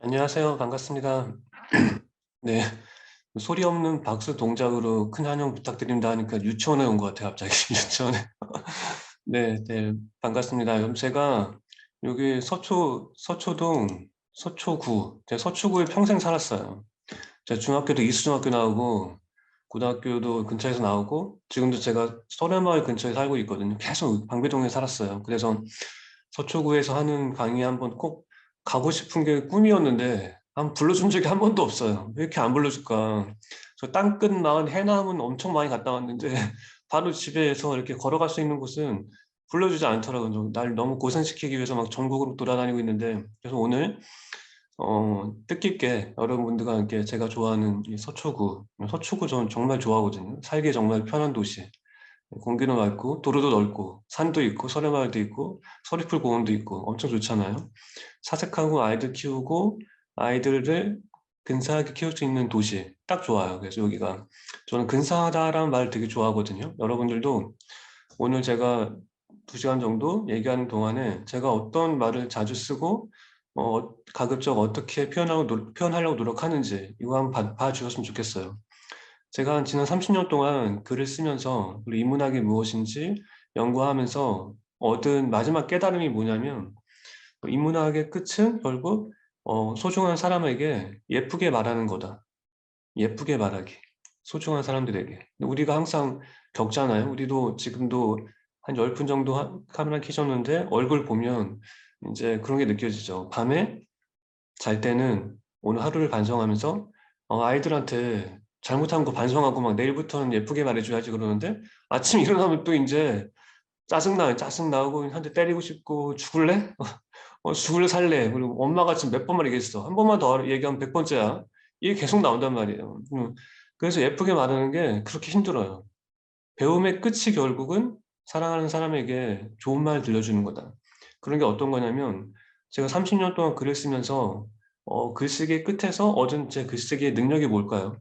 안녕하세요. 반갑습니다. 네. 소리 없는 박수 동작으로 큰 환영 부탁드립니다 하니까 유치원에 온 것 같아요, 갑자기. 유치원에. 네, 네. 반갑습니다. 그럼 제가 여기 서초동 서초구, 제가 서초구에 평생 살았어요. 제가 중학교도 이수중학교 나오고, 고등학교도 근처에서 나오고, 지금도 제가 설해마을 근처에 살고 있거든요. 계속 방배동에 살았어요. 그래서 서초구에서 하는 강의 한번 꼭 가고 싶은 게 꿈이었는데 한 불러준 적이 한 번도 없어요. 왜 이렇게 안 불러줄까? 저 땅끝 마을 해남은 엄청 많이 갔다 왔는데 바로 집에서 이렇게 걸어갈 수 있는 곳은 불러주지 않더라고요. 날 너무 고생시키기 위해서 막 전국으로 돌아다니고 있는데, 그래서 오늘 뜻깊게 여러분들과 함께 제가 좋아하는 이 서초구 저는 정말 좋아하거든요. 살기 정말 편한 도시. 공기도 맑고 도로도 넓고 산도 있고 설해마을도 있고 서리풀 공원도 있고 엄청 좋잖아요. 사색하고 아이들 키우고 아이들을 근사하게 키울 수 있는 도시 딱 좋아요. 그래서 여기가 저는 근사하다라는 말 되게 좋아하거든요. 여러분들도 오늘 제가 2시간 정도 얘기하는 동안에 제가 어떤 말을 자주 쓰고 가급적 어떻게 표현하려고 노력하는지 이거 한번 봐주셨으면 좋겠어요. 제가 지난 30년 동안 글을 쓰면서 우리 인문학이 무엇인지 연구하면서 얻은 마지막 깨달음이 뭐냐면, 인문학의 끝은 결국 소중한 사람에게 예쁘게 말하는 거다. 예쁘게 말하기. 소중한 사람들에게. 근데 우리가 항상 겪잖아요. 우리도 지금도 한 10분 정도 카메라 켜졌는데 얼굴 보면 이제 그런 게 느껴지죠. 밤에 잘 때는 오늘 하루를 반성하면서 아이들한테 잘못한 거 반성하고 막 내일부터는 예쁘게 말해줘야지 그러는데, 아침 일어나면 또 이제 짜증나고 한 대 때리고 싶고 죽을래? 죽을래 살래? 그리고 엄마가 지금 몇 번만 얘기했어. 한 번만 더 얘기하면 100번째야. 이게 계속 나온단 말이에요. 그래서 예쁘게 말하는 게 그렇게 힘들어요. 배움의 끝이 결국은 사랑하는 사람에게 좋은 말 들려주는 거다. 그런 게 어떤 거냐면, 제가 30년 동안 글을 쓰면서 글쓰기 끝에서 얻은 제 글쓰기의 능력이 뭘까요?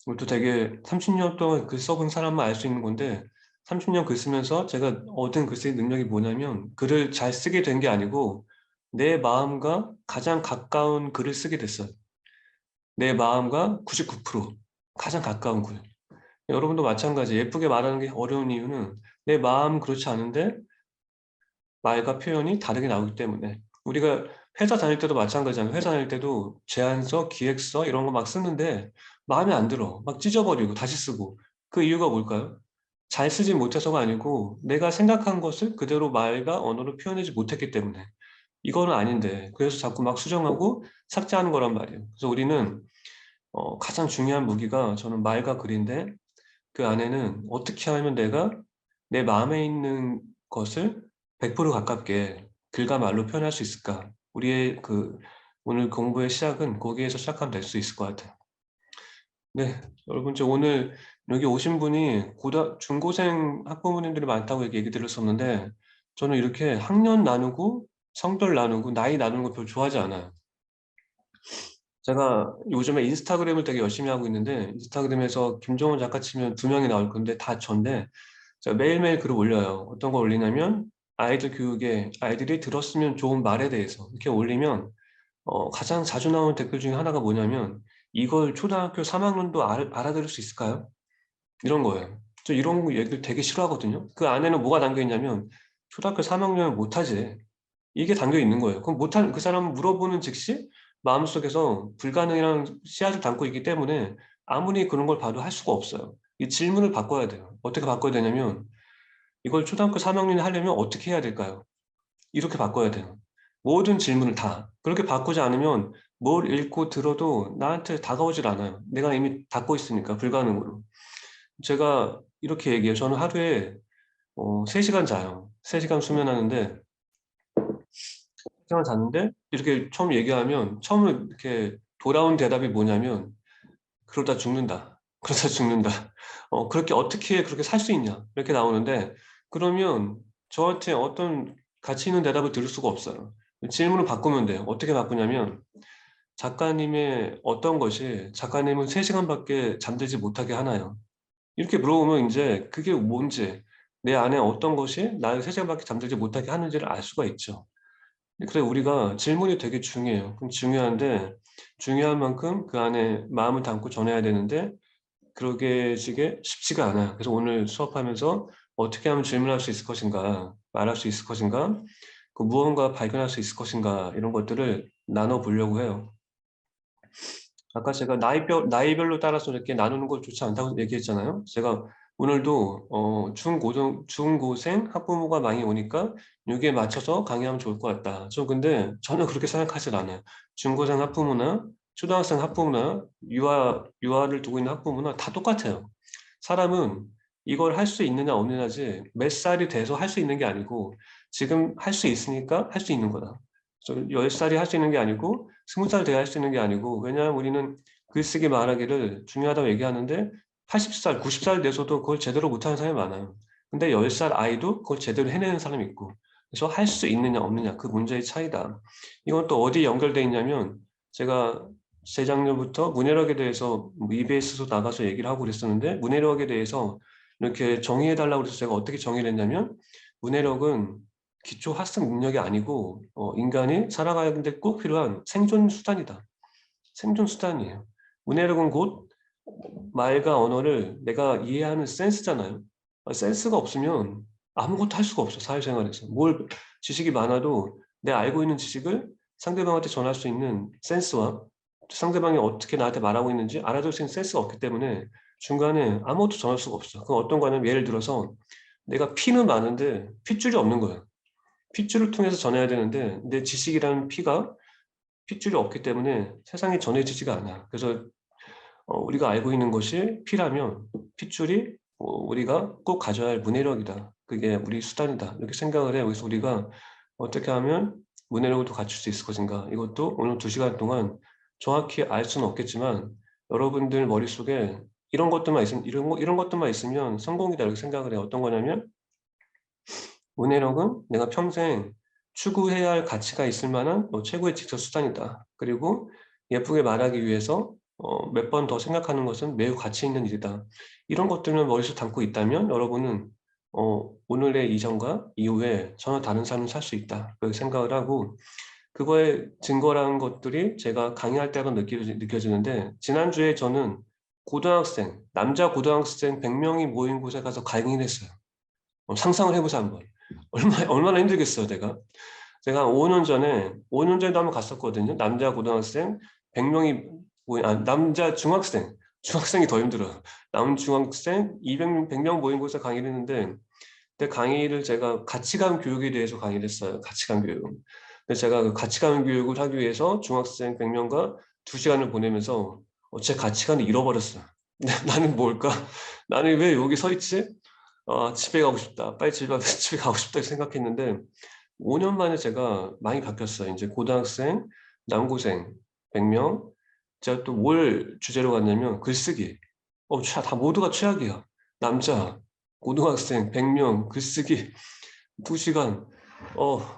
이것도 되게 30년 동안 글 써본 사람만 알 수 있는 건데, 30년 글 쓰면서 제가 얻은 글쓰기 능력이 뭐냐면, 글을 잘 쓰게 된 게 아니고 내 마음과 가장 가까운 글을 쓰게 됐어요. 내 마음과 99% 가장 가까운 글. 여러분도 마찬가지. 예쁘게 말하는 게 어려운 이유는 내 마음은 그렇지 않은데 말과 표현이 다르게 나오기 때문에. 우리가 회사 다닐 때도 마찬가지잖아요. 회사 다닐 때도 제안서, 기획서 이런 거 막 쓰는데 마음에 안 들어. 막 찢어버리고 다시 쓰고. 그 이유가 뭘까요? 잘 쓰지 못해서가 아니고 내가 생각한 것을 그대로 말과 언어로 표현하지 못했기 때문에. 이거는 아닌데. 그래서 자꾸 막 수정하고 삭제하는 거란 말이에요. 그래서 우리는 가장 중요한 무기가 저는 말과 글인데, 그 안에는 어떻게 하면 내가 내 마음에 있는 것을 100% 가깝게 글과 말로 표현할 수 있을까? 우리의 오늘 공부의 시작은 거기에서 시작하면 될 수 있을 것 같아요. 네, 여러분, 오늘 여기 오신 분이 중고생 학부모님들이 많다고 얘기 들었었는데, 저는 이렇게 학년 나누고 성별 나누고 나이 나누는 거 별로 좋아하지 않아요. 제가 요즘에 인스타그램을 되게 열심히 하고 있는데, 인스타그램에서 김정은 작가 치면 2명이 나올 건데 다 전데, 제가 매일매일 글을 올려요. 어떤 걸 올리냐면 아이들 교육에 아이들이 들었으면 좋은 말에 대해서 이렇게 올리면 가장 자주 나오는 댓글 중에 하나가 뭐냐면, 이걸 초등학교 3학년도 알아들을 수 있을까요? 이런 거예요. 저 이런 거 얘기를 되게 싫어하거든요. 그 안에는 뭐가 담겨 있냐면 초등학교 3학년은 못하지. 이게 담겨 있는 거예요. 그럼 못한 그 사람은 물어보는 즉시 마음속에서 불가능이라는 씨앗을 담고 있기 때문에 아무리 그런 걸 봐도 할 수가 없어요. 이 질문을 바꿔야 돼요. 어떻게 바꿔야 되냐면, 이걸 초등학교 3학년이 하려면 어떻게 해야 될까요? 이렇게 바꿔야 돼요. 모든 질문을 다. 그렇게 바꾸지 않으면 뭘 읽고 들어도 나한테 다가오질 않아요. 내가 이미 닫고 있으니까, 불가능으로. 제가 이렇게 얘기해요. 저는 하루에 3시간 자요. 3시간 수면하는데, 3시간 잤는데 이렇게 처음 얘기하면 처음으로 이렇게 돌아온 대답이 뭐냐면, 그러다 죽는다. 그러다 죽는다. 그렇게 어떻게 그렇게 살 수 있냐. 이렇게 나오는데, 그러면 저한테 어떤 가치 있는 대답을 들을 수가 없어요. 질문을 바꾸면 돼요. 어떻게 바꾸냐면, 작가님의 어떤 것이 작가님은 3시간밖에 잠들지 못하게 하나요? 이렇게 물어보면 이제 그게 뭔지, 내 안에 어떤 것이 나를 3시간밖에 잠들지 못하게 하는지를 알 수가 있죠. 그래 우리가 질문이 되게 중요해요. 그럼 중요한데 중요한 만큼 그 안에 마음을 담고 전해야 되는데 그러게 지게 쉽지가 않아요. 그래서 오늘 수업하면서 어떻게 하면 질문할 수 있을 것인가, 말할 수 있을 것인가, 그 무언가 발견할 수 있을 것인가 이런 것들을 나눠보려고 해요. 아까 제가 나이별로 따라서 이렇게 나누는 것 좋지 않다고 얘기했잖아요. 제가 오늘도 중고생 학부모가 많이 오니까 여기에 맞춰서 강의하면 좋을 것 같다. 근데 저는 그렇게 생각하진 않아요. 중고생 학부모나 초등학생 학부모나 유아를 두고 있는 학부모나 다 똑같아요. 사람은 이걸 할 수 있느냐 없느냐지 몇 살이 돼서 할 수 있는 게 아니고 지금 할 수 있으니까 할 수 있는 거다. 10살이 할 수 있는 게 아니고 20살 돼야 할 수 있는 게 아니고 왜냐하면 우리는 글쓰기 말하기를 중요하다고 얘기하는데 80살, 90살 돼서도 그걸 제대로 못하는 사람이 많아요. 근데 10살 아이도 그걸 제대로 해내는 사람이 있고 그래서 할 수 있느냐 없느냐 그 문제의 차이다. 이건 또 어디 연결돼 있냐면 제가 재작년부터 문해력에 대해서 EBS에서 나가서 얘기를 하고 그랬었는데 문해력에 대해서 이렇게 정의해달라고 해서 제가 어떻게 정의를 했냐면 문해력은 기초 학습 능력이 아니고 인간이 살아가는데 꼭 필요한 생존 수단이다. 생존 수단이에요. 문해력은 곧 말과 언어를 내가 이해하는 센스잖아요. 센스가 없으면 아무것도 할 수가 없어, 사회생활에서. 뭘 지식이 많아도 내 알고 있는 지식을 상대방한테 전할 수 있는 센스와 상대방이 어떻게 나한테 말하고 있는지 알아들 수 있는 센스가 없기 때문에 중간에 아무것도 전할 수가 없어. 그건 어떤 거냐면 예를 들어서 내가 피는 많은데 핏줄이 없는 거야. 핏줄을 통해서 전해야 되는데 내 지식이라는 피가 핏줄이 없기 때문에 세상에 전해지지가 않아. 그래서 우리가 알고 있는 것이 피라면 핏줄이 우리가 꼭 가져야 할 문해력이다. 그게 우리 수단이다. 이렇게 생각을 해요. 그래서 우리가 어떻게 하면 문해력을 또 갖출 수 있을 것인가. 이것도 오늘 2시간 동안 정확히 알 수는 없겠지만 여러분들 머릿속에 이런 것들만 있으면 성공이다. 이렇게 생각을 해요. 어떤 거냐면 문해력은 내가 평생 추구해야 할 가치가 있을 만한 최고의 직접 수단이다. 그리고 예쁘게 말하기 위해서 몇 번 더 생각하는 것은 매우 가치 있는 일이다. 이런 것들만 머릿속에 담고 있다면 여러분은 오늘의 이전과 이후에 전혀 다른 삶을 살 수 있다. 그렇게 생각을 하고 그거의 증거라는 것들이 제가 강의할 때가 느껴지는데 지난주에 저는 남자 고등학생 100명이 모인 곳에 가서 강의를 했어요. 상상을 해보자 한번. 얼마나 힘들겠어요, 제가 5년 전에도 한번 갔었거든요. 남자 고등학생 100명이 남자 중학생이 더 힘들어요. 남 중학생 200명, 100명 모인 곳에서 강의를 했는데 그때 강의를 제가 가치관 교육에 대해서 강의를 했어요. 가치관 교육. 근데 제가 그 가치관 교육을 하기 위해서 중학생 100명과 2시간을 보내면서 제 가치관을 잃어버렸어요. 나는 뭘까? 나는 왜 여기 서 있지? 집에 가고 싶다. 빨리 집에 가고 싶다 생각했는데 5년 만에 제가 많이 바뀌었어요. 이제 고등학생, 남고생 100명. 제가 또 뭘 주제로 갔냐면 글쓰기. 다 모두가 최악이야. 남자, 고등학생 100명 글쓰기 2시간.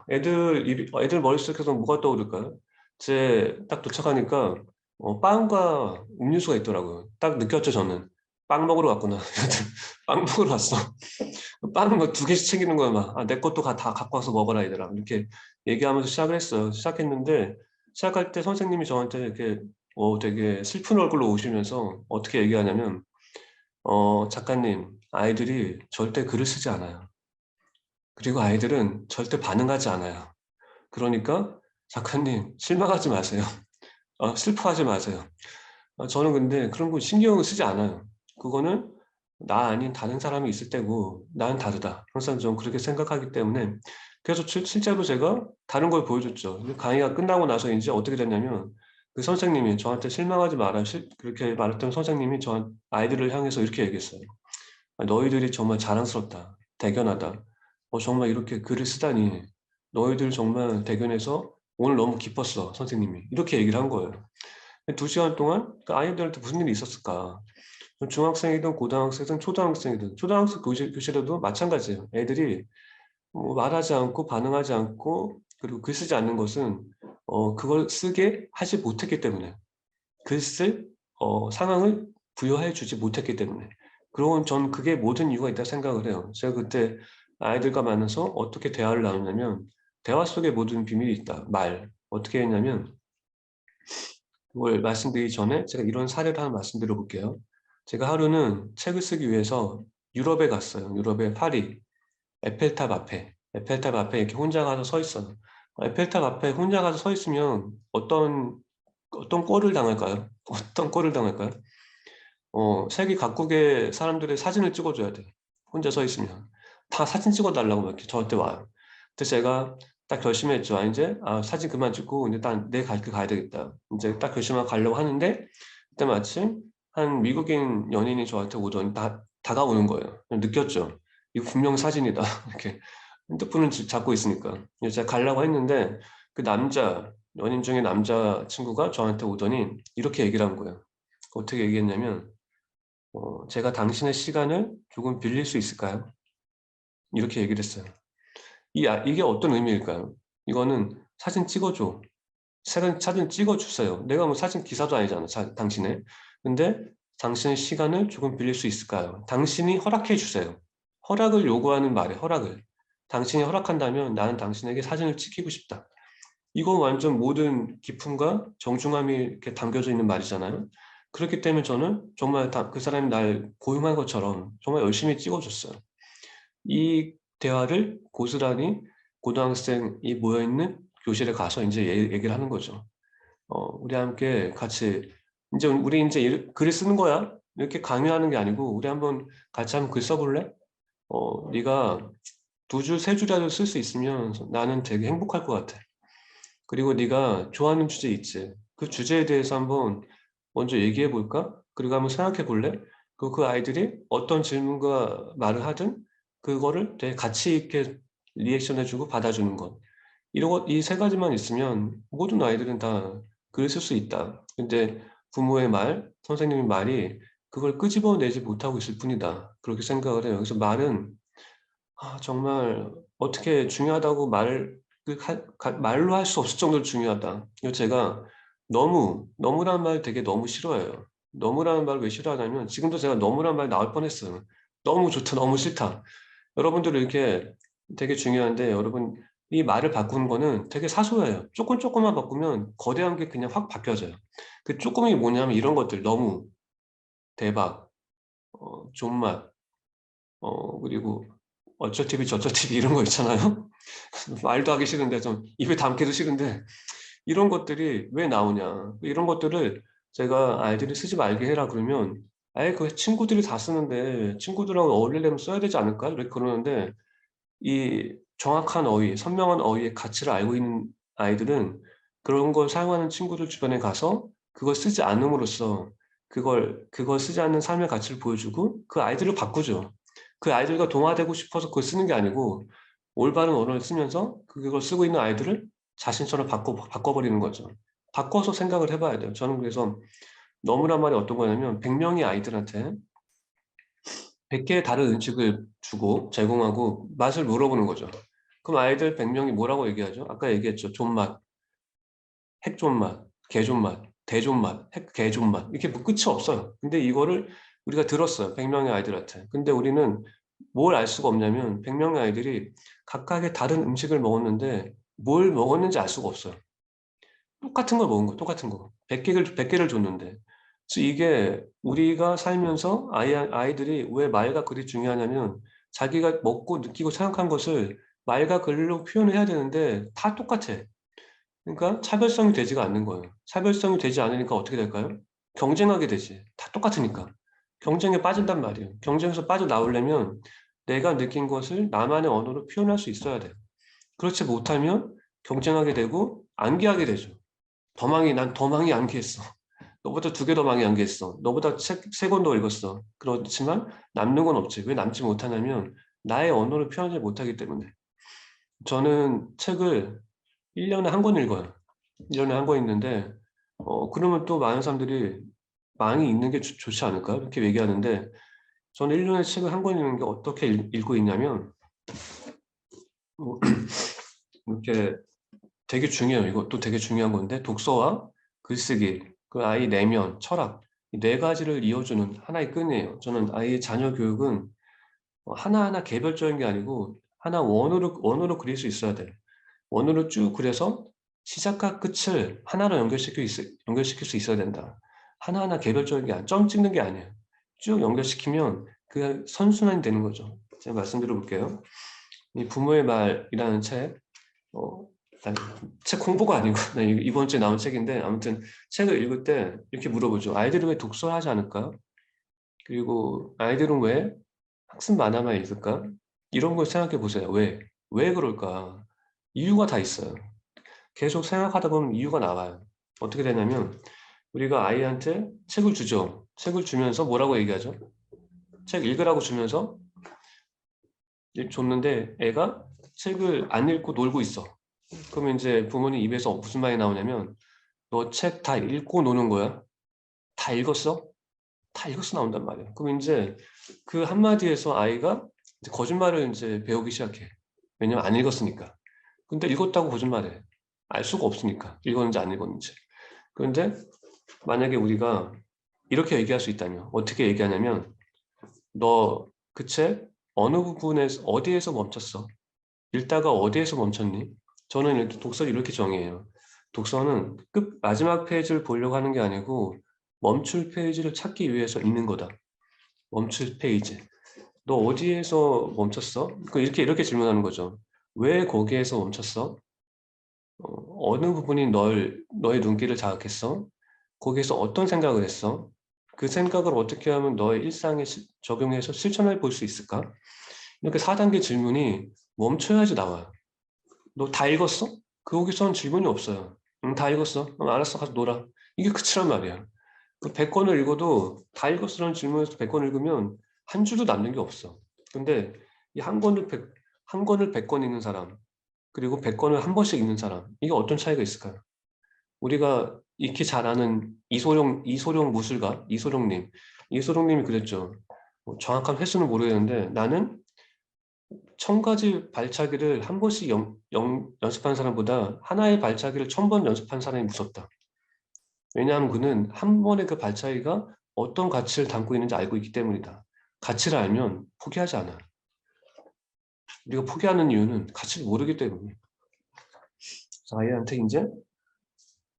애들 머릿속에서 뭐가 떠오를까요? 제 딱 도착하니까 빵과 음료수가 있더라고요. 딱 느꼈죠, 저는. 빵 먹으러 왔구나. 빵 먹으러 왔어. 빵을 막 2개씩 챙기는 거야, 막. 내 것도 다 갖고 와서 먹어라, 얘들아. 이렇게 얘기하면서 시작을 했어요. 시작했는데, 시작할 때 선생님이 저한테 이렇게, 되게 슬픈 얼굴로 오시면서 어떻게 얘기하냐면, 작가님, 아이들이 절대 글을 쓰지 않아요. 그리고 아이들은 절대 반응하지 않아요. 그러니까, 작가님, 실망하지 마세요. 슬퍼하지 마세요. 저는 근데 그런 거 신경을 쓰지 않아요. 그거는 나 아닌 다른 사람이 있을 때고 나는 다르다. 항상 좀 그렇게 생각하기 때문에 그래서 실제로 제가 다른 걸 보여줬죠. 근데 강의가 끝나고 나서 이제 어떻게 됐냐면 그 선생님이 저한테 실망하지 마라. 그렇게 말했던 선생님이 아이들을 향해서 이렇게 얘기했어요. 너희들이 정말 자랑스럽다. 대견하다. 정말 이렇게 글을 쓰다니. 너희들 정말 대견해서 오늘 너무 기뻤어. 선생님이. 이렇게 얘기를 한 거예요. 2시간 동안 그 아이들한테 무슨 일이 있었을까? 중학생이든 고등학생이든 초등학생 교실에도 마찬가지예요. 애들이 말하지 않고 반응하지 않고 그리고 글 쓰지 않는 것은 그걸 쓰게 하지 못했기 때문에 글쓸 상황을 부여해 주지 못했기 때문에 그런 전 그게 모든 이유가 있다 생각을 해요. 제가 그때 아이들과 만나서 어떻게 대화를 나누냐면 대화 속에 모든 비밀이 있다. 말. 어떻게 했냐면, 그걸 말씀드리기 전에 제가 이런 사례를 하나 말씀드려 볼게요. 제가 하루는 책을 쓰기 위해서 유럽에 갔어요. 유럽의 파리, 에펠탑 앞에. 에펠탑 앞에 이렇게 혼자 가서 서 있어요. 에펠탑 앞에 혼자 가서 서 있으면 어떤 꼴을 당할까요? 어떤 꼴을 당할까요? 세계 각국의 사람들의 사진을 찍어줘야 돼. 혼자 서 있으면. 다 사진 찍어달라고 이렇게 저한테 와요. 그래서 제가 딱 결심했죠. 사진 그만 찍고, 이제 내 갈 길 가야 되겠다. 이제 딱 결심하고 가려고 하는데, 그때 마침 한 미국인 연인이 저한테 오더니 다가오는 거예요. 느꼈죠. 이거 분명 사진이다. 이렇게 핸드폰을 잡고 있으니까. 그래서 제가 가려고 했는데, 그 연인 중에 남자 친구가 저한테 오더니 이렇게 얘기를 한 거예요. 어떻게 얘기했냐면, 제가 당신의 시간을 조금 빌릴 수 있을까요? 이렇게 얘기를 했어요. 이게 어떤 의미일까요? 이거는 사진 찍어줘. 사진 찍어주세요. 내가 뭐 사진 기사도 아니잖아, 당신의. 근데 당신의 시간을 조금 빌릴 수 있을까요? 당신이 허락해 주세요. 허락을 요구하는 말에 허락을. 당신이 허락한다면 나는 당신에게 사진을 찍히고 싶다. 이건 완전 모든 기품과 정중함이 이렇게 담겨져 있는 말이잖아요. 그렇기 때문에 저는 정말 그 사람이 날 고용한 것처럼 정말 열심히 찍어줬어요. 이 대화를 고스란히 고등학생이 모여있는 교실에 가서 이제 얘기를 하는 거죠. 우리 함께 같이, 우리 이제 글을 쓰는 거야. 이렇게 강요하는 게 아니고, 우리 같이 한번 글 써볼래? 네가 두 줄, 세 줄이라도 쓸 수 있으면 나는 되게 행복할 것 같아. 그리고 네가 좋아하는 주제 있지. 그 주제에 대해서 한번 먼저 얘기해 볼까? 그리고 한번 생각해 볼래? 그리고 그 아이들이 어떤 질문과 말을 하든 그거를 되게 가치 있게 리액션 해주고 받아주는 것. 이 세 가지만 있으면 모든 아이들은 다 글을 쓸 수 있다. 근데 부모의 말, 선생님의 말이 그걸 끄집어내지 못하고 있을 뿐이다. 그렇게 생각을 해요. 그래서 말은 정말 어떻게 중요하다고 말로 할 수 없을 정도로 중요하다. 이거 제가 너무라는 말 되게 너무 싫어해요. 너무라는 말을 왜 싫어하냐면 지금도 제가 너무라는 말 나올 뻔했어요. 너무 좋다, 너무 싫다. 여러분들 이렇게 되게 중요한데 여러분 이 말을 바꾸는 거는 되게 사소해요. 조금만 바꾸면 거대한 게 그냥 확 바뀌어져요. 그 조금이 뭐냐면 이런 것들 너무 대박, 존맛, 그리고 어쩔 TV 저쩔 TV 이런 거 있잖아요. 말도 하기 싫은데 좀 입에 담기도 싫은데 이런 것들이 왜 나오냐. 이런 것들을 제가 아이들이 쓰지 말게 해라 그러면 아예 그 친구들이 다 쓰는데 친구들하고 어울리려면 써야 되지 않을까? 이렇게 그러는데 이 정확한 어휘, 선명한 어휘의 가치를 알고 있는 아이들은 그런 걸 사용하는 친구들 주변에 가서 그걸 쓰지 않음으로써 그걸 쓰지 않는 삶의 가치를 보여주고 그 아이들을 바꾸죠. 그 아이들과 동화되고 싶어서 그걸 쓰는 게 아니고 올바른 언어를 쓰면서 그걸 쓰고 있는 아이들을 자신처럼 바꿔버리는 거죠. 바꿔서 생각을 해봐야 돼요. 저는 그래서 너무란 말이 어떤 거냐면 100명의 아이들한테 100개의 다른 음식을 주고 제공하고 맛을 물어보는 거죠. 그럼 아이들 100명이 뭐라고 얘기하죠? 아까 얘기했죠. 존맛, 핵존맛, 개존맛, 대존맛, 개존맛 이렇게 뭐 끝이 없어요. 근데 이거를 우리가 들었어요. 100명의 아이들한테. 근데 우리는 뭘 알 수가 없냐면 100명의 아이들이 각각의 다른 음식을 먹었는데 뭘 먹었는지 알 수가 없어요. 똑같은 걸 먹은 거, 똑같은 거. 100개를 줬는데. 그래서 이게 우리가 살면서 아이들이 왜 말과 글이 중요하냐면 자기가 먹고 느끼고 생각한 것을 말과 글로 표현을 해야 되는데 다 똑같아. 그러니까 차별성이 되지가 않는 거예요. 차별성이 되지 않으니까 어떻게 될까요? 경쟁하게 되지. 다 똑같으니까. 경쟁에 빠진단 말이에요. 경쟁에서 빠져나오려면 내가 느낀 것을 나만의 언어로 표현할 수 있어야 돼요. 그렇지 못하면 경쟁하게 되고 암기하게 되죠. 난 더 많이 암기했어. 너보다 2개 더 많이 암기했어. 너보다 책 3권 더 읽었어. 그렇지만 남는 건 없지. 왜 남지 못하냐면 나의 언어를 표현하지 못하기 때문에. 저는 책을 1년에 한 권 읽어요. 1년에 한 권 읽는데 그러면 또 많은 사람들이 많이 읽는 게 좋지 않을까? 이렇게 얘기하는데 저는 1년에 책을 한 권 읽는 게 어떻게 읽고 있냐면 뭐 이렇게 되게 중요해요. 이것도 되게 중요한 건데 독서와 글쓰기, 그 아이 내면, 철학 이 네 가지를 이어주는 하나의 끈이에요. 저는 아이의 자녀 교육은 하나하나 개별적인 게 아니고 하나 원으로 그릴 수 있어야 돼요. 원으로 쭉 그려서 시작과 끝을 하나로 연결시킬 수 있어야 된다. 하나하나 개별적인 게 아니야. 점 찍는 게 아니에요. 쭉 연결시키면 그 선순환이 되는 거죠. 제가 말씀드려 볼게요. 이 부모의 말이라는 책, 아니, 책 홍보가 아니고 이번 주에 나온 책인데 아무튼 책을 읽을 때 이렇게 물어보죠. 아이들은 왜 독서를 하지 않을까? 그리고 아이들은 왜 학습 만화만 읽을까? 이런 걸 생각해 보세요. 왜? 왜 그럴까? 이유가 다 있어요. 계속 생각하다 보면 이유가 나와요. 어떻게 되냐면 우리가 아이한테 책을 주죠. 책을 주면서 뭐라고 얘기하죠? 책 읽으라고 주면서 줬는데 애가 책을 안 읽고 놀고 있어. 그러면 이제 부모님 입에서 무슨 말이 나오냐면 너 책 다 읽고 노는 거야? 다 읽었어? 다 읽었어 나온단 말이야. 그럼 이제 그 한마디에서 아이가 이제 거짓말을 이제 배우기 시작해. 왜냐면 안 읽었으니까. 근데 읽었다고 거짓말해. 알 수가 없으니까. 읽었는지 안 읽었는지. 그런데 만약에 우리가 이렇게 얘기할 수 있다면 어떻게 얘기하냐면 너 그 책 어느 부분에서 어디에서 멈췄어? 읽다가 어디에서 멈췄니? 저는 이렇게 독서를 이렇게 정의해요. 독서는 끝 마지막 페이지를 보려고 하는 게 아니고 멈출 페이지를 찾기 위해서 읽는 거다. 멈출 페이지. 너 어디에서 멈췄어? 이렇게 질문하는 거죠. 왜 거기에서 멈췄어? 어느 부분이 너의 눈길을 자극했어? 거기에서 어떤 생각을 했어? 그 생각을 어떻게 하면 너의 일상에 적용해서 실천해 볼 수 있을까? 이렇게 4단계 질문이 멈춰야지 나와요. 너 다 읽었어? 거기서는 질문이 없어요. 응, 다 읽었어. 알았어. 가서 놀아. 이게 끝이란 말이야. 그 100권을 읽어도 다 읽었으라는 질문에서 100권 읽으면 한 줄도 남는 게 없어. 근데 이 한 권을 100권 읽는 사람, 그리고 100권을 한 번씩 읽는 사람, 이게 어떤 차이가 있을까요? 우리가 익히 잘 아는 이소룡 무술가, 이소룡님이 그랬죠. 정확한 횟수는 모르겠는데 나는 1000가지 발차기를 한 번씩 연습한 사람보다 하나의 발차기를 1000번 연습한 사람이 무섭다. 왜냐하면 그는 한 번의 그 발차기가 어떤 가치를 담고 있는지 알고 있기 때문이다. 가치를 알면 포기하지 않아. 우리가 포기하는 이유는 가치를 모르기 때문이에요. 아이한테 이제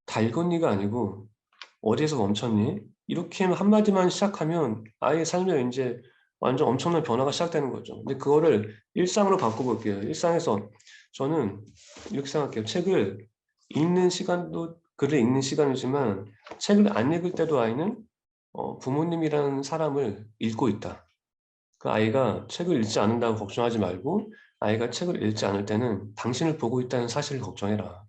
다 읽었니가 아니고 어디에서 멈췄니? 이렇게 한마디만 시작하면 아이의 삶에 이제 완전 엄청난 변화가 시작되는 거죠. 근데 그거를 일상으로 바꿔볼게요. 일상에서 저는 이렇게 생각해요. 글을 읽는 시간이지만 책을 안 읽을 때도 아이는 부모님이라는 사람을 읽고 있다. 그 아이가 책을 읽지 않는다고 걱정하지 말고 아이가 책을 읽지 않을 때는 당신을 보고 있다는 사실을 걱정해라.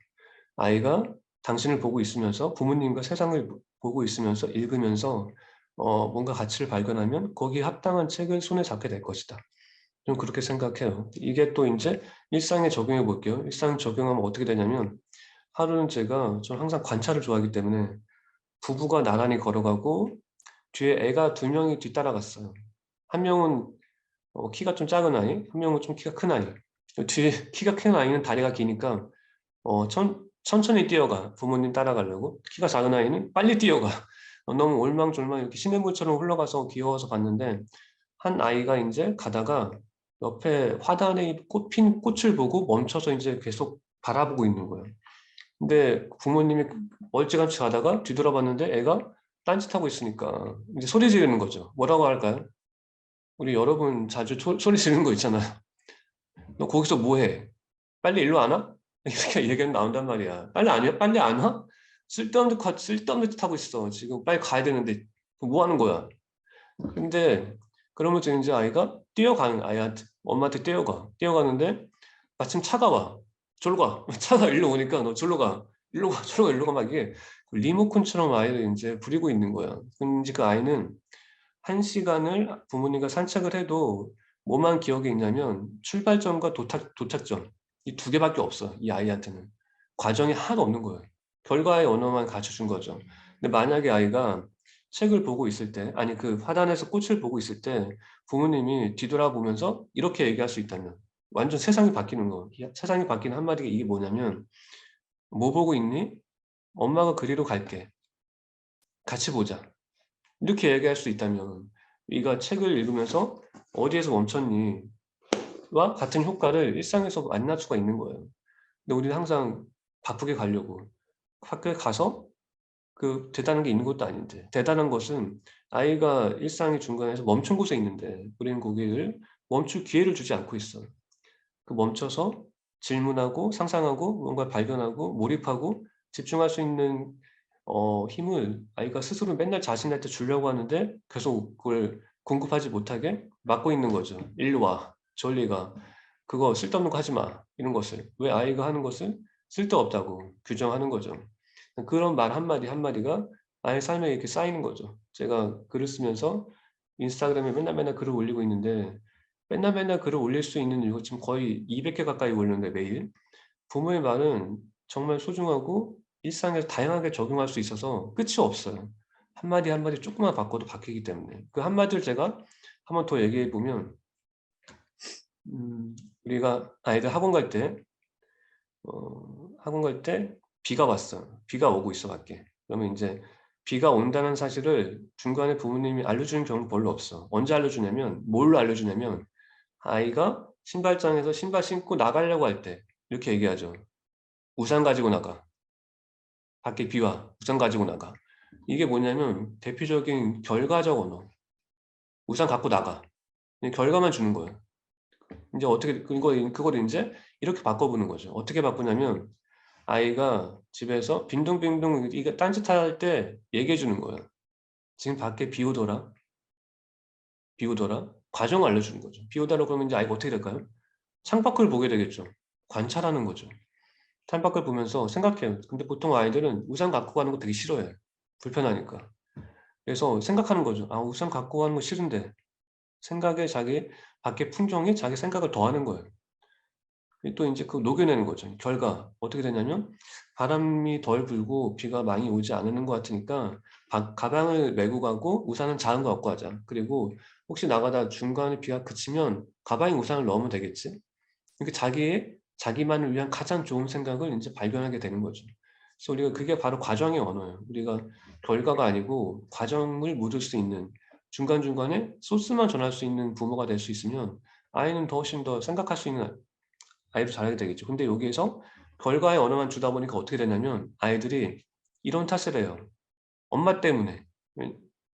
아이가 당신을 보고 있으면서 부모님과 세상을 보고 있으면서 읽으면서 뭔가 가치를 발견하면 거기에 합당한 책을 손에 잡게 될 것이다. 좀 그렇게 생각해요. 이게 또 이제 일상에 적용해 볼게요. 일상 적용하면 어떻게 되냐면 하루는 저는 항상 관찰을 좋아하기 때문에 부부가 나란히 걸어가고 뒤에 애가 2명이 뒤따라갔어요. 한 명은 키가 좀 작은 아이, 한 명은 좀 키가 큰 아이. 뒤에 키가 큰 아이는 다리가 기니까 천천히 뛰어가. 부모님 따라가려고. 키가 작은 아이는 빨리 뛰어가. 너무 올망졸망 이렇게 시냇물처럼 흘러가서 귀여워서 봤는데 한 아이가 이제 가다가 옆에 화단에 핀 꽃을 보고 멈춰서 이제 계속 바라보고 있는 거예요. 근데 부모님이 멀찌감치 가다가 뒤돌아봤는데 애가 딴짓하고 있으니까 이제 소리 지르는 거죠. 뭐라고 할까요? 우리 여러분 자주 소리 지르는 거 있잖아요. 너 거기서 뭐 해? 빨리 일로 안 와? 이렇게 얘기가 나온단 말이야. 빨리 안 와? 빨리 안 와? 쓸데없는 짓 하고 있어. 지금 빨리 가야 되는데 뭐 하는 거야? 근데 그러면서 이제 아이가 아이한테 엄마한테 뛰어가는데 마침 차가 와. 저로 가. 차가 일로 오니까 너 저로 가. 일로 가 막 이게 리모컨처럼 아이를 이제 부리고 있는 거야. 근데 이제 그 아이는 1시간을 부모님과 산책을 해도 뭐만 기억에 있냐면 출발점과 도착점 이 2개밖에 없어. 이 아이한테는 과정이 하나도 없는 거예요. 결과의 언어만 가르쳐준 거죠. 근데 만약에 아이가 책을 보고 있을 때 아니 그 화단에서 꽃을 보고 있을 때 부모님이 뒤돌아보면서 이렇게 얘기할 수 있다면 완전 세상이 바뀌는 거. 세상이 바뀌는 한마디가 이게 뭐냐면 뭐 보고 있니? 엄마가 그리로 갈게. 같이 보자. 이렇게 얘기할 수 있다면 네가 책을 읽으면서 어디에서 멈췄니? 와 같은 효과를 일상에서 만날 수가 있는 거예요. 근데 우리는 항상 바쁘게 가려고 학교에 가서 그 대단한 게 있는 것도 아닌데, 대단한 것은 아이가 일상의 중간에서 멈춘 곳에 있는데 우리는 거기를 멈출 기회를 주지 않고 있어. 그 멈춰서 질문하고 상상하고 뭔가 발견하고 몰입하고 집중할 수 있는 힘을 아이가 스스로 맨날 자신한테 주려고 하는데 계속 그걸 공급하지 못하게 막고 있는 거죠. "일로 와. 저리 가. 그거 쓸데없는 거 하지 마." 이런 것을. 왜 아이가 하는 것을 쓸데없다고 규정하는 거죠. 그런 말 한마디 한마디가 아이의 삶에 이렇게 쌓이는 거죠. 제가 글을 쓰면서 인스타그램에 맨날 글을 올리고 있는데 맨날 글을 올릴 수 있는 이유가 지금 거의 200개 가까이 올리는데 매일. 부모의 말은 정말 소중하고 일상에서 다양하게 적용할 수 있어서 끝이 없어요. 한마디 한마디 조금만 바꿔도 바뀌기 때문에. 그 한마디를 제가 한번 더 얘기해 보면 우리가 아이들 학원 갈 때 비가 왔어요. 비가 오고 있어 밖에. 그러면 인제 비가 온다는 사실을 중간에 부모님이 알려주는 경우는 별로 없어. 언제 알려주냐면 뭘로 알려주냐면 아이가 신발장에서 신발 신고 나가려고 할 때 이렇게 얘기하죠. "우산 가지고 나가. 밖에 비 와. 우산 가지고 나가." 이게 뭐냐면 대표적인 결과적 언어. "우산 갖고 나가." 그냥 결과만 주는 거예요. 인제 어떻게 그걸 인제 이렇게 바꿔보는 거죠. 어떻게 바꾸냐면 아이가 집에서 빈둥빈둥 이게 딴짓할 때 얘기해 주는 거예요. "지금 밖에 비 오더라. 비 오더라." 과정을 알려주는 거죠. 비 오더라 그러면 인제 아이가 어떻게 될까요? 창밖을 보게 되겠죠. 관찰하는 거죠. 창밖을 보면서 생각해요. 근데 보통 아이들은 우산 갖고 가는 거 되게 싫어해요, 불편하니까. 그래서 생각하는 거죠. '아 우산 갖고 가는 거 싫은데.' 생각에 자기 밖의 풍경에 자기 생각을 더하는 거예요. 그리고 또 인제 그걸 녹여내는 거죠. 결과 어떻게 되냐면 바람이 덜 불고 비가 많이 오지 않는 것 같으니까 가방을 메고 가고 우산은 작은 거 갖고 가자. 그리고 혹시 나가다 중간에 비가 그치면 가방에 우산을 넣으면 되겠지. 이렇게 자기만을 위한 가장 좋은 생각을 인제 발견하게 되는 거죠. 그래서 우리가 그게 바로 과정의 언어예요. 우리가 결과가 아니고 과정을 묻을 수 있는 중간중간에 소스만 전할 수 있는 부모가 될 수 있으면 아이는 더 훨씬 더 생각할 수 있는 아이도 잘하게 되겠죠. 근데 여기에서 결과의 언어만 주다 보니까 어떻게 되냐면 아이들이 이런 탓을 해요. 엄마 때문에.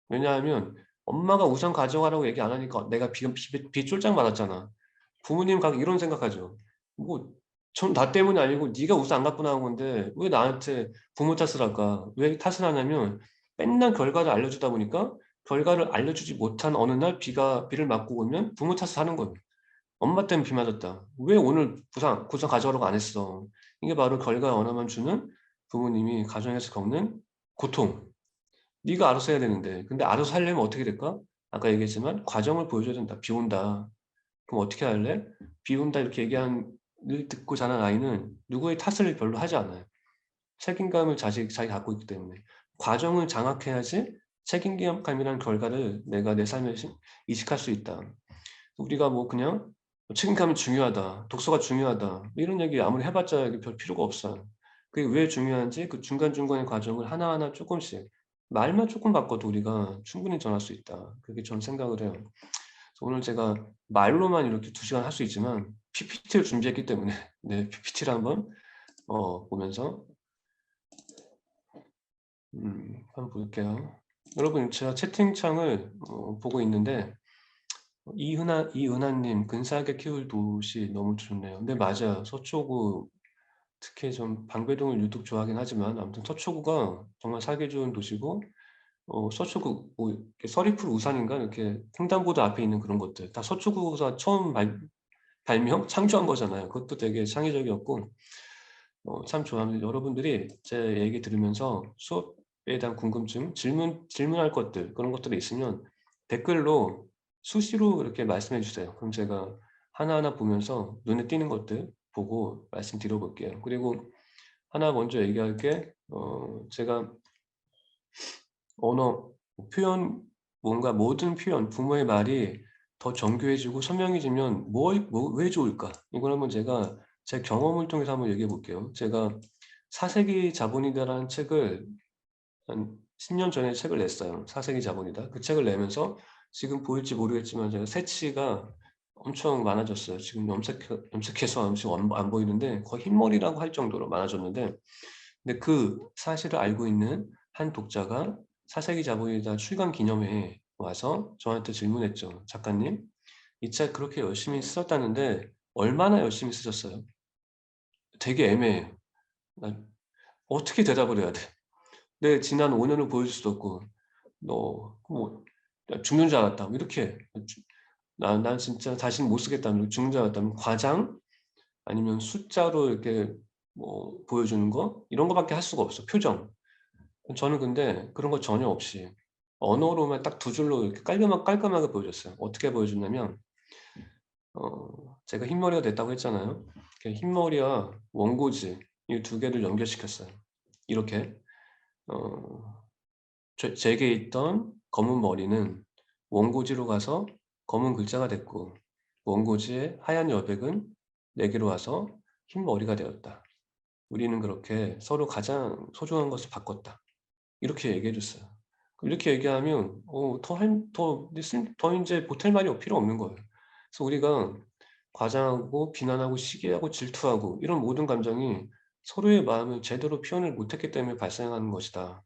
왜냐하면 엄마가 우산 가져가라고 얘기 안 하니까 내가 비 쫄딱 맞았잖아. 부모님 각 이런 생각하죠. 뭐 전 나 때문이 아니고 네가 우산 안 갖고 나온 건데 왜 나한테 부모 탓을 할까? 왜 탓을 하냐면 맨날 결과를 알려주다 보니까 결과를 알려주지 못한 어느 날 비를 맞고 오면 부모 탓을 하는 거예요. "엄마 때문에 비 맞았다. 왜 오늘 우산 가져오라고 안 했어?" 이게 바로 결과 언어만 주는 부모님이 가정에서 겪는 고통. 네가 알아서 해야 되는데. 근데 알아서 하려면 어떻게 될까? 아까 얘기했지만 과정을 보여줘야 된다. "비 온다." 그럼 어떻게 할래? "비 온다." 이렇게 얘기한 을 듣고 자란 아이는 누구의 탓을 별로 하지 않아요. 책임감을 자기가 갖고 있기 때문에. 과정을 장악해야지 책임감이라는 결과를 내가 내 삶에 이식할 수 있다. 우리가 뭐 그냥 "책임감이 중요하다. 독서가 중요하다." 이런 얘기 아무리 해 봤자 이게 별 필요가 없어요. 그게 왜 중요한지 그 중간중간의 과정을 하나하나 쪼끔씩 말만 쪼끔 바꿔도 우리가 충분히 전할 수 있다. 그렇게 저는 생각을 해요. 그래서 오늘 제가 말로만 이렇게 2 시간 할 수 있지만 PPT를 준비했기 때문에 네 PPT를 한번 보면서 한번 볼게요. 여러분 제가 채팅창을 보고 있는데 이은하 님 "근사하게 키울 도시." 너무 좋네요. 네 맞아요. 서초구 특히 좀 방배동을 유독 좋아하긴 하지만 아무튼 서초구가 정말 살기 좋은 도시고 서초구 뭐 이렇게 서리풀 우산인가 이렇게 횡단보도 앞에 있는 그런 것들 다 서초구가 처음 발명 창조한 거잖아요. 그것도 되게 창의적이었고 참 좋아합니다. 여러분들이 제 얘기 들으면서 수업에 대한 궁금증, 질문할 것들 그런 것들이 있으면 댓글로 수시로 이렇게 말씀해 주세요. 그럼 제가 하나하나 보면서 눈에 띄는 것들 보고 말씀드려 볼게요. 그리고 하나 먼저 얘기할 게 제가 언어, 표현 뭔가 모든 표현 부모의 말이 더 정교해지고 선명해지면 왜 좋을까? 이걸 한번 제가 제 경험을 통해서 한번 얘기해 볼게요. 제가 사색이 자본이다라는 책을 한 10년 전에 책을 냈어요. 사색이 자본이다. 그 책을 내면서 지금 보일지 모르겠지만 제가 새치가 엄청 많아졌어요. 지금 염색해서 지금 안 보이는데 거의 흰머리라고 할 정도로 많아졌는데, 근데 그 사실을 알고 있는 한 독자가 사세기 자본이다 출간 기념회에 와서 저한테 질문했죠. "작가님, 이 책 그렇게 열심히 쓰셨다는데 얼마나 열심히 쓰셨어요?" 되게 애매해요. 난 어떻게 대답을 해야 돼? 내 지난 5 년을 보여줄 수도 없고, 너 뭐 "나 죽는 줄 알았다." 뭐 이렇게 난 진짜 다시는 못 쓰겠다." 뭐 "죽는 줄 알았다." 면 과장 아니면 숫자로 이렇게 뭐 보여주는 거 이런 거밖에 할 수가 없어, 표정. 저는 근데 그런 거 전혀 없이 언어로만 딱 두 줄로 이렇게 깔끔하게 보여줬어요. 어떻게 보여줬냐면, 제가 흰머리가 됐다고 했잖아요. 그 흰머리와 원고지 이 두 개를 연결시켰어요. 이렇게 제게 있던 검은 머리는 원고지로 가서 검은 글자가 됐고, 원고지의 하얀 여백은 내게로 와서 흰 머리가 되었다. 우리는 그렇게 서로 가장 소중한 것을 바꿨다. 이렇게 얘기해 줬어요. 이렇게 얘기하면 더 인제 보탤 말이 필요 없는 거예요. 그래서 우리가 과장하고 비난하고 시기하고 질투하고 이런 모든 감정이 서로의 마음을 제대로 표현을 못했기 때문에 발생하는 것이다.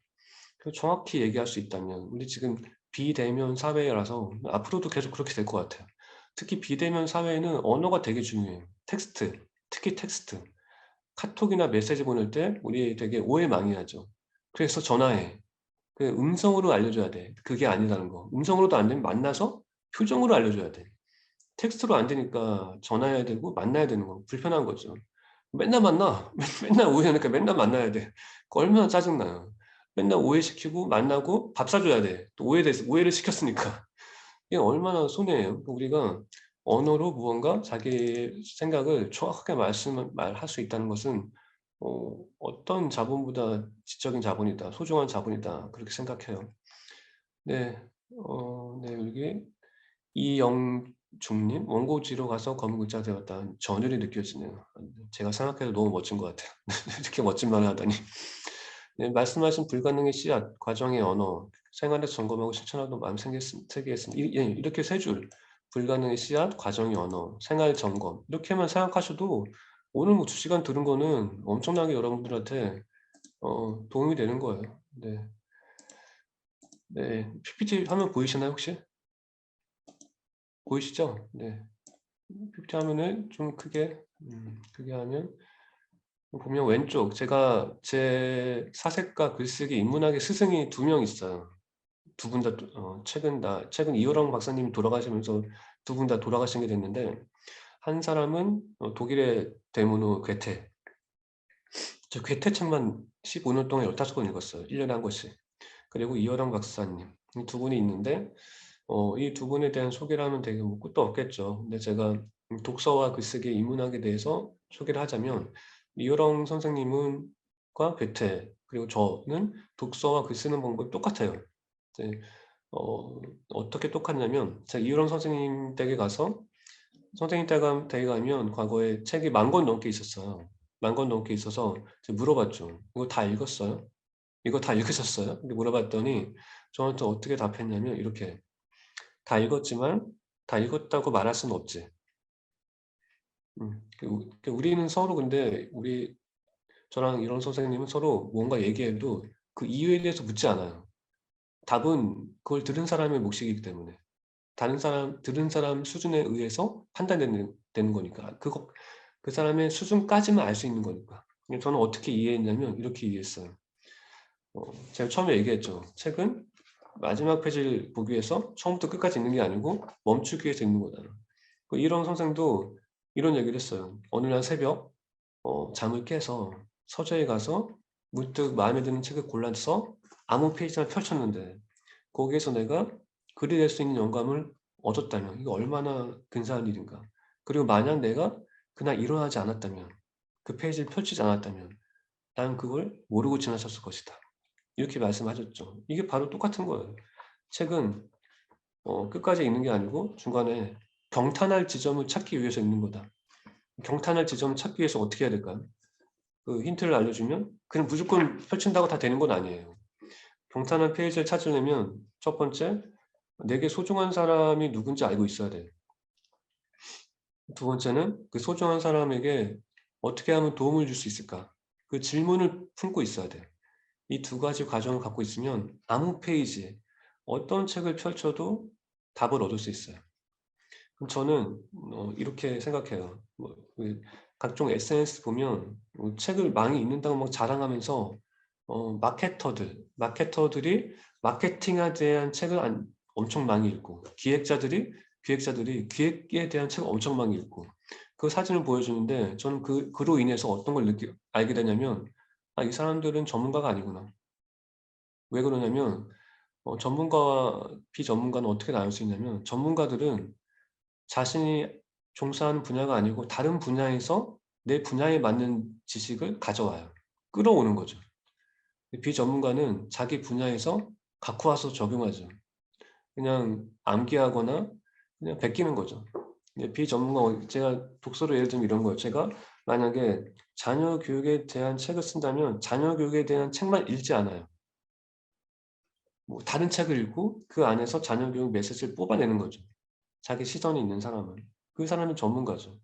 정확히 얘기할 수 있다면, 우리 지금 비대면 사회라서 앞으로도 계속 그렇게 될 것 같아요. 특히 비대면 사회에는 언어가 되게 중요해요. 텍스트, 특히 텍스트. 카톡이나 메시지 보낼 때 우리 되게 오해 많이 하죠. 그래서 전화해. 그 음성으로 알려줘야 돼. 그게 아니라는 거. 음성으로도 안 되면 만나서 표정으로 알려줘야 돼. 텍스트로 안 되니까 전화해야 되고 만나야 되는 거. 불편한 거죠. 맨날 만나. 맨날 오해하니까 맨날 만나야 돼. 그 얼마나 짜증나요. 맨날 오해시키고 만나고 밥 사줘야 돼. 또 오해를 시켰으니까. 이게 얼마나 손해예요. 우리가 언어로 무언가 자기의 생각을 정확하게 말할 수 있다는 것은 어떤 자본보다 지적인 자본이다. 소중한 자본이다. 그렇게 생각해요. 네. 네, 여기 이영중님, "원고지로 가서 검은 글자가 되었다." 전율이 느껴지네요. 제가 생각해도 너무 멋진 것 같아요. 이렇게 멋진 말을 하다니. 네, 말씀하신 불가능의 씨앗, 과정의 언어, 생활에서 점검하고 실천하도 마음 새기겠습니다. 예, 이렇게 세 줄. 불가능의 씨앗, 과정의 언어, 생활 점검. 이렇게만 생각하셔도 오늘 뭐 2 시간 들은 거는 엄청나게 여러분들한테 도움이 되는 거예요. 네. 네. PPT 화면 보이시나요, 혹시? 보이시죠? 네. PPT 화면을 좀 크게 하면 보면 왼쪽, 제가 제 사색과 글쓰기 인문학의 스승이 2명 있어요. 두 분 다 최근 이호랑 박사님이 돌아가시면서 두 분 다 돌아가시게 됐는데, 한 사람은 독일의 대문호 괴테. 저 괴테 책만 15년 동안 15권 읽었어요. 1 년에 한 권씩. 그리고 이호랑 박사님, 이 두 분이 있는데 이 두 분에 대한 소개를 하면 되게 뭐 끝도 없겠죠. 근데 제가 독서와 글쓰기 인문학에 대해서 소개를 하자면, 이호랑 선생님은 과 괴테, 그리고 저는 독서와 글 쓰는 방법이 똑같아요. 네. 어떻게 똑같냐면, 제가 이호랑 선생님 댁에 가서 선생님 댁에 가면 과거에 책이 10,000권 넘게 있었어요. 10,000권 넘게 있어서 제가 물어봤죠. "이거 다 읽었어요? 이거 다 읽으셨어요?" 이렇게 물어봤더니 저한테 어떻게 답했냐면 이렇게, "다 읽었지만 다 읽었다고 말할 수는 없지." 우리는 서로, 근데 저랑 이런 선생님은 서로 뭔가 얘기해도 그 이유에 대해서 묻지 않아요. 답은 그걸 들은 사람의 몫이기 때문에. 들은 사람 수준에 의해서 되는 거니까. 그 사람의 수준까지만 알 수 있는 거니까. 근데 저는 어떻게 이해했냐면 이렇게 이해했어요. 제가 처음에 얘기했죠. 책은 마지막 페이지를 보기 위해서 처음부터 끝까지 읽는 게 아니고 멈추기 위해서 읽는 거다. 이런 선생도 이런 얘기를 했어요. 어느 날 새벽 잠을 깨서 서재에 가서 문득 마음에 드는 책을 골라서 아무 페이지나 펼쳤는데 거기에서 내가 글이 될 수 있는 영감을 얻었다면 이거 얼마나 근사한 일인가. 그리고 만약 내가 그날 일어나지 않았다면, 그 페이지를 펼치지 않았다면 난 그걸 모르고 지나쳤을 것이다. 이렇게 말씀하셨죠. 이게 바로 똑같은 거예요. 책은 끝까지 읽는 게 아니고 중간에 경탄할 지점을 찾기 위해서 읽는 거다. 경탄할 지점을 찾기 위해서 어떻게 해야 될까요? 그 힌트를 알려주면 그냥 무조건 펼친다고 다 되는 건 아니에요. 경탄한 페이지를 찾으려면 첫 번째, 내게 소중한 사람이 누군지 알고 있어야 돼요. 두 번째는 그 소중한 사람에게 어떻게 하면 도움을 줄 수 있을까? 그 질문을 품고 있어야 돼요. 이 두 가지 과정을 갖고 있으면 아무 페이지에 어떤 책을 펼쳐도 답을 얻을 수 있어요. 그럼 저는 이렇게 생각해요. 그 각종 SNS 보면 책을 많이 읽는다고 막 자랑하면서 마케터들이 마케팅에 대한 책을 엄청 많이 읽고 기획자들이 기획에 대한 책을 엄청 많이 읽고 그 사진을 보여주는데 저는 그로 인해서 어떤 걸 알게 되냐면 이 사람들은 전문가가 아니구나. 왜 그러냐면 전문가와 비전문가는 어떻게 나눌 수 있냐면 전문가들은 자신이 종사하는 분야가 아니고 다른 분야에서 내 분야에 맞는 지식을 가져와요. 끌어오는 거죠. 비전문가는 자기 분야에서 갖고 와서 적용하죠. 그냥 암기하거나 그냥 베끼는 거죠. 비전문가, 제가 독서로 예를 들면 이런 거예요. 제가 만약에 자녀 교육에 대한 책을 쓴다면 자녀 교육에 대한 책만 읽지 않아요. 뭐 다른 책을 읽고 그 안에서 자녀 교육 메시지를 뽑아내는 거죠. 자기 시선이 있는 사람은. 그 사람은 전문가죠.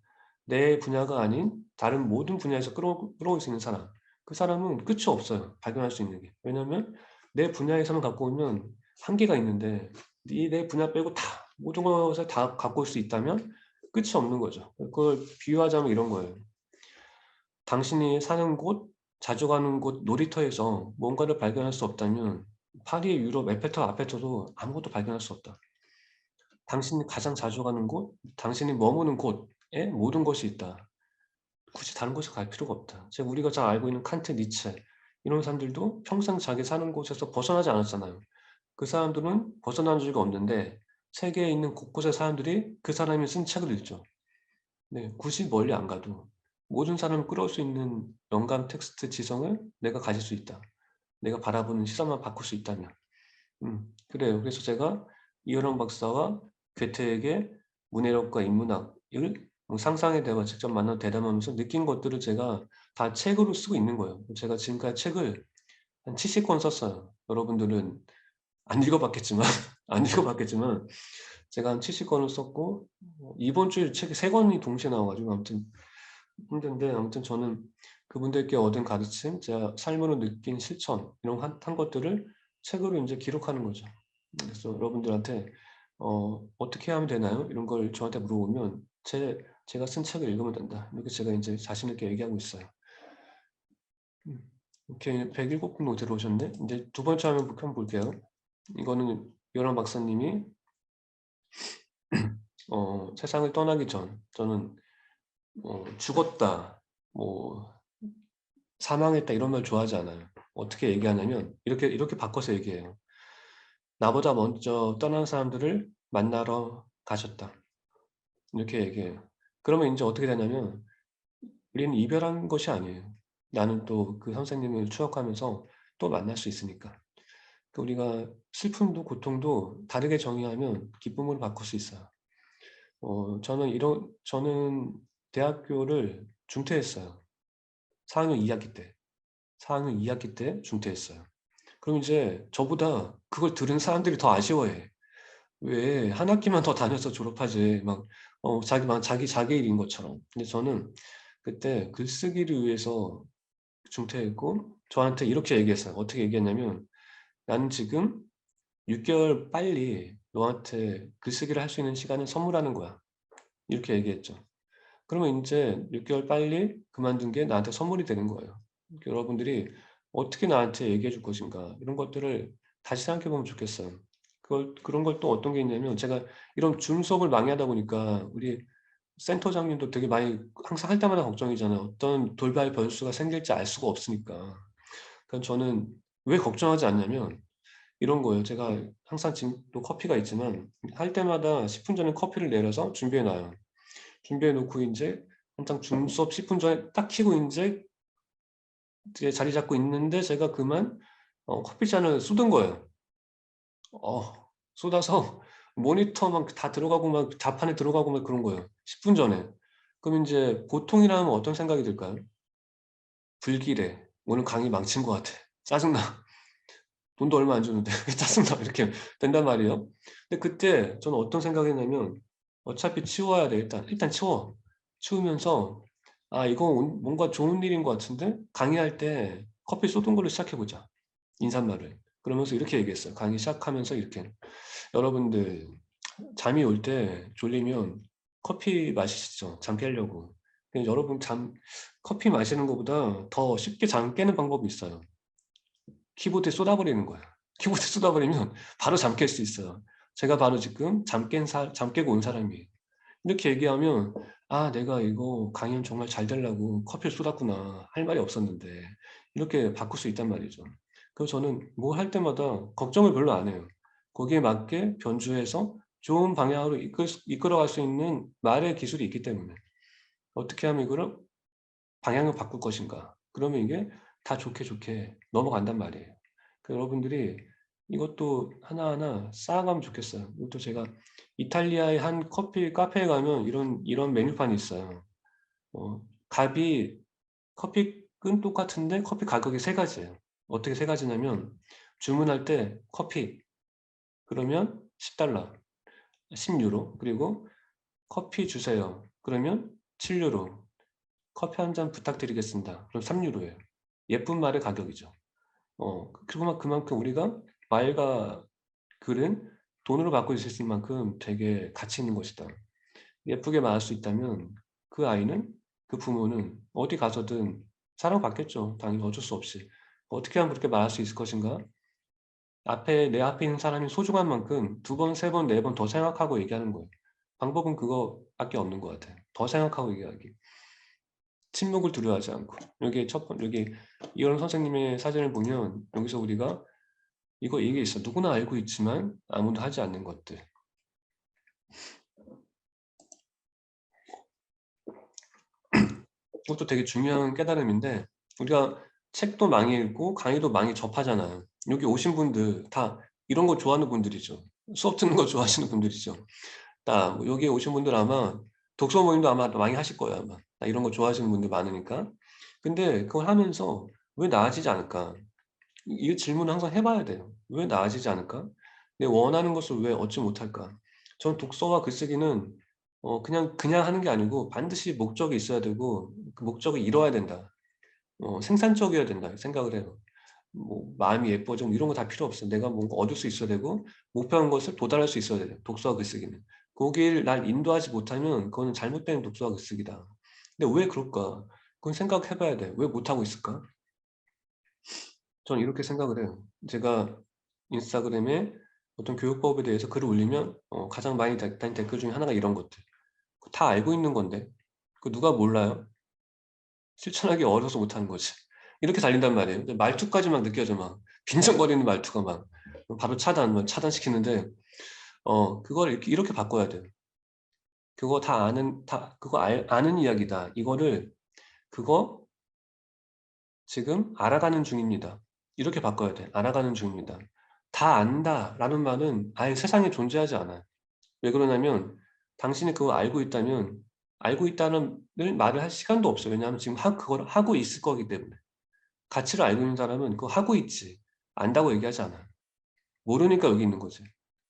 내 분야가 아닌 다른 모든 분야에서 끌어올 수 있는 사람. 그 사람은 끝이 없어요. 발견할 수 있는 게. 왜냐하면 내 분야에서만 갖고 오면 한계가 있는데 내 분야 빼고 다 모든 것을 다 갖고 올 수 있다면 끝이 없는 거죠. 그걸 비유하자면 이런 거예요. 당신이 사는 곳, 자주 가는 곳 놀이터에서 뭔가를 발견할 수 없다면 파리, 유럽, 에펠탑 앞에서도 아무것도 발견할 수 없다. 당신이 가장 자주 가는 곳, 당신이 머무는 곳에 모든 것이 있다. 굳이 다른 곳에 갈 필요가 없다. 제가 우리가 잘 알고 있는 칸트, 니체 이런 사람들도 평생 자기 사는 곳에서 벗어나지 않았잖아요. 그 사람들은 벗어난 적이 없는데 세계에 있는 곳곳의 사람들이 그 사람이 쓴 책을 읽죠. 네, 굳이 멀리 안 가도 모든 사람을 끌어올 수 있는 영감, 텍스트, 지성을 내가 가질 수 있다. 내가 바라보는 시선만 바꿀 수 있다면. 그래요. 그래서 제가 이어령 박사와 괴테에게 문해력과 인문학을 상상의 대화 직접 만나 대담하면서 느낀 것들을 제가 다 책으로 쓰고 있는 거예요. 제가 지금까지 책을 한 70권 썼어요. 여러분들은 안 읽어봤겠지만 안 읽어봤겠지만 제가 한 70권을 썼고 이번 주에 책이 3권이 동시에 나와가지고 아무튼 힘든데 아무튼 저는 그분들께 얻은 가르침, 제가 삶으로 느낀 실천 이런 한 것들을 책으로 이제 기록하는 거죠. 그래서 여러분들한테 어떻게 하면 되나요? 이런 걸 저한테 물어보면 제가 쓴 책을 읽으면 된다. 이렇게 제가 이제 자신 있게 얘기하고 있어요. 이렇게 107분 들어오셨네. 이제 두 번째 화면 한번 볼게요. 이거는 요란 박사님이 세상을 떠나기 전 저는 죽었다, 뭐 사망했다 이런 말 좋아하지 않아요. 어떻게 얘기하냐면 이렇게 바꿔서 얘기해요. 나보다 먼저 떠난 사람들을 만나러 가셨다. 이렇게 얘기해요. 그러면 이제 어떻게 되냐면 우리는 이별한 것이 아니에요. 나는 또 그 선생님을 추억하면서 또 만날 수 있으니까. 우리가 슬픔도 고통도 다르게 정의하면 기쁨으로 바꿀 수 있어요. 저는 대학교를 중퇴했어요. 4학년 2학기 때. 4학년 2학기 때 중퇴했어요. 그럼 이제 저보다 그걸 들은 사람들이 더 아쉬워해. 왜 한 학기만 더 다녀서 졸업하지 막 자기 일인 것처럼. 근데 저는 그때 글쓰기를 위해서 중퇴했고 저한테 이렇게 얘기했어요. 어떻게 얘기했냐면 나는 지금 6개월 빨리 너한테 글쓰기를 할 수 있는 시간을 선물하는 거야. 이렇게 얘기했죠. 그러면 이제 6개월 빨리 그만둔 게 나한테 선물이 되는 거예요. 여러분들이 어떻게 나한테 얘기해 줄 것인가 이런 것들을 다시 생각해 보면 좋겠어요. 그런 걸 또 어떤 게 있냐면 제가 이런 줌 수업을 많이 하다 보니까 우리 센터장님도 되게 많이 항상 할 때마다 걱정이잖아요. 어떤 돌발 변수가 생길지 알 수가 없으니까. 그러니까 저는 왜 걱정하지 않냐면 이런 거예요. 제가 항상 지금 또 커피가 있지만 할 때마다 10분 전에 커피를 내려서 준비해 놔요. 준비해 놓고 인제 한창 줌 수업 10분 전에 딱 켜고 인제 이제 자리 잡고 있는데 제가 그만 커피잔을 쏟은 거예요. 어 쏟아서 모니터 막 다 들어가고 막 자판에 들어가고 막 그런 거예요. 10분 전에. 그럼 인제 보통이라면 어떤 생각이 들까요? '불길해. 오늘 강의 망친 것 같아. 짜증나. 돈도 얼마 안 줬는데 짜증나.' 이렇게 된단 말이에요. 근데 그때 저는 어떤 생각을 했냐면 어차피 치워야 돼. 일단 치워. 치우면서 아 이거 뭔가 좋은 일인 것 같은데 강의할 때 커피 쏟은 걸로 시작해보자. 인사말을. 그러면서 이렇게 얘기했어요. 강의 시작하면서 이렇게 여러분들 잠이 올 때 졸리면 커피 마시죠. 잠 깨려고. 근데 여러분 커피 마시는 것보다 더 쉽게 잠 깨는 방법이 있어요. 키보드에 쏟아버리는 거예요. 키보드에 쏟아버리면 바로 잠 깰 수 있어요. 제가 바로 지금 잠 깨고 온 사람이에요. 이렇게 얘기하면 아 내가 이거 강연 정말 잘 되려고 커피를 쏟았구나 할 말이 없었는데 이렇게 바꿀 수 있단 말이죠. 그래서 저는 뭐 할 때마다 걱정을 별로 안 해요. 거기에 맞게 변주해서 좋은 방향으로 이끌어갈 수 있는 말의 기술이 있기 때문에 어떻게 하면 이거를 방향을 바꿀 것인가 그러면 이게 다 좋게 좋게 넘어간단 말이에요. 여러분들이 이것도 하나하나 쌓아가면 좋겠어요. 이것도 제가 이탈리아의 한 커피 카페에 가면 이런 메뉴판이 있어요. 값이 커피는 똑같은데 커피 가격이 세 가지예요. 어떻게 세 가지냐면 주문할 때 커피 그러면 10달러, 10유로 그리고 커피 주세요. 그러면 7유로 커피 한 잔 부탁드리겠습니다. 그럼 3유로예요. 예쁜 말의 가격이죠. 그리고 그만큼 우리가 말과 글은 돈으로 바꿀 수 있을 만큼 되게 가치 있는 것이다. 예쁘게 말할 수 있다면 그 아이는 그 부모는 어디 가서든 사랑받겠죠. 당연히 어쩔 수 없이. 어떻게 하면 그렇게 말할 수 있을 것인가? 내 앞에 있는 사람이 소중한 만큼 두 번, 세 번, 네 번 더 생각하고 얘기하는 거예요. 방법은 그거밖에 없는 것 같아요. 더 생각하고 얘기하기. 침묵을 두려워하지 않고. 여기 이런 선생님의 사진을 보면 여기서 우리가 이게 있어. 누구나 알고 있지만 아무도 하지 않는 것들. 그것도 되게 중요한 깨달음인데 우리가 책도 많이 읽고 강의도 많이 접하잖아요. 여기 오신 분들 다 이런 거 좋아하는 분들이죠. 수업 듣는 거 좋아하시는 분들이죠. 여기 오신 분들 아마 독서 모임도 아마 많이 하실 거예요. 아마 이런 거 좋아하시는 분들 많으니까. 근데 그걸 하면서 왜 나아지지 않을까? 이 질문을 항상 해봐야 돼요. 왜 나아지지 않을까? 내 원하는 것을 왜 얻지 못할까? 전 독서와 글쓰기는 그냥 하는 게 아니고 반드시 목적이 있어야 되고 그 목적을 이뤄야 된다. 생산적이어야 된다 생각을 해요. 뭐 마음이 예뻐져 이런 거 다 필요 없어. 내가 뭔가 얻을 수 있어야 되고 목표한 것을 도달할 수 있어야 돼요. 독서와 글쓰기는. 거길 날 인도하지 못하면 그거는 잘못된 독서와 글쓰기다. 근데 왜 그럴까? 그건 생각해봐야 돼. 왜 못하고 있을까? 저는 이렇게 생각을 해요. 제가 인스타그램에 어떤 교육법에 대해서 글을 올리면 가장 많이 달린 댓글 중에 하나가 이런 것들. 다 알고 있는 건데 그 누가 몰라요? 실천하기 어려서 못하는 거지. 이렇게 달린단 말이에요. 말투까지 막 느껴져 막 빈정거리는 말투가 막 바로 차단시키는데 그걸 이렇게 바꿔야 돼요. 그거 아는 이야기다. 그거 지금 알아가는 중입니다. 이렇게 바꿔야 돼. 알아가는 중입니다. 다 안다라는 말은 아예 세상에 존재하지 않아요. 왜 그러냐면 당신이 그걸 알고 있다면 알고 있다는 말을 할 시간도 없어요. 왜냐하면 지금 그걸 하고 있을 거기 때문에. 가치를 알고 있는 사람은 그거 하고 있지. 안다고 얘기하지 않아요. 모르니까 여기 있는 거지.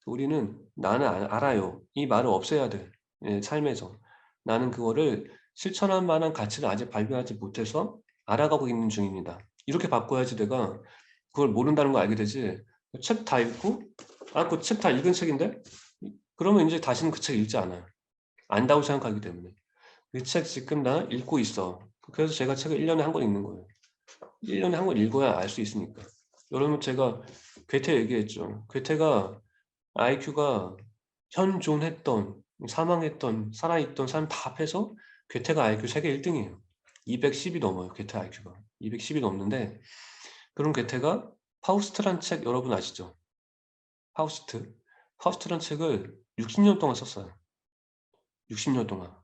우리는 나는 알아요. 이 말을 없애야 돼. 예, 삶에서. 나는 그거를 실천할 만한 가치를 아직 발견하지 못해서 알아가고 있는 중입니다. 이렇게 바꿔야지 내가 그걸 모른다는 걸 알게 되지. 책 다 읽고, 그 책 다 읽은 책인데? 그러면 이제 다시는 그 책 읽지 않아요. 안다고 생각하기 때문에. 이 책 지금 나 읽고 있어. 그래서 제가 책을 1년에 한 권 읽는 거예요. 1년에 한 권 읽어야 알 수 있으니까. 여러분 제가 괴테 얘기했죠. 괴테가 IQ가 현존했던, 사망했던, 살아있던 사람 다 합해서 괴테가 IQ 세계 1등이에요. 210이 넘어요. 괴테 IQ가. 210이 넘는데 그런 괴테가 파우스트란 책 여러분 아시죠? 파우스트. 파우스트란 책을 60년 동안 썼어요. 60년 동안.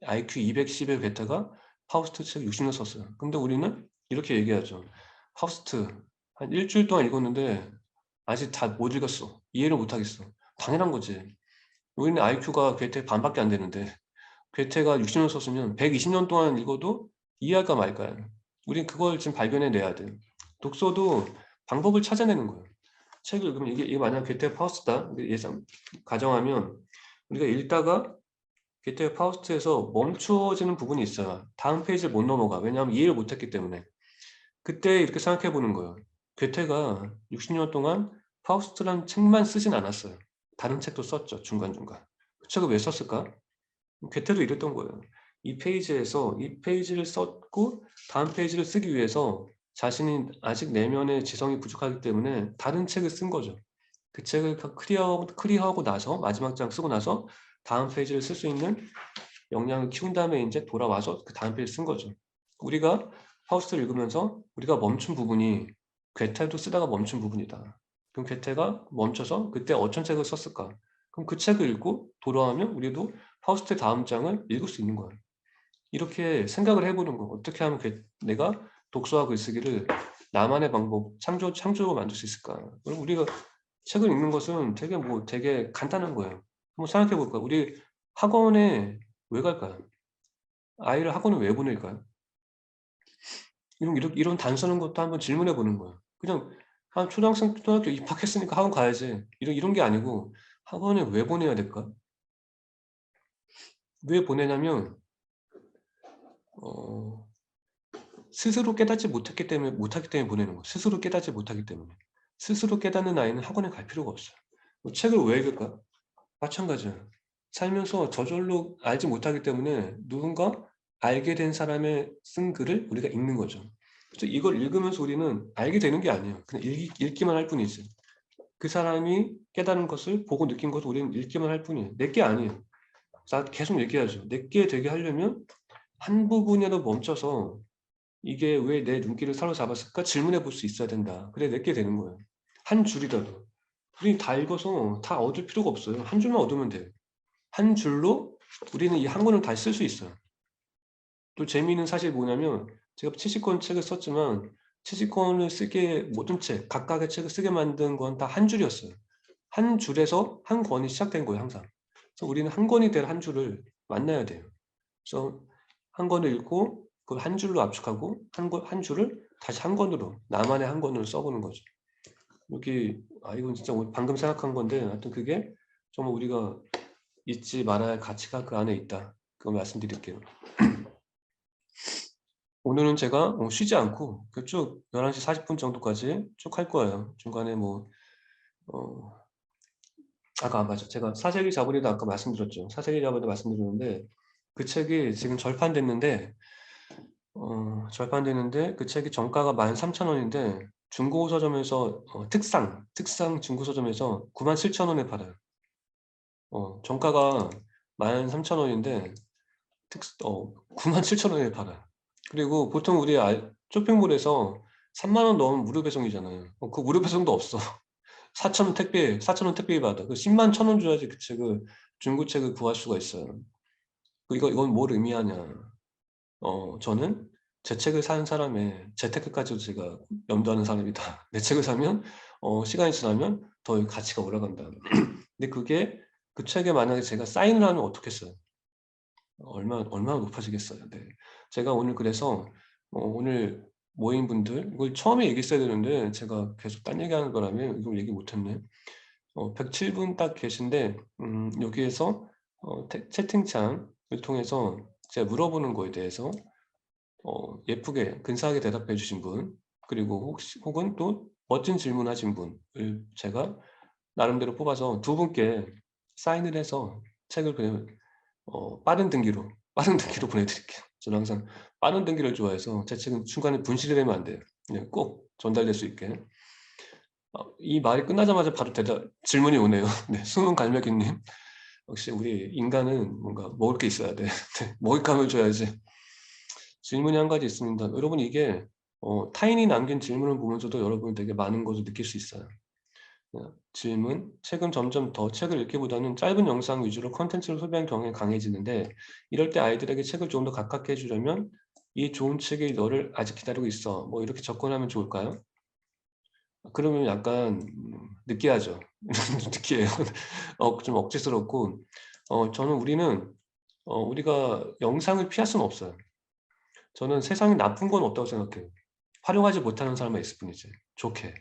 IQ 210의 괴테가 파우스트 책 60년 썼어요. 근데 우리는 이렇게 얘기하죠. 파우스트 한 일주일 동안 읽었는데 아직 다 못 읽었어. 이해를 못 하겠어. 당연한 거지. 우리는 IQ가 괴테 반밖에 안 되는데 괴테가 60년 썼으면 120년 동안 읽어도 이해할까 말까요. 우린 그걸 지금 발견해내야 돼요. 독서도 방법을 찾아내는 거예요. 책을 읽으면 이게 만약 괴테 파우스트다 예상 가정하면 우리가 읽다가 괴테가 파우스트에서 멈추어지는 부분이 있어요. 다음 페이지를 못 넘어가. 왜냐하면 이해를 못했기 때문에. 그때 이렇게 생각해 보는 거예요. 괴테가 60년 동안 파우스트라는 책만 쓰진 않았어요. 다른 책도 썼죠. 중간중간. 그 책을 왜 썼을까? 괴테도 이랬던 거예요. 이 페이지에서 이 페이지를 썼고 다음 페이지를 쓰기 위해서 자신이 아직 내면의 지성이 부족하기 때문에 다른 책을 쓴 거죠. 그 책을 클리어하고 나서 마지막 장 쓰고 나서 다음 페이지를 쓸 수 있는 역량을 키운 다음에 이제 돌아와서 그 다음 페이지 쓴 거죠. 우리가 파우스트를 읽으면서 우리가 멈춘 부분이 괴테도 쓰다가 멈춘 부분이다. 그럼 괴테가 멈춰서 그때 어떤 책을 썼을까? 그럼 그 책을 읽고 돌아오면 우리도 파우스트의 다음 장을 읽을 수 있는 거예요. 이렇게 생각을 해보는 거. 어떻게 하면 내가 독서와 글쓰기를 나만의 방법, 창조로 만들 수 있을까? 그럼 우리가 책을 읽는 것은 되게 간단한 거예요. 한번 생각해 볼까? 우리 학원에 왜 갈까요? 아이를 학원에 왜 보낼까요? 이런 단순한 것도 한번 질문해 보는 거예요. 그냥 초등학교 입학했으니까 학원 가야지. 이런 게 아니고 학원에 왜 보내야 될까? 왜 보내냐면 어, 스스로 깨닫지 못하기 때문에 보내는 거예요. 스스로 깨닫지 못하기 때문에. 스스로 깨닫는 아이는 학원에 갈 필요가 없어요. 뭐 책을 왜 읽을까? 마찬가지예요. 살면서 저절로 알지 못하기 때문에 누군가 알게 된 사람의 쓴 글을 우리가 읽는 거죠. 그래서 이걸 읽으면서 우리는 알게 되는 게 아니에요. 그냥 읽기만 할 뿐이지. 그 사람이 깨달은 것을 보고 느낀 것을 우리는 읽기만 할 뿐이에요. 내게 아니에요. 자, 계속 얘기하죠. 내게 되게 하려면 한 부분이라도 멈춰서 이게 왜 내 눈길을 사로잡았을까 질문해 볼 수 있어야 된다. 그래 내게 되는 거예요. 한 줄이라도. 우리 다 읽어서 다 얻을 필요가 없어요. 한 줄만 얻으면 돼요. 한 줄로 우리는 이 한 권을 다시 쓸 수 있어요. 또 재미있는 사실이 뭐냐면 제가 70권 책을 썼지만 70권을 쓰게 모든 책, 각각의 책을 쓰게 만든 건 다 한 줄이었어요. 한 줄에서 한 권이 시작된 거예요, 항상. 그래서 우리는 한 권이 될 한 줄을 만나야 돼요. 그래서 한 권을 읽고 그걸 한 줄로 압축하고 한 줄을 다시 한 권으로 나만의 한 권으로 써보는 거죠. 이건 진짜 방금 생각한 건데 하여튼 그게 정말 우리가 잊지 말아야 할 가치가 그 안에 있다. 그거 말씀드릴게요. 오늘은 제가 쉬지 않고 쭉 11시 40분 정도까지 쭉 할 거예요. 중간에 어, 맞아. 제가 사세기 자본에도 아까 말씀드렸죠. 사세기 자본에도 말씀드렸는데 그 책이 지금 절판됐는데 그 책이 정가가 13,000원인데 중고 서점에서 특상 중고 서점에서 97,000원에 팔아요. 정가가 13,000원인데 97,000원에 팔아요. 그리고 보통 우리 쇼핑몰에서 3만 원 넣으면 무료 배송이잖아요. 그 무료 배송도 없어. 4,000원 택배 받아. 그 10만 1,000원 줘야지 그 책을 중고책을 구할 수가 있어요. 이건 뭘 의미하냐? 저는 제 책을 사는 사람의 재테크까지도 제가 염두하는 사람이다. 내 책을 사면 시간이 지나면 더 가치가 올라간다. 근데 그 책에 만약에 제가 사인을 하면 어떻겠어요? 얼마나 높아지겠어요. 네. 제가 오늘 그래서 오늘 모인 분들 이걸 처음에 얘기했어야 되는데 제가 계속 딴 얘기하는 바람에 이걸 얘기 못했네. 107분 딱 계신데 여기에서 채팅창을 통해서 제가 물어보는 거에 대해서 예쁘게 근사하게 대답해 주신 분 그리고 혹은 또 멋진 질문하신 분을 제가 나름대로 뽑아서 두 분께 사인을 해서 책을 그냥 빠른 등기로 보내드릴게요. 저는 항상 빠른 등기를 좋아해서 제 책은 중간에 분실이 되면 안 돼요. 그냥 꼭 전달될 수 있게. 이 말이 끝나자마자 바로 질문이 오네요. 네, 수능 갈매기님. 역시 우리 인간은 뭔가 먹을 게 있어야 돼. 네, 먹잇감을 줘야지. 질문이 한 가지 있습니다. 여러분 이게 타인이 남긴 질문을 보면서도 여러분이 되게 많은 것을 느낄 수 있어요. 질문, 책은 점점 더 책을 읽기보다는 짧은 영상 위주로 컨텐츠를 소비하는 경향이 강해지는데 이럴 때 아이들에게 책을 조금 더 가깝게 해주려면 이 좋은 책이 너를 아직 기다리고 있어. 뭐 이렇게 접근하면 좋을까요? 그러면 약간 느끼하죠. 느끼해요. 좀 억지스럽고 저는 우리가 영상을 피할 수는 없어요. 저는 세상에 나쁜 건 없다고 생각해요. 활용하지 못하는 사람만 있을 뿐이지. 좋게.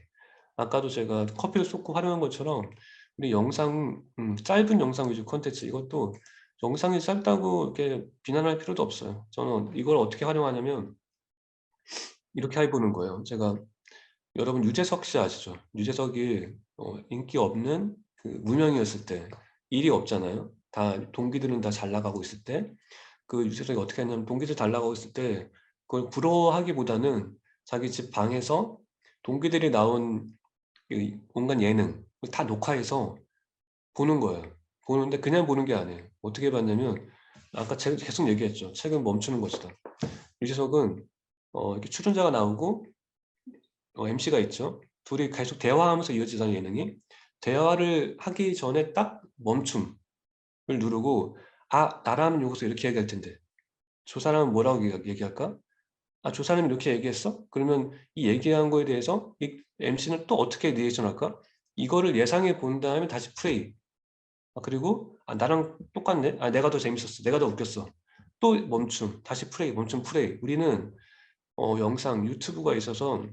아까도 제가 커피를 쏟고 활용한 것처럼 우리 짧은 영상 위주 콘텐츠 이것도 영상이 짧다고 이렇게 비난할 필요도 없어요. 저는 이걸 어떻게 활용하냐면 이렇게 해보는 거예요. 제가 여러분 유재석 씨 아시죠? 유재석이 인기 없는 그 무명이었을 때 일이 없잖아요. 다 동기들은 다 잘 나가고 있을 때 그 유재석이 어떻게 했냐면 동기들 잘 나가고 있을 때 그걸 부러워하기보다는 자기 집 방에서 동기들이 나온 이 온갖 예능 다 녹화해서 보는 거예요. 보는데 그냥 보는 게 아니에요. 어떻게 봤냐면 아까 제가 계속 얘기했죠. 책은 멈추는 것이다. 유재석은 이렇게 출연자가 나오고 MC가 있죠. 둘이 계속 대화하면서 이어지던 예능이 대화를 하기 전에 딱 멈춤을 누르고 아 나라면 여기서 이렇게 얘기할 텐데 저 사람은 뭐라고 얘기할까? 아 저 사람이 이렇게 얘기했어? 그러면 이 얘기한 거에 대해서 이 MC는 또 어떻게 리액션 할까? 이거를 예상해 본 다음에 다시 플레이. 그리고 아 나랑 똑같네. 아 내가 더 재밌었어. 내가 더 웃겼어. 또 멈춤. 다시 플레이. 멈춤 플레이. 우리는 영상 유튜브가 있어서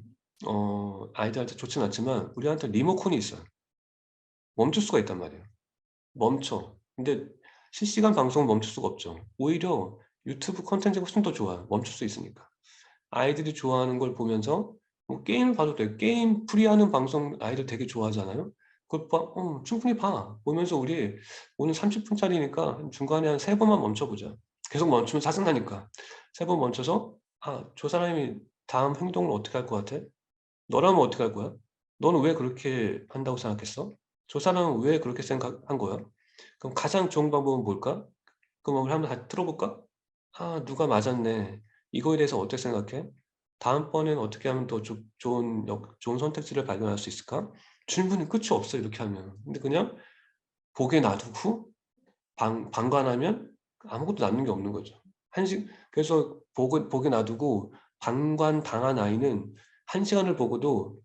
아이들한테 좋진 않지만 우리한테 리모컨이 있어요. 멈출 수가 있단 말이에요. 멈춰. 근데 실시간 방송은 멈출 수가 없죠. 오히려 유튜브 콘텐츠가 훨씬 더 좋아요. 멈출 수 있으니까. 아이들이 좋아하는 걸 보면서 뭐 게임을 봐도 돼요. 게임 풀이하는 방송 아이들 되게 좋아하잖아요. 그걸 충분히 봐. 보면서 우리 오늘 30분짜리니까 중간에 한 3번만 멈춰보자. 계속 멈추면 짜증나니까. 3번 멈춰서 아, 저 사람이 다음 행동을 어떻게 할 것 같아? 너라면 어떻게 할 거야? 너는 왜 그렇게 한다고 생각했어? 저 사람은 왜 그렇게 생각한 거야? 그럼 가장 좋은 방법은 뭘까? 그럼 우리 한번 다시 틀어볼까? 아, 누가 맞았네. 이거에 대해서 어떻게 생각해? 다음번엔 어떻게 하면 더 좋은 선택지를 발견할 수 있을까? 질문이 끝이 없어, 이렇게 하면. 근데 그냥 보게 놔두고 방관하면 아무것도 남는 게 없는 거죠. 그래서 보게 놔두고 방한 아이는 1시간을 보고도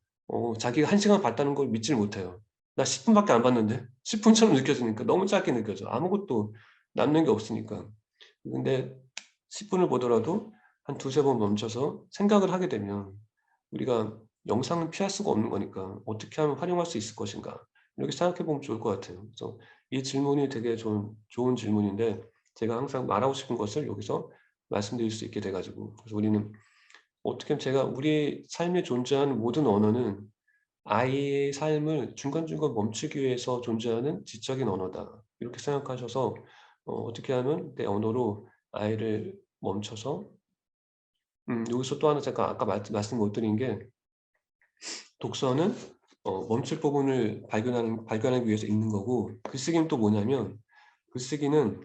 자기가 1시간 봤다는 걸 믿지를 못해요. 나 10분밖에 안 봤는데 10분처럼 느껴지니까 너무 짧게 느껴져. 아무것도 남는 게 없으니까. 근데 10분을 보더라도 한 두세 번 멈춰서 생각을 하게 되면 우리가 영상은 피할 수가 없는 거니까 어떻게 하면 활용할 수 있을 것인가 이렇게 생각해 보면 좋을 것 같아요. 그래서 이 질문이 되게 좋은 질문인데 제가 항상 말하고 싶은 것을 여기서 말씀드릴 수 있게 돼가지고 그래서 우리는 어떻게 하면 제가 우리 삶에 존재하는 모든 언어는 아이의 삶을 중간중간 멈추기 위해서 존재하는 지적인 언어다. 이렇게 생각하셔서 어떻게 하면 내 언어로 아이를 멈춰서 여기서 또 하나 잠깐 아까 말씀 못 드린 게 독서는 멈출 부분을 발견하기 위해서 읽는 거고 글쓰기는 또 뭐냐면 글쓰기는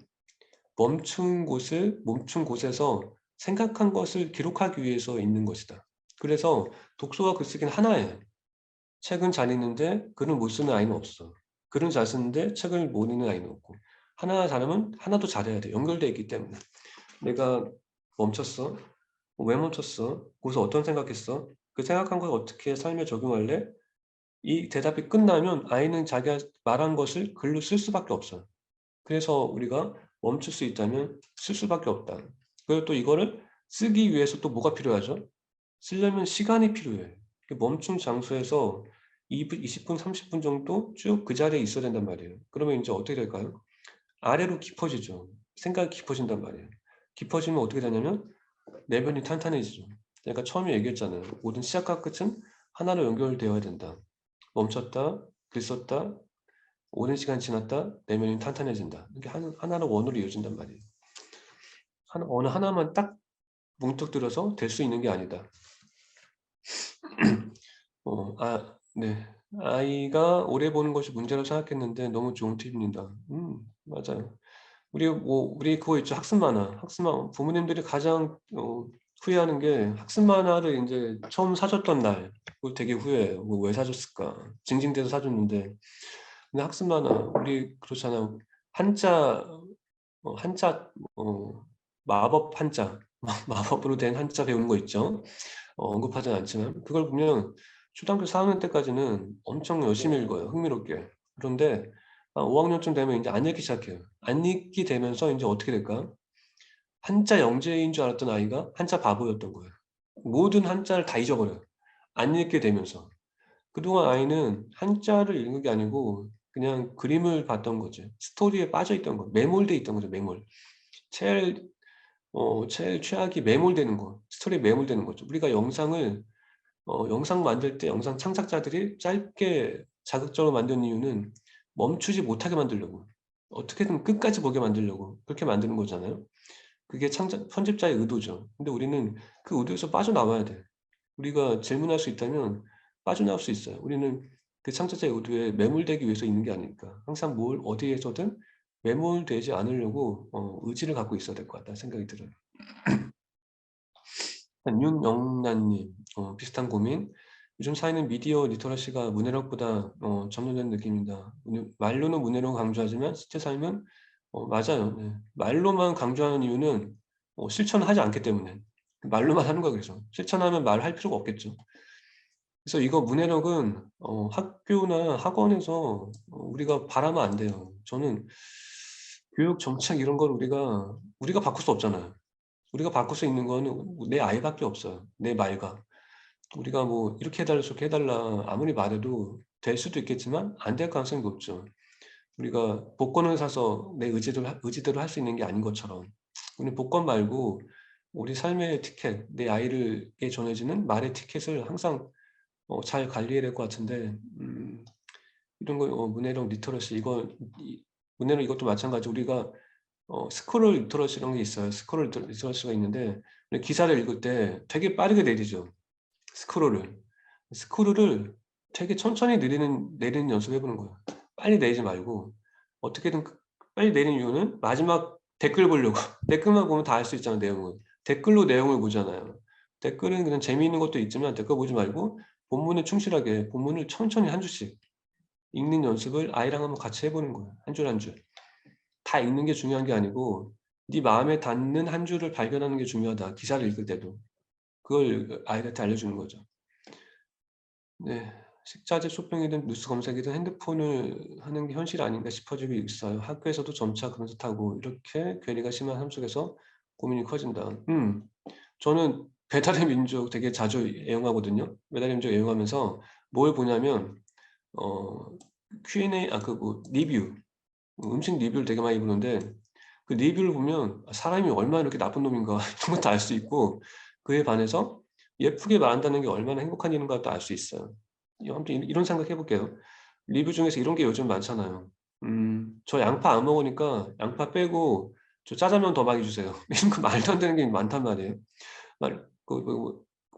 멈춘 곳에서 생각한 것을 기록하기 위해서 읽는 것이다. 그래서 독서와 글쓰기는 하나예요. 책은 잘 읽는데 글을 못 쓰는 아이는 없어. 글은 잘 쓰는데 책을 못 읽는 아이는 없고 하나 잘하면 하나도 잘해야 돼. 연결되어 있기 때문에. 내가 멈췄어. 왜 멈췄어? 거기서 어떤 생각했어? 그 생각한 걸 어떻게 삶에 적용할래? 이 대답이 끝나면 아이는 자기가 말한 것을 글로 쓸 수밖에 없어요. 그래서 우리가 멈출 수 있다면 쓸 수밖에 없다. 그리고 또 이거를 쓰기 위해서 또 뭐가 필요하죠? 쓰려면 시간이 필요해요. 멈춘 장소에서 20분, 30분 정도 쭉 그 자리에 있어야 된단 말이에요. 그러면 이제 어떻게 될까요? 아래로 깊어지죠. 생각이 깊어진단 말이에요. 깊어지면 어떻게 되냐면 내면이 탄탄해지죠. 그러니까 처음에 얘기했잖아요. 모든 시작과 끝은 하나로 연결되어야 된다. 멈췄다, 글 썼다, 오랜 시간 지났다, 내면이 탄탄해진다. 이게 하나로 원으로 이어진단 말이에요. 어느 하나만 딱 뭉툭 들어서 될 수 있는 게 아니다. 네. 아이가 오래 보는 것이 문제라고 생각했는데 너무 좋은 팁입니다. 맞아요. 우리 그거 있죠. 학습 만화. 부모님들이 가장 후회하는 게 학습 만화를 이제 처음 사줬던 날. 그거 되게 후회해요. 뭐 왜 사줬을까? 징징대서 사줬는데. 근데 학습 만화, 우리 그렇잖아요. 한자, 마법 한자. 마법으로 된 한자 배우는 거 있죠. 언급하진 않지만. 그걸 보면 초등학교 4학년 때까지는 엄청 열심히 읽어요. 흥미롭게. 그런데 5학년쯤 되면 이제 안 읽기 시작해요. 안 읽게 되면서 이제 어떻게 될까? 한자 영재인 줄 알았던 아이가 한자 바보였던 거예요. 모든 한자를 다 잊어버려요. 안 읽게 되면서. 그동안 아이는 한자를 읽는 게 아니고 그냥 그림을 봤던 거죠. 스토리에 빠져 있던 거, 매몰돼 있던 거죠, 매몰. 제일 제일 최악이 매몰되는 거, 스토리에 매몰되는 거죠. 우리가 영상 만들 때 영상 창작자들이 짧게 자극적으로 만든 이유는 멈추지 못하게 만들려고, 어떻게든 끝까지 보게 만들려고 그렇게 만드는 거잖아요. 그게 편집자의 의도죠. 근데 우리는 그 의도에서 빠져나와야 돼. 우리가 질문할 수 있다면 빠져나올 수 있어요. 우리는 그 창작자의 의도에 매몰되기 위해서 있는 게 아닐까. 항상 어디에서든 매몰되지 않으려고 의지를 갖고 있어야 될 것 같다는 생각이 들어요. 윤영란님, 비슷한 고민. 요즘 사회는 미디어 리터러시가 문해력보다 점령된 느낌입니다. 말로는 문해력을 강조하지만 실제 삶은 맞아요. 네. 말로만 강조하는 이유는 실천을 하지 않기 때문에. 말로만 하는 거야. 그래서 실천하면 말할 필요가 없겠죠. 그래서 이거 문해력은 학교나 학원에서 우리가 바라면 안 돼요. 저는 교육 정책 이런 걸 우리가 바꿀 수 없잖아요. 우리가 바꿀 수 있는 거는 내 아이밖에 없어요. 내 말과. 우리가 뭐 이렇게 해달라 저렇게 해달라 아무리 말해도 될 수도 있겠지만 안 될 가능성이 높죠. 우리가 복권을 사서 내 의지대로 할 수 있는 게 아닌 것처럼, 우리 복권 말고 우리 삶의 티켓, 내 아이에게 전해지는 말의 티켓을 항상 잘 관리해야 될 것 같은데, 이런 거 문해력 리터러시 문해력 이것도 마찬가지. 우리가 스크롤 리터러시 이런 게 있어요. 스크롤 리터러시가 있는데 기사를 읽을 때 되게 빠르게 내리죠. 스크롤을 되게 천천히 내리는 연습해 보는 거예요. 빨리 내리지 말고 어떻게든 빨리 내리는 이유는 마지막 댓글 보려고. 댓글만 보면 다 알 수 있잖아요, 내용은. 댓글로 내용을 보잖아요. 댓글은 그냥 재미있는 것도 있지만 댓글 보지 말고 본문에 충실하게 본문을 천천히 한 줄씩 읽는 연습을 아이랑 한번 같이 해보는 거예요. 한 줄 한 줄. 다 읽는 게 중요한 게 아니고 네 마음에 닿는 한 줄을 발견하는 게 중요하다. 기사를 읽을 때도. 그걸 아이한테 알려주는 거죠. 네. 식자재 쇼핑이든 뉴스 검색이든 핸드폰을 하는 게 현실 아닌가 싶어지고 있어요. 학교에서도 점차 그런 듯하고 이렇게 괴리가 심한 삶 속에서 고민이 커진다. 저는 배달의 민족 되게 자주 애용하거든요. 배달의 민족 애용하면서 뭘 보냐면 어 Q&A 리뷰, 음식 리뷰를 되게 많이 보는데 그 리뷰를 보면 사람이 얼마나 이렇게 나쁜 놈인가 이런 것도 알 수 있고, 그에 반해서 예쁘게 말한다는 게 얼마나 행복한 일인가 도 알 수 있어요. 아무튼 이런 생각 해 볼게요. 리뷰 중에서 이런 게 요즘 많잖아요. "저 양파 안 먹으니까 양파 빼고 저 짜장면 더 많이 주세요." 이런 거 말도 안 되는 게 많단 말이에요. 말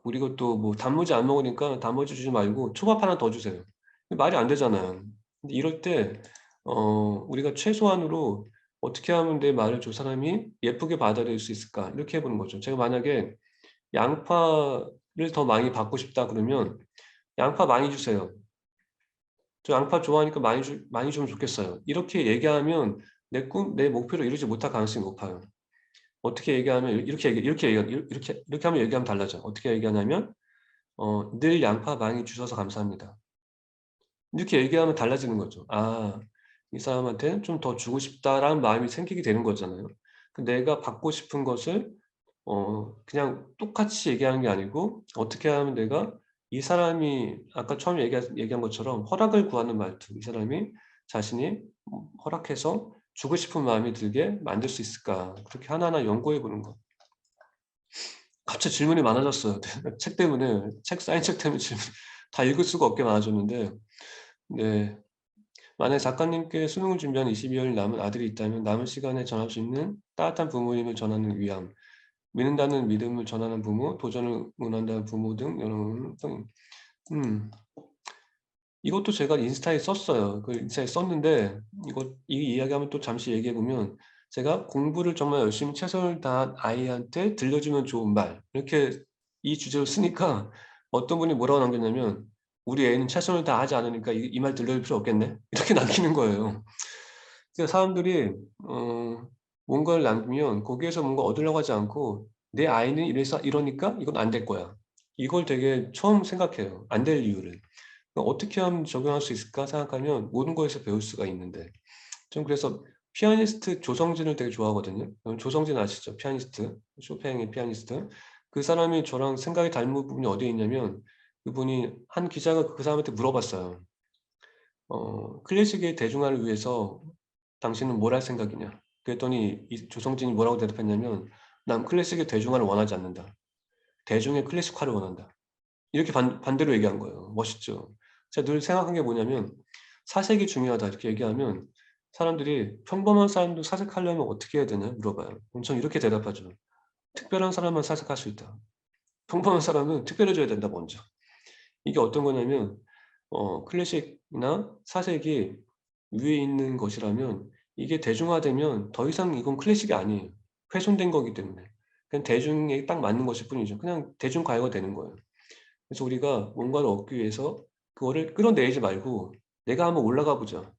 우리가 또 뭐 "단무지 안 먹으니까 단무지 주지 말고 초밥 하나 더 주세요." 말이 안 되잖아요. 근데 이럴 때 우리가 최소한으로 '어떻게 하면 내 말을 저 사람이 예쁘게 받아들일 수 있을까?' 이렇게 해 보는 거죠. 제가 만약에 "양파를 더 많이 받고 싶다." 그러면 "양파 많이 주세요. 저 양파 좋아하니까 많이 주면 좋겠어요." 이렇게 얘기하면 내 목표를 이루지 못할 가능성이 높아요. 어떻게 얘기하면 이렇게 하면 얘기하면 달라져요. 어떻게 얘기하냐면 "늘 양파 많이 주셔서 감사합니다." 이렇게 얘기하면 달라지는 거죠. '아, 이 사람한테 좀 더 주고 싶다.'라는 마음이 생기게 되는 거잖아요. 내가 받고 싶은 것을 그냥 똑같이 얘기하는 게 아니고 어떻게 하면 내가 이 사람이 아까 처음에 얘기한 것처럼 허락을 구하는 말투, 이 사람이 자신이 허락해서 주고 싶은 마음이 들게 만들 수 있을까? 그렇게 하나하나 연구해 보는 거. 갑자기 질문이 많아졌어요. 책 때문에, 쌓인 책 때문에 질문이 다 읽을 수가 없게 많아졌는데, 네. 만약 작가님께 수능을 준비한 22일 남은 아들이 있다면 남은 시간에 전할 수 있는 따뜻한 부모님을 전하는 위함, 믿는다는 믿음을 전하는 부모, 도전을 응원한다는 부모 등 여러 등. 이것도 제가 인스타에 썼어요. 그 인스타에 썼는데 이 이야기하면 또 잠시 얘기해 보면, 제가 공부를 정말 열심히 최선을 다한 아이한테 들려주면 좋은 말, 이렇게 이 주제로 쓰니까 어떤 분이 뭐라고 남겼냐면 "우리 애는 최선을 다하지 않으니까 이 말 들려줄 필요 없겠네." 이렇게 남기는 거예요. 그러니까 사람들이 뭔가를 남기면 거기에서 뭔가 얻으려고 하지 않고 '내 아이는 이래서 이러니까 이건 안 될 거야.' 이걸 되게 처음 생각해요, 안 될 이유를. '어떻게 하면 적용할 수 있을까?' 생각하면 모든 거에서 배울 수가 있는데, 전 그래서 피아니스트 조성진을 되게 좋아하거든요. 조성진 아시죠? 피아니스트. 쇼팽의 피아니스트. 그 사람이 저랑 생각이 닮은 부분이 어디에 있냐면, 그분이 한 기자가 그 사람한테 물어봤어요. 클래식의 대중화를 위해서 당신은 뭘 할 생각이냐? 그랬더니 이 조성진이 뭐라고 대답했냐면 난 클래식의 대중화를 원하지 않는다. 대중의 클래식화를 원한다. 이렇게 반대로 얘기한 거예요. 멋있죠? 제가 늘 생각한 게 뭐냐면 사색이 중요하다 이렇게 얘기하면 사람들이 평범한 사람도 사색하려면 어떻게 해야 되나 물어봐요. 그럼 저는 이렇게 대답하죠. 특별한 사람만 사색할 수 있다. 평범한 사람은 특별해져야 된다 먼저. 이게 어떤 거냐면 클래식이나 사색이 위에 있는 것이라면 이게 대중화되면 더 이상 이건 클래식이 아니에요. 훼손된 거기 때문에. 그냥 대중에 딱 맞는 것일 뿐이죠. 그냥 대중가요가 되는 거예요. 그래서 우리가 뭔가를 얻기 위해서 그거를 끌어내리지 말고 내가 한번 올라가 보자.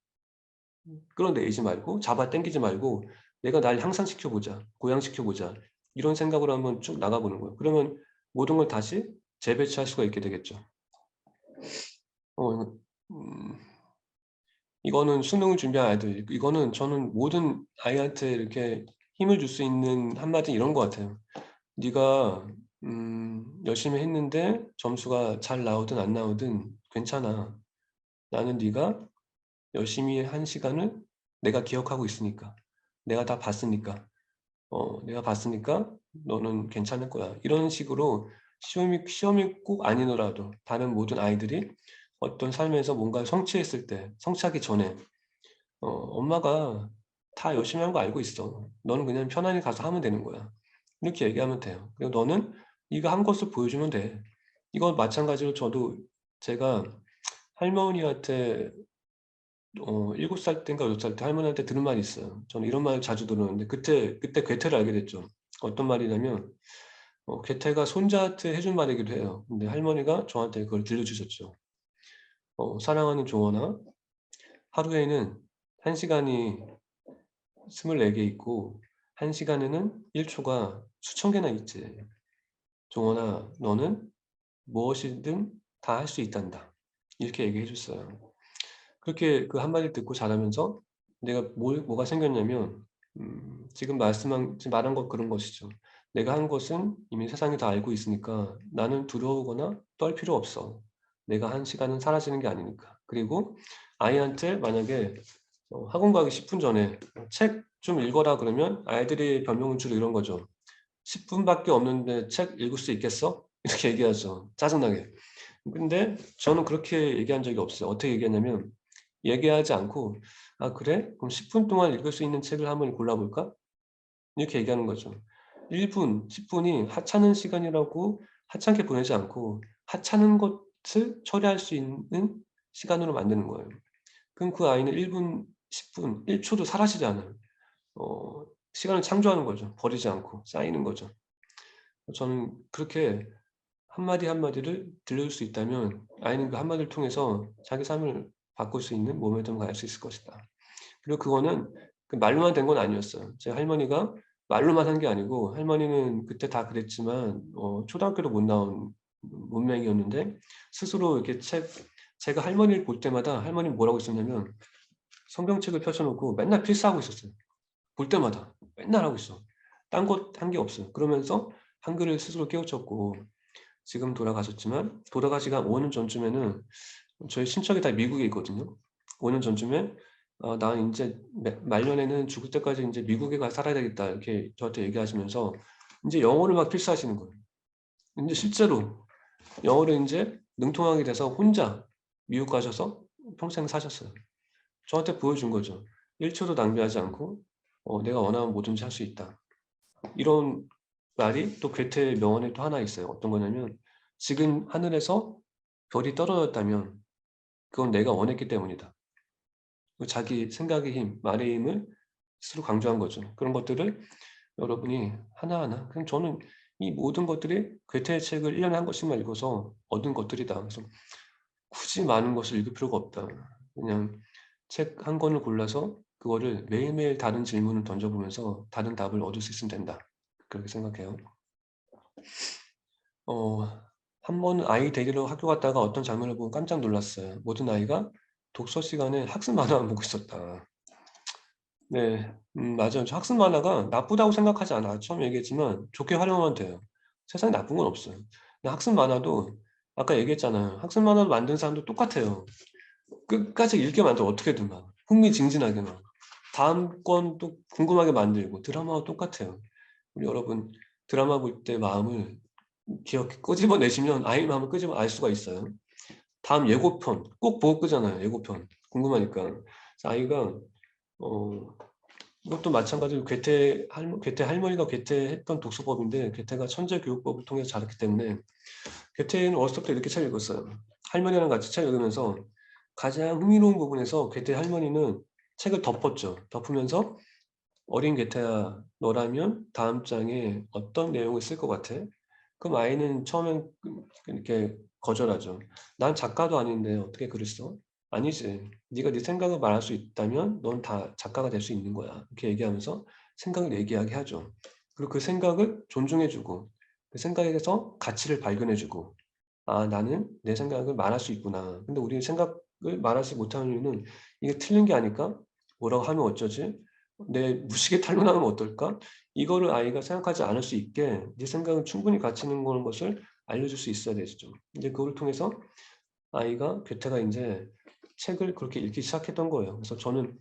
끌어내리지 말고 잡아당기지 말고 내가 날 향상시켜 보자. 고양시켜 보자. 이런 생각으로 한번 쭉 나가보는 거예요. 그러면 모든 걸 다시 재배치할 수가 있게 되겠죠. 이거 이거는 수능을 준비한 아이들 이거는 저는 모든 아이한테 이렇게 힘을 줄 수 있는 한마디 이런 것 같아요. 네가 열심히 했는데 점수가 잘 나오든 안 나오든 괜찮아. 나는 네가 열심히 한 시간을 내가 기억하고 있으니까. 내가 다 봤으니까. 내가 봤으니까 너는 괜찮을 거야. 이런 식으로 시험이 꼭 아니더라도 다른 모든 아이들이 어떤 삶에서 뭔가 성취했을 때, 성취하기 전에 엄마가 다 열심히 한 거 알고 있어. 너는 그냥 편안히 가서 하면 되는 거야. 이렇게 얘기하면 돼요. 그리고 너는 네가 한 것을 보여주면 돼. 이건 마찬가지로 저도 제가 할머니한테 7살 때인가 8살 때 할머니한테 들은 말이 있어요. 저는 이런 말을 자주 들었는데 그때 괴테를 알게 됐죠. 어떤 말이냐면 괴테가 손자한테 해준 말이기도 해요. 근데 할머니가 저한테 그걸 들려주셨죠. 사랑하는 종원아, 하루에는 1시간이 24개 있고 1시간에는 1초가 수천 개나 있지. 종원아, 너는 무엇이든 다 할 수 있단다. 이렇게 얘기해 줬어요. 그렇게 그 한마디 듣고 자라면서 내가 뭐가 생겼냐면 지금 말한 것 그런 것이죠. 내가 한 것은 이미 세상이 다 알고 있으니까 나는 두려우거나 떨 필요 없어. 내가 한 시간은 사라지는 게 아니니까. 그리고 아이한테 만약에 학원 가기 10분 전에 책 좀 읽어라 그러면 아이들이 변명을 주로 이런 거죠. 10분밖에 없는데 책 읽을 수 있겠어? 이렇게 얘기하죠. 짜증나게. 근데 저는 그렇게 얘기한 적이 없어요. 어떻게 얘기했냐면 얘기하지 않고 "아 그래? 그럼 10분 동안 읽을 수 있는 책을 한번 골라볼까?" 이렇게 얘기하는 거죠. 1분, 10분이 하찮은 시간이라고 하찮게 보내지 않고 하찮은 것을 처리할 수 있는 시간으로 만드는 거예요. 그럼 그 아이는 1분, 10분, 1초도 사라지지 않아요. 시간을 창조하는 거죠. 버리지 않고 쌓이는 거죠. 저는 그렇게 한마디 한마디를 들을 수 있다면 아이는 그 한마디를 통해서 자기 삶을 바꿀 수 있는 모멘텀을 갈 수 있을 것이다. 그리고 그거는 그 말로만 된 건 아니었어요. 제 할머니가 말로만 한 게 아니고 할머니는 그때 다 그랬지만 초등학교도 못 나온 문맹이었는데 스스로 이렇게 제가 할머니를 볼 때마다 할머니는 뭐라고 했었냐면 성경책을 펼쳐 놓고 맨날 필사하고 있었어요. 볼 때마다 맨날 하고 있어. 딴 것 한 게 없어요. 그러면서 한글을 스스로 깨우쳤고 지금 돌아가셨지만 돌아가시기 한 5년 전쯤에는 저희 친척이 다 미국에 있거든요. 5년 전쯤에 "나 인제 말년에는 죽을 때까지 인제 미국에 가서 살아야 되겠다." 이렇게 저한테 얘기하시면서 인제 영어를 막 필사하시는 거예요. 인제 실제로 영어를 인제 능통하게 돼서 혼자 미국 가셔서 평생 사셨어요. 저한테 보여준 거죠. 1 초도 낭비하지 않고 "내가 원하면 뭐든지 할 수 있다." 이런 말이 또 괴테의 명언에 또 하나 있어요. 어떤 거냐면 "지금 하늘에서 별이 떨어졌다면 그건 내가 원했기 때문이다." 그 자기 생각의 힘, 말의 힘을 스스로 강조한 거죠. 그런 것들을 여러분이 하나하나 그냥 저는 이 모든 것들이 괴테의 책을 1 년에 한 권씩만 읽어서 얻은 것들이다. 그래서 굳이 많은 것을 읽을 필요가 없다. 그냥 책 한 권을 골라서 그거를 매일매일 다른 질문을 던져보면서 다른 답을 얻을 수 있으면 된다. 그렇게 생각해요. 어 한 번은 아이 데리러 학교 갔다가 어떤 장면을 보고 깜짝 놀랐어요. 모든 아이가 독서 시간에 학습 만화만 보고 있었다. 네. 맞아요. 저 학습 만화가 나쁘다고 생각하지 않아요. 처음에 얘기했지만 좋게 활용하면 돼요. 세상에 나쁜 건 없어요. 근데 학습 만화도 아까 얘기했잖아요. 학습 만화를 만든 사람도 똑같아요. 끝까지 읽게 만들어. 어떻게든 막 흥미진진하게 막 다음 건 또 궁금하게 만들고. 드라마와 똑같아요. 우리 여러분 드라마 볼 때 마음을 끄집어내시면 아이 마음을 끄집어 알 수가 있어요. 다음 예고편 꼭 보고 끄잖아요. 예고편 궁금하니까. 그래서 아이가 이것도 마찬가지로 괴테 할머니가 괴테했던 독서법인데, 괴테가 천재 교육법을 통해서 자랐기 때문에 괴테는 어렸을 때부터 이렇게 책 읽었어요. 할머니랑 같이 책 읽으면서 가장 흥미로운 부분에서 괴테 할머니는 책을 덮었죠. 덮으면서 어린 괴테야, 너라면 다음 장에 어떤 내용을 쓸 것 같아? 그럼 아이는 처음엔 이렇게 거절하죠. 난 작가도 아닌데 어떻게 글을 써? 아니지. 네가 네 생각을 말할 수 있다면 넌 다 작가가 될 수 있는 거야. 이렇게 얘기하면서 생각을 얘기하게 하죠. 그리고 그 생각을 존중해주고, 그 생각에서 가치를 발견해주고, 아, 나는 내 생각을 말할 수 있구나. 근데 우리 생각을 말하지 못하는 이유는 이게 틀린 게 아닐까? 뭐라고 하면 어쩌지? 내 무식에 탄로나면 어떨까? 이거를 아이가 생각하지 않을 수 있게 네 생각은 충분히 가치 있는 거는 것을 알려줄 수 있어야 되죠. 이제 그걸 통해서 아이가 괴테가 이제 책을 그렇게 읽기 시작했던 거예요. 그래서 저는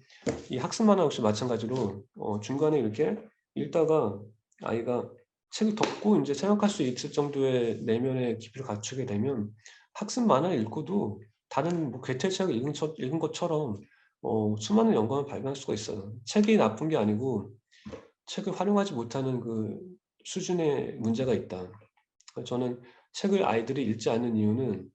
이 학습 만화 역시 마찬가지로 중간에 이렇게 읽다가 아이가 책을 덮고 이제 생각할 수 있을 정도의 내면의 깊이를 갖추게 되면 학습 만화 읽고도 다른 뭐 괴테 책을 읽은 것처럼 수많은 영감을 발견할 수가 있어요. 책이 나쁜 게 아니고 책을 활용하지 못하는 그 수준의 문제가 있다. 저는 책을 아이들이 읽지 않는 이유는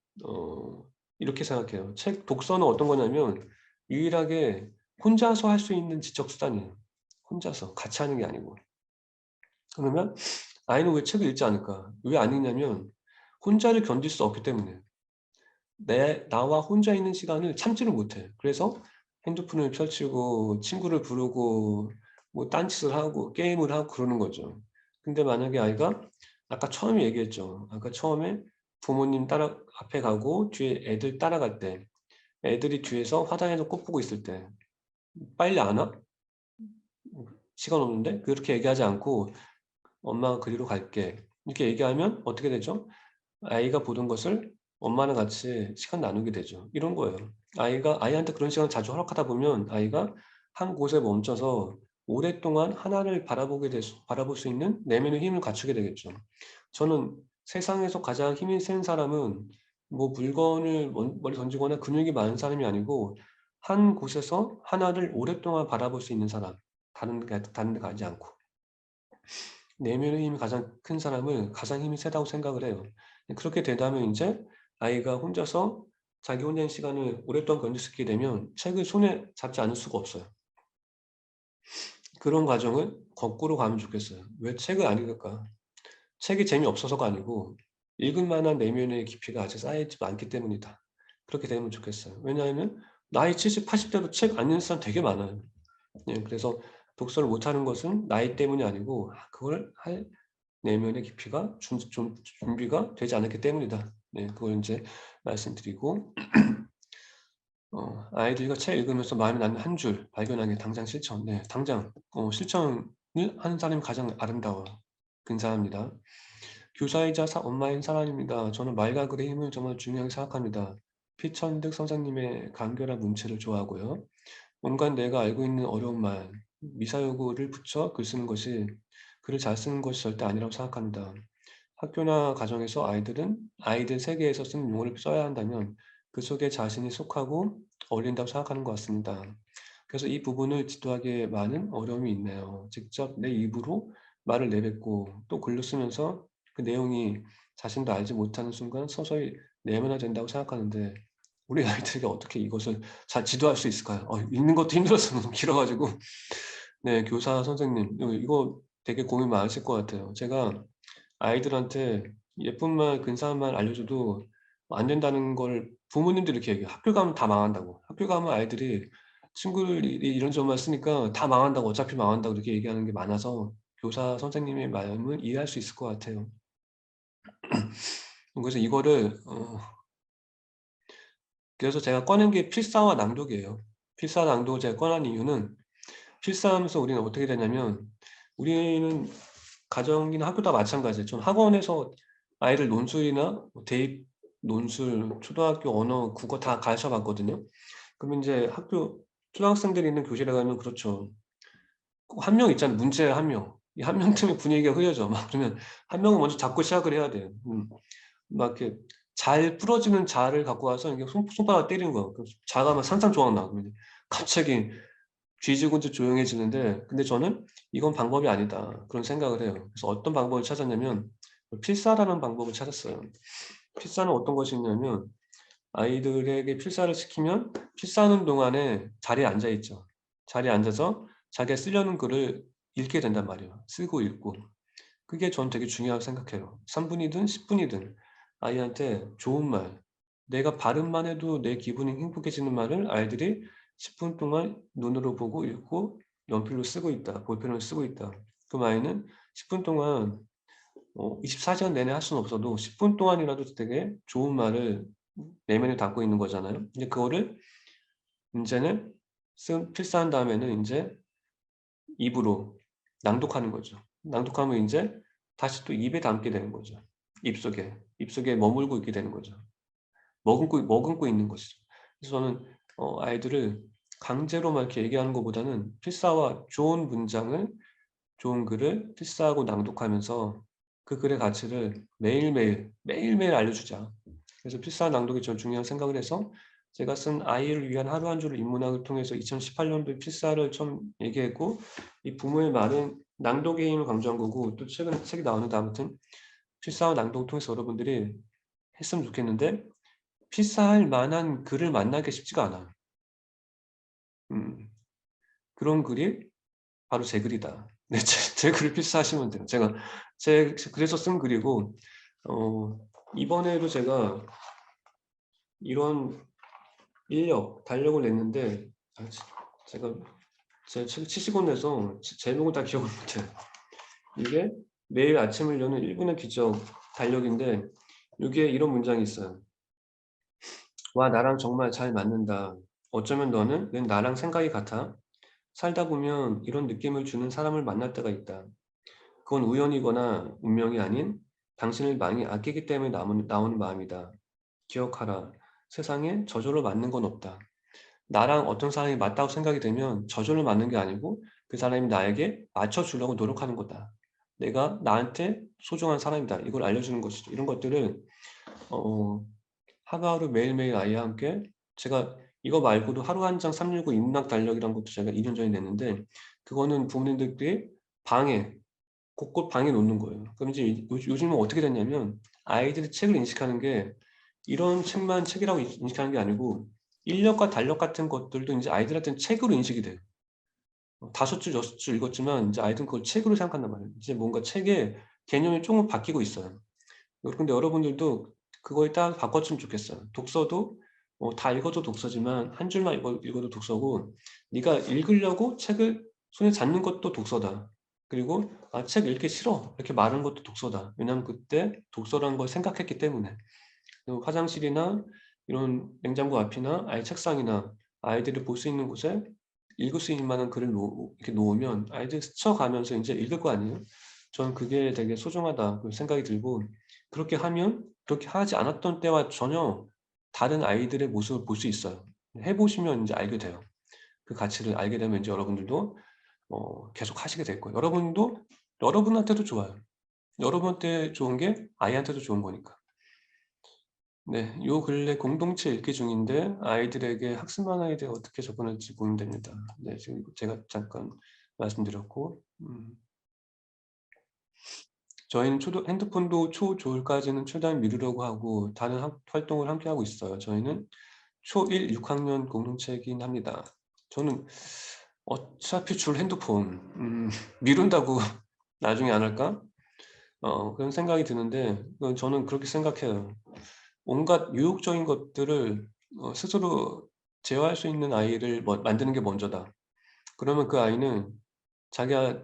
이렇게 생각해요. 독서는 어떤 거냐면 유일하게 혼자서 할 수 있는 지적 수단이에요. 혼자서 같이 하는 게 아니고. 그러면 아이는 왜 책을 읽지 않을까? 왜 안 읽냐면 혼자를 견딜 수 없기 때문에. 나와 혼자 있는 시간을 참지를 못해. 그래서 핸드폰을 펼치고 친구를 부르고 뭐 딴짓을 하고 게임을 하고 그러는 거죠. 근데 만약에 아이가 아까 처음에 얘기했죠. 아까 처음에 부모님 따라 앞에 가고 뒤에 애들 따라갈 때, 애들이 뒤에서 화단에서 꽃 보고 있을 때 빨리 안 와? 시간 없는데? 그렇게 얘기하지 않고 엄마가 그리로 갈게. 이렇게 얘기하면 어떻게 되죠? 아이가 보던 것을 엄마랑 같이 시간 나누게 되죠. 이런 거예요. 아이한테 그런 시간을 자주 허락하다 보면 아이가 한 곳에 멈춰서 오랫동안 하나를 바라볼 수 있는 내면의 힘을 갖추게 되겠죠. 저는 세상에서 가장 힘이 센 사람은 뭐 물건을 멀리 던지거나 근육이 많은 사람이 아니고 한 곳에서 하나를 오랫동안 바라볼 수 있는 사람. 다른 데 가지 않고. 내면의 힘이 가장 큰 사람을 가장 힘이 세다고 생각을 해요. 그렇게 되다면 이제 아이가 혼자서 자기 혼자인 시간을 오랫동안 견딜 수 있게 되면 책을 손에 잡지 않을 수가 없어요. 그런 과정을 거꾸로 가면 좋겠어요. 왜 책을 안 읽을까? 책이 재미없어서가 아니고 읽을 만한 내면의 깊이가 아직 쌓여있지 않기 때문이다. 그렇게 되면 좋겠어요. 왜냐하면 나이 70, 80대도 책 안 읽는 사람 되게 많아요. 그래서 독서를 못하는 것은 나이 때문이 아니고 그걸 할 내면의 깊이가 좀 준비가 되지 않았기 때문이다. 네, 그걸 이제 말씀드리고 아이들과 책 읽으면서 마음에 남는 한 줄 발견하기 당장 실천. 네, 당장 실천을 하는 사람이 가장 아름다워 근사합니다. 교사이자 엄마인 사람입니다. 저는 말과 글의 힘을 정말 중요하게 생각합니다. 피천득 선생님의 간결한 문체를 좋아하고요. 온갖 내가 알고 있는 어려운 말, 미사여구를 붙여 글 쓰는 것이 글을 잘 쓰는 것이 절대 아니라고 생각합니다. 학교나 가정에서 아이들 세계에서 쓰는 용어를 써야 한다면 그 속에 자신이 속하고 어울린다고 생각하는 것 같습니다. 그래서 이 부분을 지도하기에 많은 어려움이 있네요. 직접 내 입으로 말을 내뱉고 또 글로 쓰면서 그 내용이 자신도 알지 못하는 순간 서서히 내면화된다고 생각하는데 우리 아이들이 어떻게 이것을 잘 지도할 수 있을까요? 읽는 것도 힘들어서 너무 길어가지고 네, 교사 선생님 이거 되게 고민 많으실 것 같아요. 제가 아이들한테 예쁜 말, 근사한 말 알려줘도 안 된다는 걸 부모님들이 이렇게 얘기해요. 학교 가면 다 망한다고. 학교 가면 아이들이 친구들이 이런저런 쓰니까 다 망한다고, 어차피 망한다고 이렇게 얘기하는 게 많아서 교사 선생님의 마음을 이해할 수 있을 것 같아요. 그래서 이거를 그래서 제가 꺼낸 게 필사와 낭독이에요. 필사 낭독을 제가 꺼낸 이유는 필사하면서 우리는 어떻게 되냐면 우리는 가정이나 학교 다 마찬가지예요. 전 학원에서 아이들 논술이나 대입 논술, 초등학교 언어, 국어 다 가르쳐 봤거든요. 그럼 이제 초등학생들이 있는 교실에 가면 그렇죠. 꼭 한 명 있잖아요. 문제에 한 명. 이 한 명 때문에 분위기가 흐려져. 막 그러면 한 명은 먼저 잡고 시작을 해야 돼요. 막 이렇게 잘 부러지는 자를 갖고 와서 이게 손바닥 때리는 거예요. 그래서 자가 막 산산조각 나고 그러면 갑자기 쥐지고도 조용해지는데, 근데 저는 '이건 방법이 아니다.' 그런 생각을 해요. 그래서 어떤 방법을 찾았냐면 필사라는 방법을 찾았어요. 필사는 어떤 것이냐면 아이들에게 필사를 시키면 필사하는 동안에 자리에 앉아 있죠. 자리에 앉아서 자기가 쓰려는 글을 읽게 된단 말이에요. 쓰고 읽고. 그게 전 되게 중요하다고 생각해요. 3 분이든 10 분이든 아이한테 좋은 말, 내가 발음만 해도 내 기분이 행복해지는 말을 아이들이 10분 동안 눈으로 보고 읽고 연필로 쓰고 있다. 볼펜으로 쓰고 있다. 그럼 아이는 10분 동안 24 시간 내내 할 수는 없어도 10분 동안이라도 되게 좋은 말을 내면에 담고 있는 거잖아요. 이제 그거를 인제는 필사한 다음에는 인제 입으로 낭독하는 거죠. 낭독하면 인제 다시 또 입에 담게 되는 거죠. 입속에 머물고 있게 되는 거죠. 머금고 있는 것이죠. 그래서 저는 아이들을 강제로 막 이렇게 얘기하는 것보다는 필사와 좋은 문장을, 좋은 글을 필사하고 낭독하면서 그 글의 가치를 매일매일 알려주자. 그래서 필사 낭독이 전 중요하다고 생각을 해서 제가 쓴 아이를 위한 하루 한 줄을 인문학을 통해서 2018 년도에 필사를 처음 얘기했고, 이 부모의 말은 낭독의 힘을 강조한 거고, 또 최근에 책이 나오는데 아무튼 필사와 낭독을 통해서 여러분들이 했으면 좋겠는데, 필사할 만한 글을 만나기가 쉽지가 않아요. 음. 그런 글이 바로 제 글이다. 네. 제 글을 필사하시면 돼요. 제가 그래서 쓴 글이고, 어 이번에도 제가 이런 달력을 냈는데, 아 지 제가 제 책 치시곤 내서 제목은 다 기억을 못 해요. 이게 매일 아침을 여는 1 분의 기적 달력인데, 여기에 이런 문장이 있어요. "와 나랑 정말 잘 맞는다. 어쩌면 너는 늘 나랑 생각이 같아. 살다 보면 이런 느낌을 주는 사람을 만날 때가 있다. 그건 우연이거나 운명이 아닌 당신을 많이 아끼기 때문에 나오는 마음이다. 기억하라. 세상에 저절로 맞는 건 없다. 나랑 어떤 사람이 맞다고 생각이 되면 저절로 맞는 게 아니고 그 사람이 나에게 맞춰주려고 노력하는 거다. 내가 나한테 소중한 사람이다. 이걸 알려주는 것이죠. 이런 것들을 어 하루하루 매일매일 아이와 함께, 제가 이거 말고도 하루 한 장 365 인문학 달력이라는 것도 제가 2년 전에 냈는데, 그거는 부모님들끼리 방에 곳곳 방에 놓는 거예요. 그럼 이제 요즘은 어떻게 됐냐면 아이들이 책을 인식하는 게 이런 책만 책이라고 인식하는 게 아니고 인력과 달력 같은 것들도 인제 아이들한테는 책으로 인식이 돼요. 5 줄 6줄 읽었지만 인제 아이들은 그걸 책으로 생각한단 말이에요. 이제 뭔가 책의 개념이 쪼금 바뀌고 있어요. 근데 여러분들도 그거에 딱 바꿨으면 좋겠어요. 독서도 다 읽어도 독서지만 한 줄만 읽어도 독서고, 네가 읽으려고 책을 손에 잡는 것도 독서다. 그리고 '아 책 읽기 싫어.' 이렇게 말하는 것도 독서다. 왜냐하면 그때 독서라는 걸 생각했기 때문에. 그리고 화장실이나 이런 냉장고 앞이나 아이 책상이나 아이들이 볼 수 있는 곳에 읽을 수 있을 만한 글을 이렇게 놓으면 아이들이 스쳐가면서 인제 읽을 거 아니에요. 저는 그게 되게 소중하다 그 생각이 들고, 그렇게 하면 그렇게 하지 않았던 때와 전혀 다른 아이들의 모습을 볼 수 있어요. 해 보시면 인제 알게 돼요. 그 가치를 알게 되면 인제 여러분들도 계속 하시게 될 거예요. 여러분한테도 좋아요. 여러분한테 좋은 게 아이한테도 좋은 거니까. 네. 요 근래 공동체 읽기 중인데 아이들에게 학습 만화에 대해 어떻게 접근할지 고민됩니다. 네. 지금 제가 잠깐 말씀드렸고, 저희는 핸드폰도 초졸까지는 최대한 미루려고 하고 다른 활동을 함께 하고 있어요. 저희는 초1 6 학년 공동체이긴 합니다. 저는 어차피 줄 핸드폰 미룬다고 '나중에 안 할까?' 그런 생각이 드는데, 저는 그렇게 생각해요. 온갖 유혹적인 것들을 스스로 제어할 수 있는 아이를 만드는 게 먼저다. 그러면 그 아이는 자기가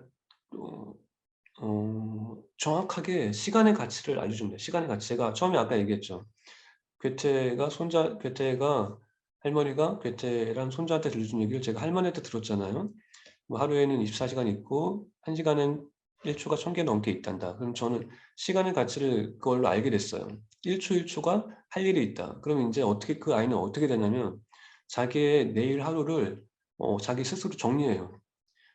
어 정확하게 시간의 가치를 알려줍니다. 시간의 가치. 제가 처음에 아까 얘기했죠. 괴테가 할머니가 괴테랑 손자한테 들려준 얘기를 제가 할머니한테 들었잖아요. 뭐 하루에는 24 시간 있고 1 시간은 1 초가 1000개 넘게 있단다. 그럼 저는 시간의 가치를 그걸로 알게 됐어요. 1초 1초가 할 일이 있다. 그러면 인제 그 아이는 어떻게 되냐면 자기의 내일 하루를 자기 스스로 정리해요.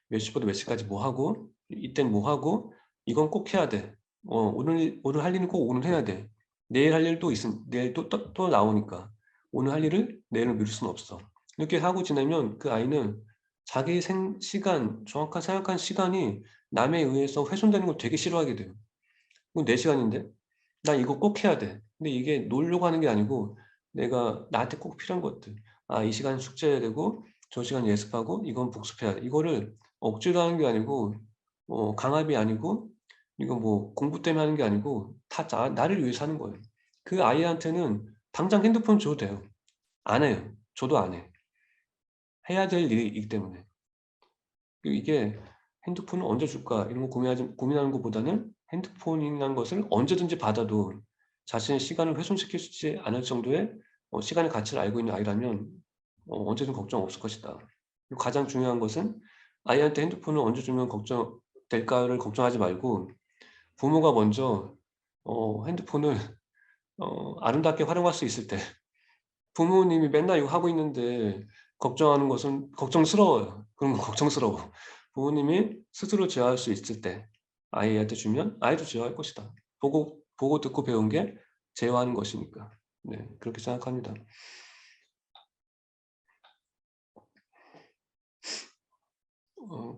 몇 시부터 몇 시까지 뭐 하고 이땐 뭐 하고 이건 꼭 해야 돼. 오늘 할 일은 꼭 오늘 해야 돼. 내일 할 일도 내일 또 나오니까 오늘 할 일을 내일로 미룰 수는 없어. 이렇게 하고 지내면 그 아이는 자기 시간, 정확한 생각한 시간이 남에 의해서 훼손되는 걸 되게 싫어하게 돼요. 이건 내 시간인데 나 이거 꼭 해야 돼. 근데 이게 놀려고 하는 게 아니고 내가 나한테 꼭 필요한 것들. 이 시간 숙제해야 되고 저 시간 예습하고 이건 복습해야 돼. 이거를 억지로 하는 게 아니고 강압이 아니고 이거 뭐 공부 때문에 하는 게 아니고 다 나를 위해서 하는 거예요. 그 아이한테는 당장 핸드폰 줘도 돼요. 안 해요. 저도 안 해. 해야 될 일이기 때문에. 이게 핸드폰을 언제 줄까 이런 거 고민하는 것보다는 핸드폰이라는 것을 언제든지 받아도 자신의 시간을 훼손시키지 않을 정도의 시간의 가치를 알고 있는 아이라면 언제든 걱정 없을 것이다. 그리고 가장 중요한 것은 아이한테 핸드폰을 언제 주면 될까를 걱정하지 말고 부모가 먼저 핸드폰을 아름답게 활용할 수 있을 때 부모님이 맨날 이거 하고 있는데 걱정하는 것은 걱정스러워요. 그런 건 걱정스러워. 부모님이 스스로 제어할 수 있을 때 아이한테 주면 아이도 제어할 것이다. 보고 듣고 배운 게 제어하는 것이니까. 네, 그렇게 생각합니다.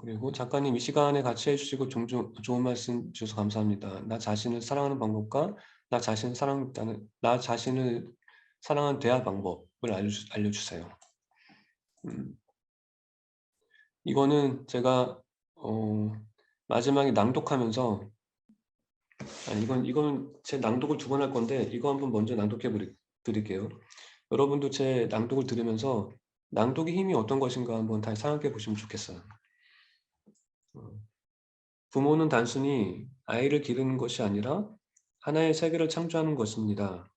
그리고 작가님 이 시간에 같이 해주시고 종종 좋은 말씀 주셔서 감사합니다. 나 자신을 사랑하는 방법과 나 자신을 사랑하는 대화 방법을 알려주세요. 이거는 제가 마지막에 낭독하면서 이건 제 낭독을 2번 할 건데 이거 한번 먼저 낭독해 드릴게요. 여러분도 제 낭독을 들으면서 낭독의 힘이 어떤 것인가 한번 다시 생각해 보시면 좋겠어요. 부모는 단순히 아이를 기르는 것이 아니라 하나의 세계를 창조하는 것입니다.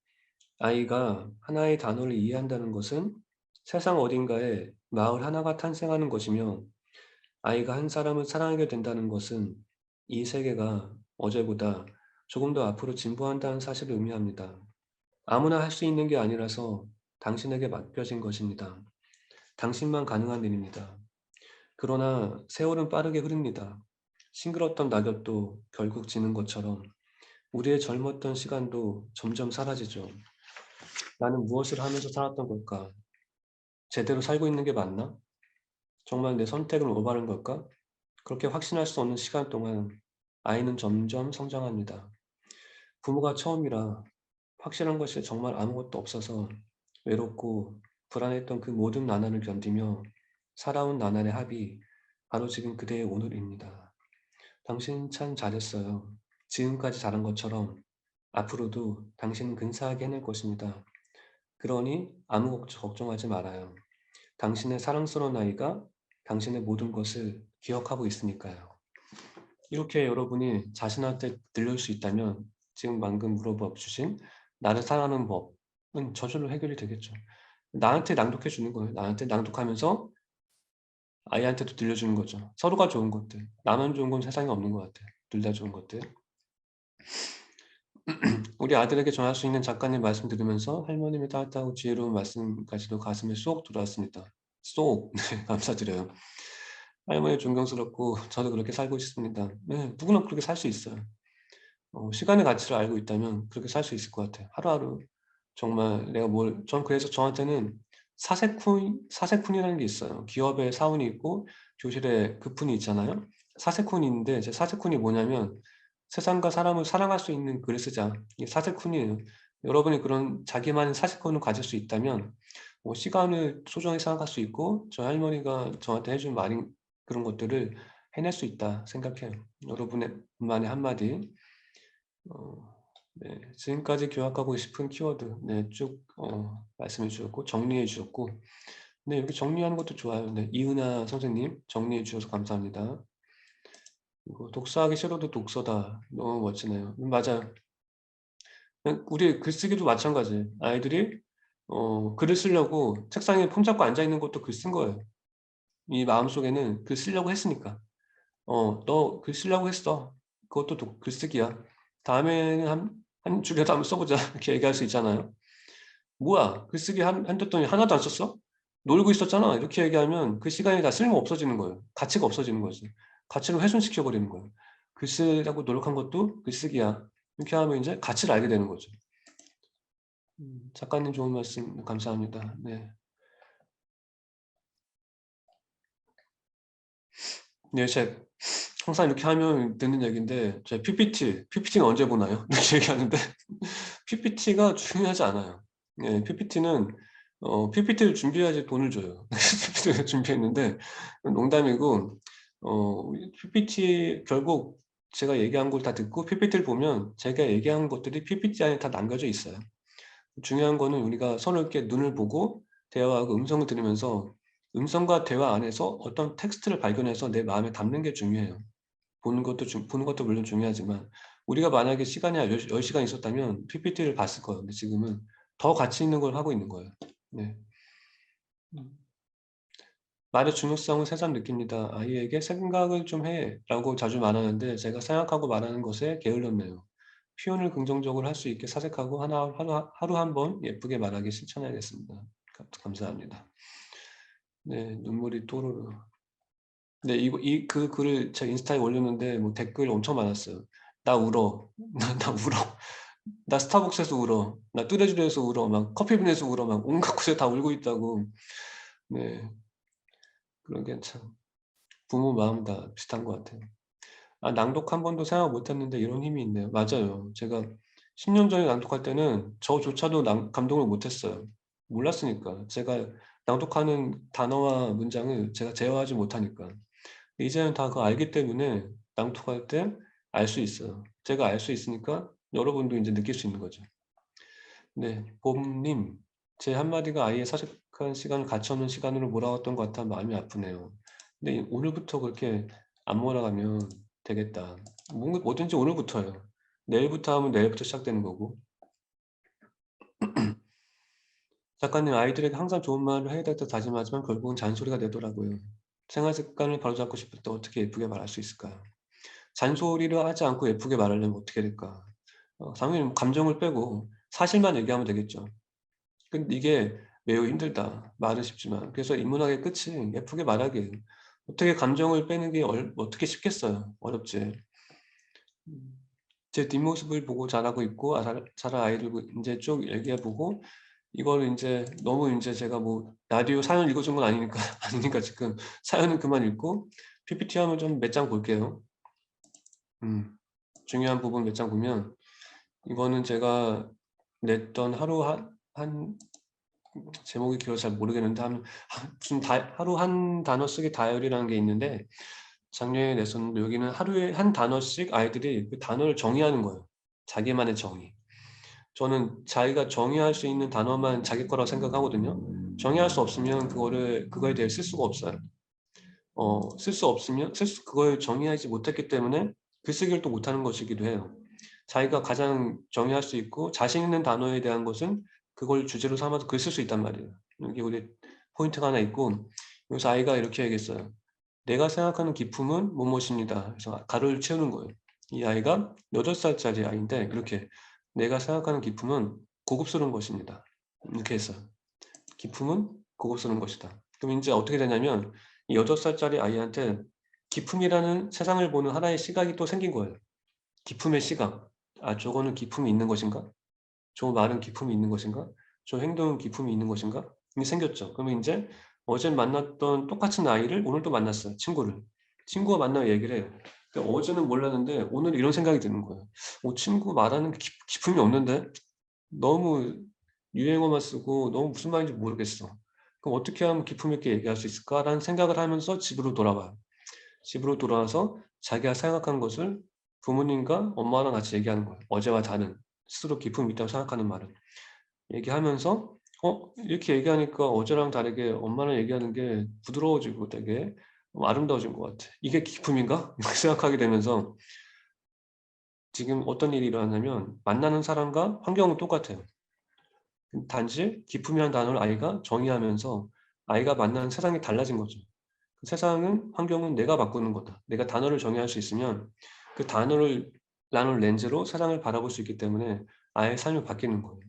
아이가 하나의 단어를 이해한다는 것은 세상 어딘가에 마을 하나가 탄생하는 것이며 아이가 한 사람을 사랑하게 된다는 것은 이 세계가 어제보다 조금 더 앞으로 진보한다는 사실을 의미합니다. 아무나 할 수 있는 게 아니라서 당신에게 맡겨진 것입니다. 당신만 가능한 일입니다. 그러나 세월은 빠르게 흐릅니다. 싱그럽던 낙엽도 결국 지는 것처럼 우리의 젊었던 시간도 점점 사라지죠. 나는 무엇을 하면서 살았던 걸까? 제대로 살고 있는 게 맞나? 정말 내 선택은 올바른 걸까? 그렇게 확신할 수 없는 시간 동안 아이는 점점 성장합니다. 부모가 처음이라 확실한 것이 정말 아무것도 없어서 외롭고 불안했던 그 모든 나날을 견디며 살아온 나날의 합이 바로 지금 그대의 오늘입니다. 당신 참 잘했어요. 지금까지 잘한 것처럼 앞으로도 당신은 근사하게 해낼 것입니다. 그러니 아무 걱정하지 말아요. 당신의 사랑스러운 아이가 당신의 모든 것을 기억하고 있으니까요. 이렇게 여러분이 자신한테 들릴 수 있다면 지금 방금 물어봐 주신 나를 사랑하는 법은 저절로 해결이 되겠죠. 나한테 낭독해 주는 거예요. 나한테 낭독하면서 아이한테도 들려주는 거죠. 서로가 좋은 것들. 나만 좋은 건 세상에 없는 것 같아요. 둘 다 좋은 것들. 우리 아들에게 전할 수 있는 작가님 말씀 들으면서 할머님의 따뜻하고 지혜로운 말씀까지도 가슴에 쏙 들어왔습니다. 쏙! 네, 감사드려요. 할머니 존경스럽고 저도 그렇게 살고 싶습니다. 네, 누구나 그렇게 살 수 있어요. 시간의 가치를 알고 있다면 그렇게 살 수 있을 것 같아요. 하루하루 정말 전 그래서 저한테는 사세쿤이라는 게 있어요. 기업에 사원이 있고 교실에 그푼이 있잖아요. 사세쿤이 있는데 제 사세쿤이 뭐냐면 세상과 사람을 사랑할 수 있는 글을 쓰자. 이게 사세쿤이에요. 여러분이 그런 자기만의 사세쿤을 가질 수 있다면 시간을 소중하게 생각할 수 있고 저희 할머니가 저한테 해준 그런 것들을 해낼 수 있다 생각해요. 여러분의 만의 한마디 네, 지금까지 교학하고 싶은 키워드 네, 쭉 말씀해 주셨고 정리해 주셨고 네, 이렇게 정리하는 것도 좋아요. 네, 이은하 선생님 정리해 주셔서 감사합니다. 그리고 독서하기 싫어도 독서다. 너무 멋지네요. 맞아요. 우리 글쓰기도 마찬가지예요. 아이들이 글을 쓰려고 책상에 폰 잡고 앉아 있는 것도 글 쓴 거예요. 이 마음속에는 글 쓰려고 했으니까. 너 글 쓰려고 했어. 그것도 글쓰기야. 다음에는 한 줄이라도 한번 써보자. 이렇게 얘기할 수 있잖아요. 뭐야, 글쓰기 한두 동이 하나도 안 썼어? 놀고 있었잖아. 이렇게 얘기하면 그 시간이 다 쓸모 없어지는 거예요. 가치가 없어지는 거지. 가치를 훼손시켜 버리는 거예요. 글 쓰라고 노력한 것도 글쓰기야. 이렇게 하면 이제 가치를 알게 되는 거죠. 작가님 좋은 말씀 감사합니다. 네. 네, 제가 항상 이렇게 하면 듣는 얘기인데, 제 PPT는 언제 보나요? 이렇게 얘기하는데, PPT가 중요하지 않아요. 네, PPT를 준비해야지 돈을 줘요. PPT를 준비했는데, 농담이고, PPT, 결국 제가 얘기한 걸 다 듣고 PPT를 보면 제가 얘기한 것들이 PPT 안에 다 남겨져 있어요. 중요한 거는 우리가 서로 이렇게 눈을 보고 대화하고 음성을 들으면서 음성과 대화 안에서 어떤 텍스트를 발견해서 내 마음에 담는 게 중요해요. 보는 것도 물론 중요하지만 우리가 만약에 시간이 10시간 있었다면 PPT를 봤을 거예요. 근데 지금은 더 가치 있는 걸 하고 있는 거예요. 네. 말의 중요성을 새삼 느낍니다. 아이에게 생각을 좀 해라고 자주 말하는데 제가 생각하고 말하는 것에 게을렀네요. 표현을 긍정적으로 할 수 있게 사색하고 하루 한 번 예쁘게 말하기 실천해야겠습니다. 감사합니다. 네, 눈물이 또르르. 네, 그 글을 제 인스타에 올렸는데 뭐 댓글 엄청 많았어요. 나 울어. 나 울어. 나 스타벅스에서 울어. 나 뚜레쥬르에서 울어. 막 커피빈에서 울어. 막 온갖 곳에 다 울고 있다고. 네, 그런 게 참 부모 마음 다 비슷한 것 같아요. 아, 낭독 한 번도 생각 못 했는데 이런 힘이 있네요. 맞아요. 제가 10년 전에 낭독할 때는 저조차도 감동을 못 했어요. 몰랐으니까. 제가 낭독하는 단어와 문장을 제가 제어하지 못하니까. 이제는 다 그거 알기 때문에 낭독할 때 알 수 있어요. 제가 알 수 있으니까 여러분도 이제 느낄 수 있는 거죠. 네, 봄님, 제 한마디가 아이의 사색한 시간을 가치 없는 시간으로 몰아왔던 것 같아 마음이 아프네요. 근데 오늘부터 그렇게 안 몰아가면 되겠다. 뭐든지 오늘부터예요. 내일부터 하면 내일부터 시작되는 거고. 작가님, 아이들에게 항상 좋은 말을 해야 될 때 다짐하지만 결국은 잔소리가 되더라고요. 생활 습관을 바로잡고 싶을 때 어떻게 예쁘게 말할 수 있을까요? 잔소리를 하지 않고 예쁘게 말하려면 어떻게 될까? 당연히 감정을 빼고 사실만 얘기하면 되겠죠. 근데 이게 매우 힘들다. 말은 쉽지만. 그래서 인문학의 끝이 예쁘게 말하기. 어떻게 감정을 빼는 게 어떻게 쉽겠어요. 어렵지. 제 뒷모습을 보고 자라고 있고, 자랄 아이를 이제 쭉 얘기해보고, 이걸 이제 너무 이제 제가 뭐 라디오 사연 읽어준 건 아니니까, 아니니까 지금 사연은 그만 읽고, PPT 하면 좀 몇 장 볼게요. 중요한 부분 몇 장 보면, 이거는 제가 냈던 한 제목이 길어서 잘 모르겠는데 무슨 하루 한 단어 쓰기 다이어리라는 게 있는데 작년에 냈었는데 여기는 하루에 한 단어씩 아이들이 그 단어를 정의하는 거예요. 자기만의 정의. 저는 자기가 정의할 수 있는 단어만 자기 거라고 생각하거든요. 정의할 수 없으면 그거에 대해 쓸 수가 없어요. 쓸 수 없으면 그걸 정의하지 못했기 때문에 글쓰기를 또 못하는 것이기도 해요. 자기가 가장 정의할 수 있고 자신 있는 단어에 대한 것은 그걸 주제로 삼아서 글 쓸 수 있단 말이에요. 여기 우리 포인트가 하나 있고 여기서 아이가 이렇게 얘기했어요. 내가 생각하는 기품은 무엇입니다. 그래서 가로를 채우는 거예요. 이 아이가 8살짜리 아이인데 이렇게 내가 생각하는 기품은 고급스러운 것입니다. 이렇게 했어요. 기품은 고급스러운 것이다. 그럼 이제 어떻게 되냐면 이 8살짜리 아이한테 기품이라는 세상을 보는 하나의 시각이 또 생긴 거예요. 기품의 시각. 아, 저거는 기품이 있는 것인가? 저 말은 기품이 있는 것인가? 저 행동은 기품이 있는 것인가? 이게 생겼죠. 그러면 이제 어제 만났던 똑같은 아이를 오늘 또 만났어요. 친구를. 친구가 만나면 얘기를 해요. 근데 어제는 몰랐는데 오늘 이런 생각이 드는 거예요. 친구 말하는 게 기품이 없는데? 너무 유행어만 쓰고 너무 무슨 말인지 모르겠어. 그럼 어떻게 하면 기품 있게 얘기할 수 있을까라는 생각을 하면서 집으로 돌아와요. 집으로 돌아와서 자기가 생각한 것을 부모님과 엄마랑 같이 얘기하는 거예요. 어제와 다른 스스로 기품이 있다고 생각하는 말을 얘기하면서 이렇게 얘기하니까 어제랑 다르게 엄마랑 얘기하는 게 부드러워지고 되게 아름다워진 것 같아. 이게 기품인가? 이렇게 생각하게 되면서 지금 어떤 일이 일어나냐면 만나는 사람과 환경은 똑같아요. 단지 기품이라는 단어를 아이가 정의하면서 아이가 만나는 세상이 달라진 거죠. 그 세상은 환경은 내가 바꾸는 거다. 내가 단어를 정의할 수 있으면 그 단어를 나눌 렌즈로 세상을 바라볼 수 있기 때문에 아이의 삶이 바뀌는 거예요.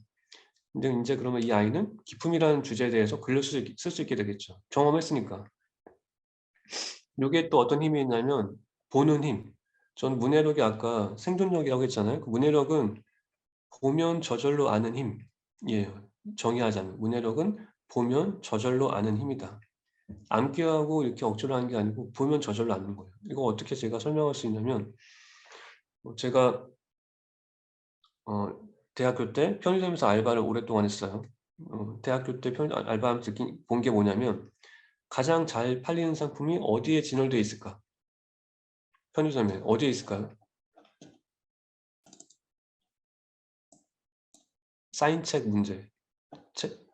근데 이제 그러면 이 아이는 기품이라는 주제에 대해서 글을 쓸 수 있게 되겠죠. 경험했으니까. 요게 또 어떤 힘이 있냐면 보는 힘. 전 문해력이 아까 생존력이라고 했잖아요. 그 문해력은 보면 저절로 아는 힘이에요. 정의하자면 문해력은 보면 저절로 아는 힘이다. 암기하고 이렇게 억지로 하는 게 아니고 보면 저절로 아는 거예요. 이거 어떻게 제가 설명할 수 있냐면 제가 대학교 때 편의점에서 알바를 오랫동안 했어요. 대학교 때 알바하면서 본 게 뭐냐면 가장 잘 팔리는 상품이 어디에 진열되어 있을까? 편의점에 어디에 있을까요? 사인책 문제.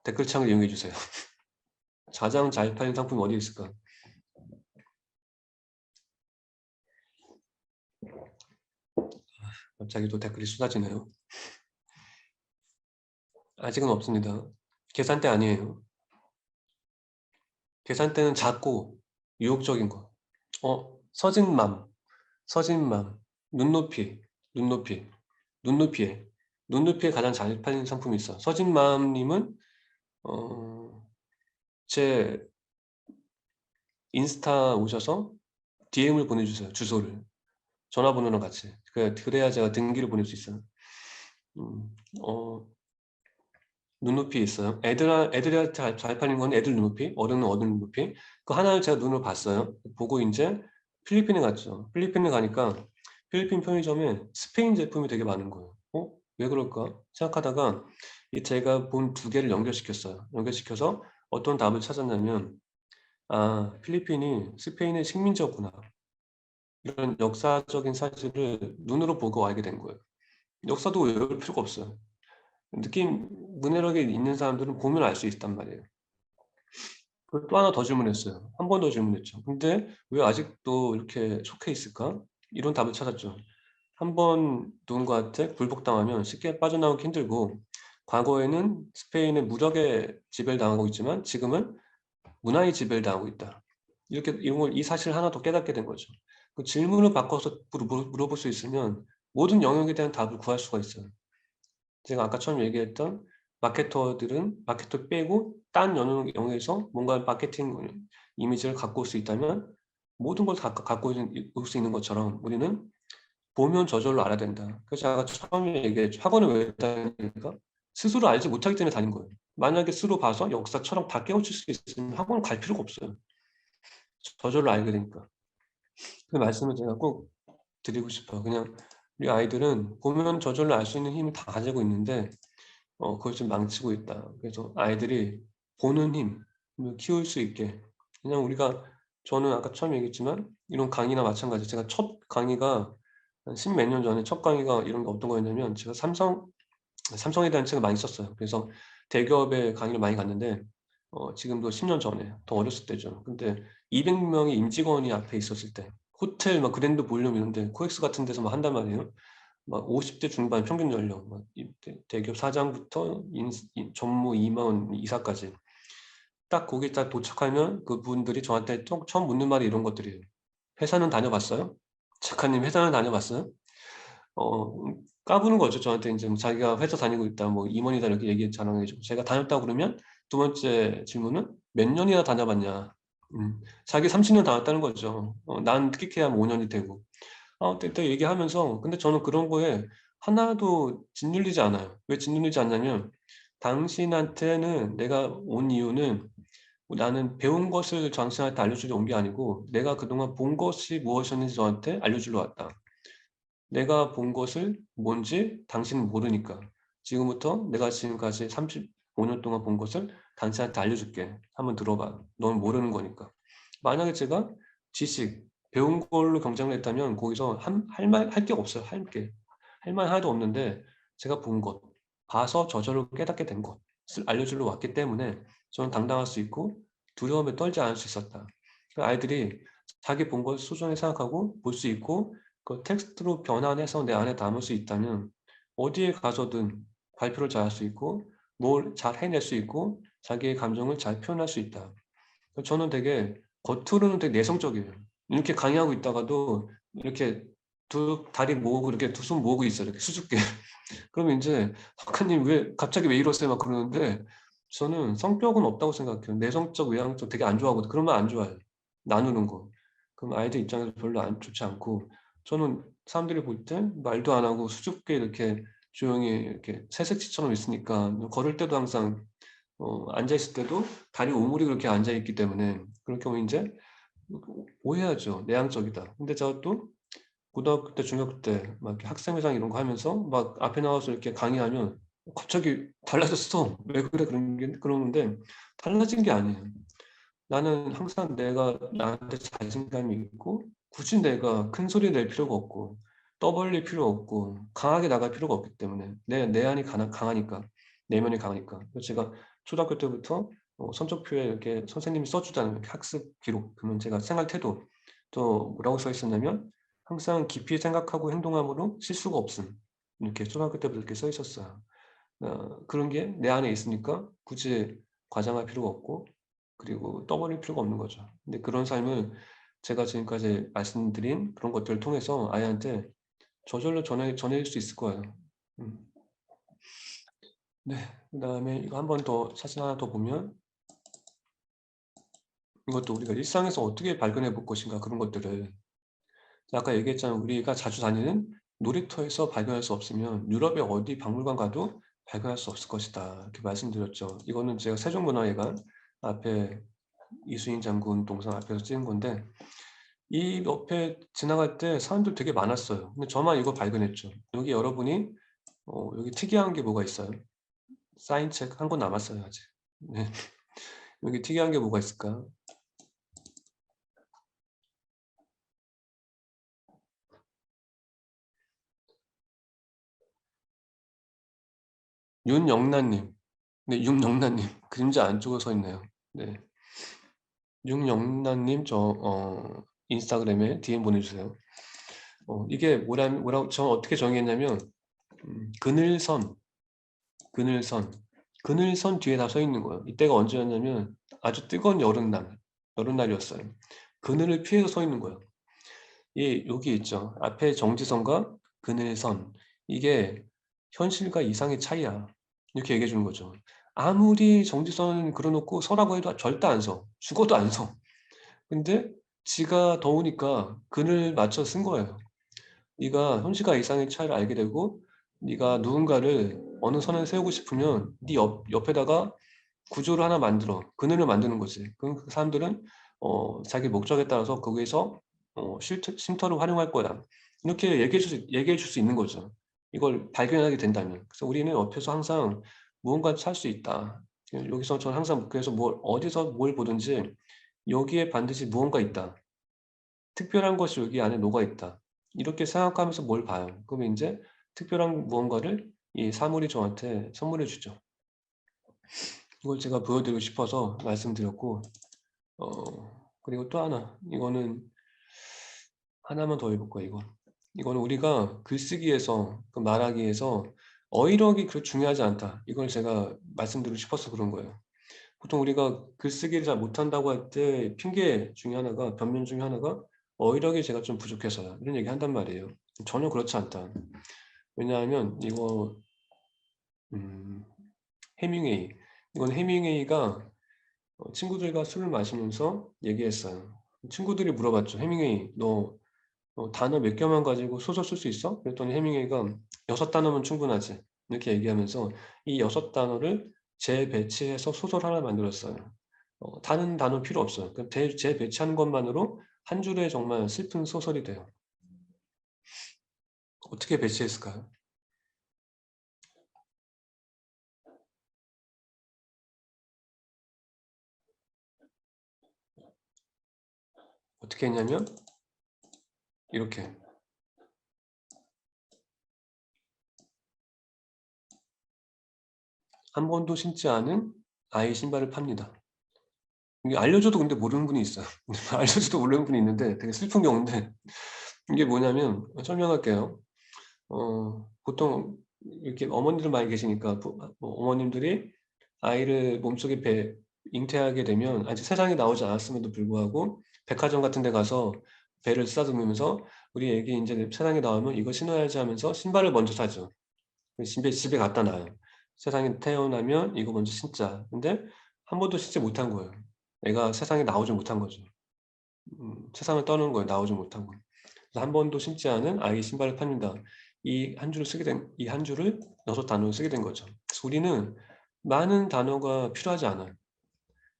댓글창을 이용해 주세요. 가장 잘 팔리는 상품이 어디에 있을까? 갑자기 또 댓글이 쏟아지네요. 아직은 없습니다. 계산대 아니에요. 계산대는 작고 유혹적인 거. 서진맘, 서진맘, 눈높이, 눈높이, 눈높이에, 눈높이에 가장 잘 팔리는 상품이 있어. 서진맘님은 제 인스타 오셔서 DM을 보내주세요. 주소를. 전화번호랑 같이. 그래야 제가 등기를 보낼 수 있어요. 음, 어, 눈높이 있어요. 애들한테 잘 팔리는 건 애들 눈높이, 어른은 어른 눈높이. 그 하나를 제가 눈으로 봤어요. 보고 이제 필리핀에 갔죠. 필리핀에 가니까 필리핀 편의점에 스페인 제품이 되게 많은 거예요. 왜 그럴까? 생각하다가 제가 본 두 개를 연결시켰어요. 연결시켜서 어떤 답을 찾았냐면, 필리핀이 스페인의 식민지였구나. 이런 역사적인 사실을 눈으로 보고 알게 된 거예요. 역사도 외울 필요가 없어요. 문해력이 있는 사람들은 보면 알 수 있단 말이에요. 또 하나 더 질문했어요. 한 번 더 질문했죠. 근데 왜 아직도 이렇게 속해 있을까? 이런 답을 찾았죠. 한 번 누군가한테 굴복당하면 쉽게 빠져나오기 힘들고, 과거에는 스페인의 무력에 지배를 당하고 있지만 지금은 문화의 지배를 당하고 있다. 이 사실 하나 더 깨닫게 된 거죠. 그 질문을 바꿔서 물어볼 수 있으면 모든 영역에 대한 답을 구할 수가 있어요. 제가 아까 처음 얘기했던 마케터들은 마케터 빼고 딴 영역에서 뭔가 마케팅 이미지를 갖고 올 수 있다면 모든 걸 다 갖고 올 수 있는 것처럼 우리는 보면 저절로 알아야 된다. 그래서 제가 처음에 얘기했죠. 학원을 왜 다니니까? 스스로 알지 못하기 때문에 다닌 거예요. 만약에 스스로 봐서 역사처럼 다 깨우칠 수 있으면 학원 갈 필요가 없어요. 저절로 알게 되니까. 그 말씀을 제가 꼭 드리고 싶어요. 그냥 우리 아이들은 보면 저절로 알 수 있는 힘을 다 가지고 있는데 그걸 좀 망치고 있다. 그래서 아이들이 보는 힘을 키울 수 있게 그냥 저는 아까 처음 얘기했지만 이런 강의나 마찬가지 제가 첫 강의가 한 십몇 년 전에 첫 강의가 이런 게 어떤 거였냐면 제가 삼성에 대한 책을 많이 썼어요. 그래서 대기업에 강의를 많이 갔는데 지금도 10년 전에 더 어렸을 때죠. 근데 200명의 임직원이 앞에 있었을 때 호텔 막 그랜드 볼륨 이런데 코엑스 같은 데서 막 한단 말이에요. 막 50대 중반 평균 연령, 대기업 사장부터 전무 임원 이사까지 딱 거기 딱 도착하면 그분들이 저한테 처음 묻는 말이 이런 것들이에요. 회사는 다녀봤어요? 작가님 회사는 다녀봤어요? 까부는 거죠. 저한테 이제 뭐 자기가 회사 다니고 있다, 뭐 임원이다 이렇게 얘기 자랑해주고 제가 다녔다고 그러면 두 번째 질문은 몇 년이나 다녀봤냐? 자기 30년 다녔다는 거죠. 난 특히야 뭐 5년이 되고. 또 얘기하면서 근데 저는 그런 거에 하나도 짓눌리지 않아요. 왜 짓눌리지 않냐면 당신한테는 내가 온 이유는 나는 배운 것을 당신한테 알려주려 온 게 아니고 내가 그동안 본 것이 무엇이었는지 저한테 알려주러 왔다. 내가 본 것을 뭔지 당신은 모르니까 지금부터 내가 지금까지 35년 동안 본 것을 당신한테 알려줄게. 한번 들어봐. 넌 모르는 거니까. 만약에 제가 지식, 배운 걸로 경쟁을 했다면 거기서 할 게 없어요. 할 게. 할 말 하나도 없는데 제가 본 것, 봐서 저절로 깨닫게 된 것을 알려주러 왔기 때문에 저는 당당할 수 있고 두려움에 떨지 않을 수 있었다. 아이들이 자기 본 것을 소중히 생각하고 볼 수 있고 그 텍스트로 변환해서 내 안에 담을 수 있다면 어디에 가서든 발표를 잘 할 수 있고 뭘 잘 해낼 수 있고 자기의 감정을 잘 표현할 수 있다. 저는 되게 겉으로는 되게 내성적이에요. 이렇게 강의하고 있다가도 이렇게 두 다리 모으고 이렇게 두 손 모으고 있어요. 이렇게 수줍게. 그러면 이제 "작가님 왜 갑자기 왜 이러세요?" 막 그러는데 저는 성격은 없다고 생각해요. 내성적, 외향적 되게 안 좋아하거든요. 그런 말 안 좋아해요. 나누는 거. 그럼 아이들 입장에서 별로 안 좋지 않고 저는 사람들이 볼 때 말도 안 하고 수줍게 이렇게 조용히 이렇게 새색시처럼 있으니까 걸을 때도 항상 앉아 있을 때도 다리 오므리 그렇게 앉아 있기 때문에 그럴 경우에 인제 오해하죠. 내향적이다. 근데 제가 또 고등학교 때 중학교 때 막 이렇게 학생회장 이런 거 하면서 막 앞에 나와서 이렇게 강의하면 갑자기 "달라졌어. 왜 그래?" 그러는데 달라진 게 아니에요. 나는 항상 내가 나한테 자신감이 있고 굳이 내가 큰 소리 낼 필요가 없고 떠벌릴 필요 없고 강하게 나갈 필요가 없기 때문에 내 안이 강하니까. 내면이 강하니까. 그래서 제가 초등학교 때부터 성적표에 이렇게 선생님이 써 주잖아요. 이렇게 학습 기록. 그러면 제가 생활 태도 또 뭐라고 써 있었냐면 "항상 깊이 생각하고 행동함으로 실수가 없음." 이렇게 초등학교 때부터 이렇게 써 있었어요. 그런 게 내 안에 있으니까 굳이 과장할 필요가 없고 그리고 떠벌릴 필요가 없는 거죠. 근데 그런 삶을 제가 지금까지 말씀드린 그런 것들을 통해서 아이한테 저절로 전해질 수 있을 거예요. 음. 네. 그다음에 이거 한 번 더 사진 하나 더 보면 이것도 우리가 일상에서 어떻게 발견해 볼 것인가 그런 것들을 아까 얘기했잖아요. 우리가 자주 다니는 놀이터에서 발견할 수 없으면 유럽의 어디 박물관 가도 발견할 수 없을 것이다. 이렇게 말씀드렸죠. 이거는 제가 세종문화회관 앞에 이순신 장군 동상 앞에서 찍은 건데 이 옆에 지나갈 때 사람들 되게 많았어요. 근데 저만 이거 발견했죠. 여기 여러분이 여기 특이한 게 뭐가 있어요? 사인책 한 권 남았어요, 아직. 네. 여기 특이한 게 뭐가 있을까? 윤영란님. 네, 윤영란님. 그림자 안쪽에 서 있네요. 네. 윤영란님 인스타그램에 DM 보내주세요. 이게 뭐라고 저 어떻게 정의했냐면 그늘선, 그늘선, 그늘선 뒤에 다 서 있는 거예요. 이때가 언제였냐면 아주 뜨거운 여름날이었어요. 그늘을 피해서 서 있는 거예요. 여기 있죠. 앞에 정지선과 그늘선. 이게 현실과 이상의 차이야. 이렇게 얘기해 주는 거죠. 아무리 정지선 그려 놓고 서라고 해도 절대 안 서. 죽어도 안 서. 근데 지가 더우니까 그늘 맞춰 쓴 거예요. 네가 현실과 이상의 차이를 알게 되고 네가 누군가를 어느 선에 세우고 싶으면 네 옆에다가 구조를 하나 만들어. 그늘을 만드는 거지. 그럼 그 사람들은 자기 목적에 따라서 거기에서 쉼터를 활용할 거야. 이렇게 얘기해 줄 수 있는 거죠. 이걸 발견하게 된다면. 그래서 우리는 옆에서 항상 무언가를 찾을 수 있다. 여기서 저는 항상 그래서 어디서 뭘 보든지 여기에 반드시 무언가 있다. 특별한 것이 여기 안에 녹아 있다. 이렇게 생각하면서 뭘 봐요. 그러면 인제 특별한 무언가를 이 사물이 저한테 선물해 주죠. 이걸 제가 보여드리고 싶어서 말씀드렸고 그리고 또 하나 이거는 하나만 더 해볼 거예요 이거. 이거는 우리가 글쓰기에서 그 말하기에서 어휘력이 그렇게 중요하지 않다. 이걸 제가 말씀드리고 싶어서 그런 거예요. 보통 우리가 글쓰기를 잘 못한다고 할 때 핑계 중에 하나가 변명 중에 하나가 "어휘력이 제가 좀 부족해서요." 이런 얘기 한단 말이에요. 전혀 그렇지 않다. 왜냐하면 이거 음 해밍웨이 이건 해밍웨이가 친구들과 술을 마시면서 얘기했어요. 친구들이 물어봤죠. "해밍웨이 너 단어 몇 개만 가지고 소설 쓸 수 있어?" 그랬더니 해밍웨이가 "6 단어면 충분하지." 이렇게 얘기하면서 이 6 단어를 재배치해서 소설 하나를 만들었어요. 다른 단어 필요 없어요. 그 재배치하는 것만으로 한 줄의 정말 슬픈 소설이 돼요. 어떻게 배치했을까요? 어떻게 했냐면 이렇게 한 번도 신지 않은 아이 신발을 팝니다. 이게 알려줘도 근데 모르는 분이 있어요. 알려줘도 모르는 분이 있는데 되게 슬픈 경우인데 이게 뭐냐면 설명할게요. 보통 이렇게 어머니들 많이 계시니까 어머님들이 아이를 몸속에 잉태하게 되면 아직 세상에 나오지 않았음에도 불구하고 백화점 같은 데 가서 배를 쓰다듬으면서 우리 애기 이제 세상에 나오면 이거 신어야지 하면서 신발을 먼저 사죠. 집에 갖다 놔요. 세상에 태어나면 이거 먼저 신자. 근데 한 번도 신지 못한 거예요. 애가 세상에 나오지 못한 거죠. 세상을 떠는 거예요. 나오지 못한 거. 그래서 한 번도 신지 않은 아이 신발을 팝니다. 이 한 줄을 6단어를 쓰게 된 거죠. 그래서 우리는 많은 단어가 필요하지 않아요.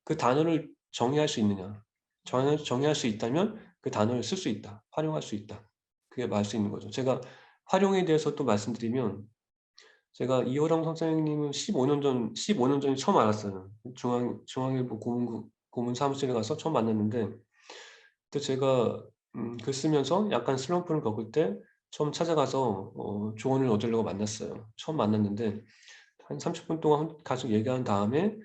그 단어를 정의할 수 있느냐. 정의할 수 있다면 그 단어를 쓸 수 있다. 활용할 수 있다. 그게 말할 수 있는 거죠. 제가 활용에 대해서 또 말씀드리면, 제가 이호령 선생님은 15년 전에 처음 알았어요. 중앙일보 고문 사무실에 가서 처음 만났는데, 그때 제가 글 쓰면서 약간 슬럼프를 겪을 때 처음 찾아가서 조언을 얻으려고 만났어요. 처음 만났는데 한 30분 동안 계속 얘기한 다음에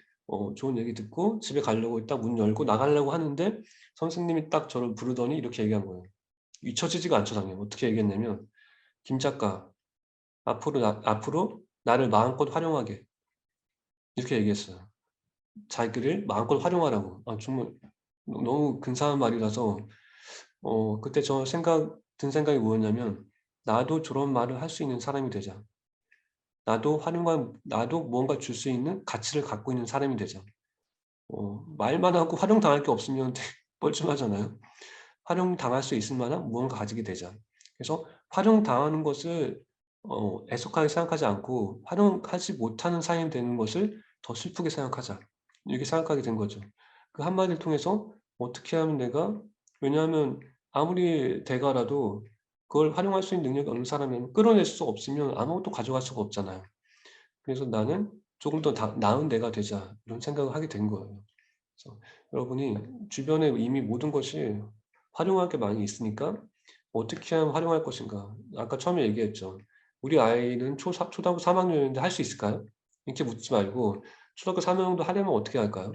좋은 얘기 듣고 집에 가려고 딱 문 열고 나가려고 하는데 선생님이 딱 저를 부르더니 이렇게 얘기한 거예요. 잊혀지지가 않죠, 당연히. 어떻게 얘기했냐면, "김 작가, 앞으로 나를 마음껏 활용하게." 이렇게 얘기했어요. 자기를 마음껏 활용하라고. 아, 정말 너무 근사한 말이라서 그때 든 생각이 뭐였냐면, '나도 저런 말을 할 수 있는 사람이 되자. 나도 무언가 줄 수 있는 가치를 갖고 있는 사람이 되자.' 말만 하고 활용당할 게 없으면 되게 뻘쭘하잖아요. 활용당할 수 있을 만한 무언가 가지게 되자. 그래서 활용당하는 것을 애석하게 생각하지 않고 '활용하지 못하는 삶이 되는 것을 더 슬프게 생각하자.' 이렇게 생각하게 된 거죠. 그 한마디를 통해서 어떻게 하면 내가, 왜냐하면 아무리 대가라도 그걸 활용할 수 있는 능력이 없는 사람은 끌어낼 수 없으면 아무것도 가져갈 수가 없잖아요. 그래서 '나는 조금 더 나은 내가 되자.' 이런 생각을 하게 된 거예요. 그래서 여러분이 주변에 이미 모든 것이 활용할 게 많이 있으니까 어떻게 하면 활용할 것인가. 아까 처음에 얘기했죠. 우리 아이는 초등학교 3 학년인데 할 수 있을까요? 이렇게 묻지 말고 초등학교 3 학년도 하려면 어떻게 할까요?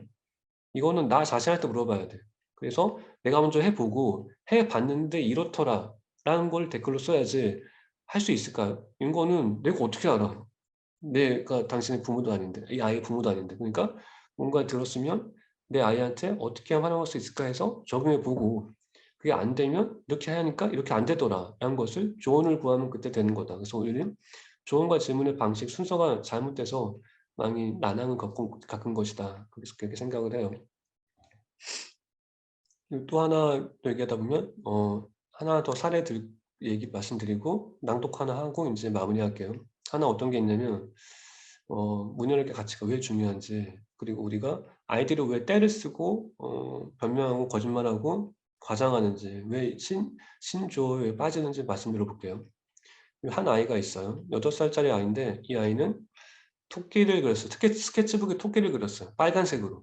이거는 나 자신한테 물어봐야 돼. 그래서 내가 먼저 해 보고 "해 봤는데 이렇더라."라는 걸 댓글로 써야지, "할 수 있을까요?" 이거는 내가 어떻게 알아. 내가 당신의 부모도 아닌데, 이 아이의 부모도 아닌데. 그러니까 뭔가 들었으면 '내 아이한테 어떻게 하면 활용할 수 있을까?' 해서 적용해 보고, 그게 안 되면 '이렇게 하니까 이렇게 안 되더라.'라는 것을 조언을 구하면 그때 되는 거다. 그래서 오히려 조언과 질문의 방식 순서가 잘못돼서 많이 난항을 겪은 것이다. 그래서 그렇게 생각을 해요. 그리고 또 하나 또 얘기하다 보면 하나 더 얘기 말씀드리고 낭독 하나 하고 인제 마무리할게요. 하나 어떤 게 있냐면, 문열의 가치가 왜 중요한지, 그리고 우리가 아이들이 왜 떼를 쓰고 변명하고 거짓말하고 과장하는지, 왜 신조어에 빠지는지 말씀드려 볼게요. 한 아이가 있어요. 8살짜리 아이인데, 이 아이는 토끼를 그렸어요. 스케치북에 토끼를 그렸어요, 빨간색으로.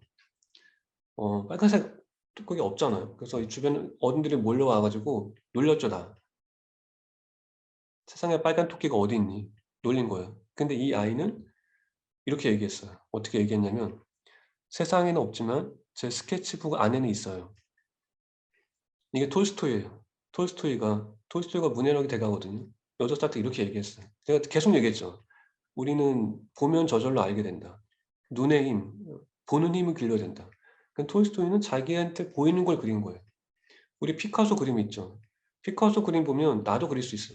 빨간색 뚜껑이 없잖아요. 그래서 이 주변 어른들이 몰려와 가지고 놀렸죠, 다. "세상에 빨간 토끼가 어디 있니?" 놀린 거예요. 근데 이 아이는 이렇게 얘기했어요. 어떻게 얘기했냐면, "세상에는 없지만 제 스케치북 안에는 있어요." 이게 톨스토이예요. 톨스토이가 문해력의 대가거든요. 8살 때 이렇게 얘기했어요. 제가 계속 얘기했죠. "우리는 보면 저절로 알게 된다. 눈의 힘, 보는 힘을 길러야 된다." 그 톨스토이는 자기한테 보이는 걸 그린 거예요. 우리 피카소 그림 있죠. 피카소 그림 보면 나도 그릴 수 있어.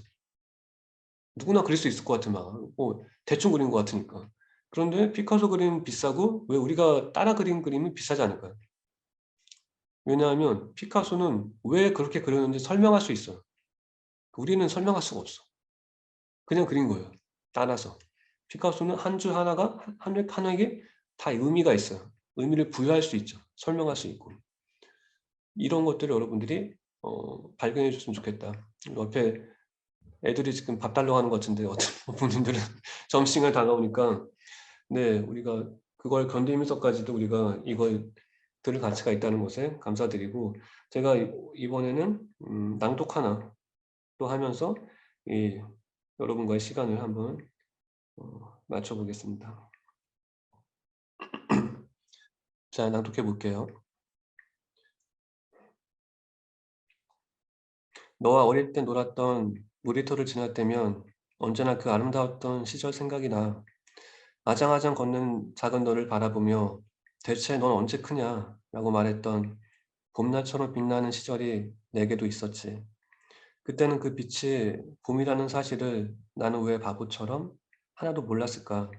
누구나 그릴 수 있을 것 같아 막. 대충 그린 것 같으니까. 그런데 피카소 그림 비싸고 왜 우리가 따라 그린 그림은 비싸지 않을까요? 왜냐하면 피카소는 왜 그렇게 그렸는지 설명할 수 있어요. 우리는 설명할 수가 없어. 그냥 그린 거예요, 따라서. 피카소는 한 줄 하나가 한 획에 다 의미가 있어요. 의미를 부여할 수 있죠. 설명할 수 있고. 이런 것들을 여러분들이 발견해 줬으면 좋겠다. 옆에 애들이 지금 밥 달라고 하는 것 같은데 어떤 부모님들은 점심시간이 다가오니까, 네, 우리가 그걸 견디면서까지도 우리가 이걸 들을 가치가 있다는 것에 감사드리고, 제가 이번에는 낭독 하나 또 하면서 이 여러분과의 시간을 한번 맞춰 보겠습니다. 자, 낭독해 볼게요. "너와 어릴 때 놀았던 놀이터를 지날 때면 언제나 그 아름다웠던 시절 생각이 나. 아장아장 걷는 작은 너를 바라보며 '대체 넌 언제 크냐?' 라고 말했던 봄날처럼 빛나는 시절이 내게도 있었지. 그때는 그 빛이 봄이라는 사실을 나는 왜 바보처럼 하나도 몰랐을까?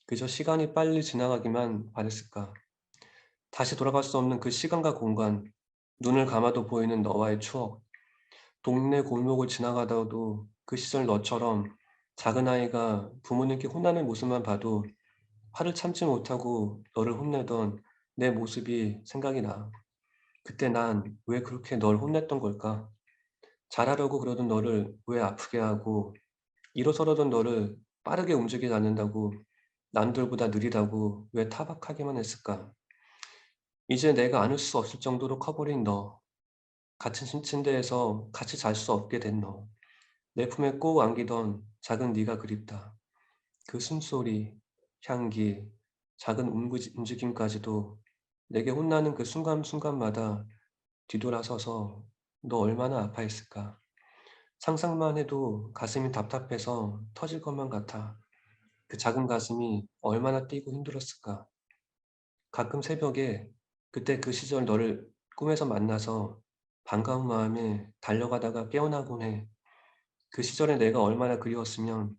그저 시간이 빨리 지나가기만 바랬을까? 다시 돌아갈 수 없는 그 시간과 공간, 눈을 감아도 보이는 너와의 추억, 동네 골목을 지나가다가도 그 시절 너처럼 작은 아이가 부모님께 혼나는 모습만 봐도 화를 참지 못하고 너를 혼내던 내 모습이 생각이 나. 그때 난 왜 그렇게 널 혼냈던 걸까? 잘하려고 그러던 너를 왜 아프게 하고 일어서려던 너를 빠르게 움직이지 않는다고 남들보다 느리다고 왜 타박하게만 했을까? 이제 내가 안을 수 없을 정도로 커버린 너, 같은 침대에서 같이 잘 수 없게 된 너, 내 품에 꼭 안기던 작은 네가 그립다. 그 숨소리, 향기, 작은 움직임까지도 내게 혼나는 그 순간순간마다 뒤돌아서서 너 얼마나 아파했을까? 상상만 해도 가슴이 답답해서 터질 것만 같아. 그 작은 가슴이 얼마나 뛰고 힘들었을까? 가끔 새벽에 그때 그 시절 너를 꿈에서 만나서 반가운 마음에 달려가다가 깨어나곤 해. 그 시절에 내가 얼마나 그리웠으면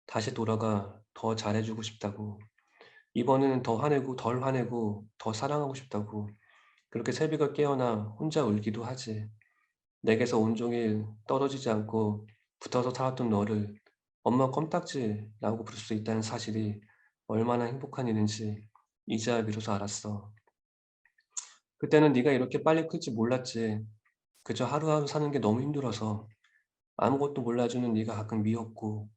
다시 돌아가 더 잘해주고 싶다고. 이번에는 더 화내고 덜 화내고 더 사랑하고 싶다고. 그렇게 새벽에 깨어나 혼자 울기도 하지. 내게서 온종일 떨어지지 않고 붙어서 살았던 너를 엄마 껌딱지라고 부를 수 있다는 사실이 얼마나 행복한 일인지 이제야 비로소 알았어. 그때는 네가 이렇게 빨리 클지 몰랐지. 그저 하루하루 사는 게 너무 힘들어서 아무것도 몰라주는 네가 가끔 미웠고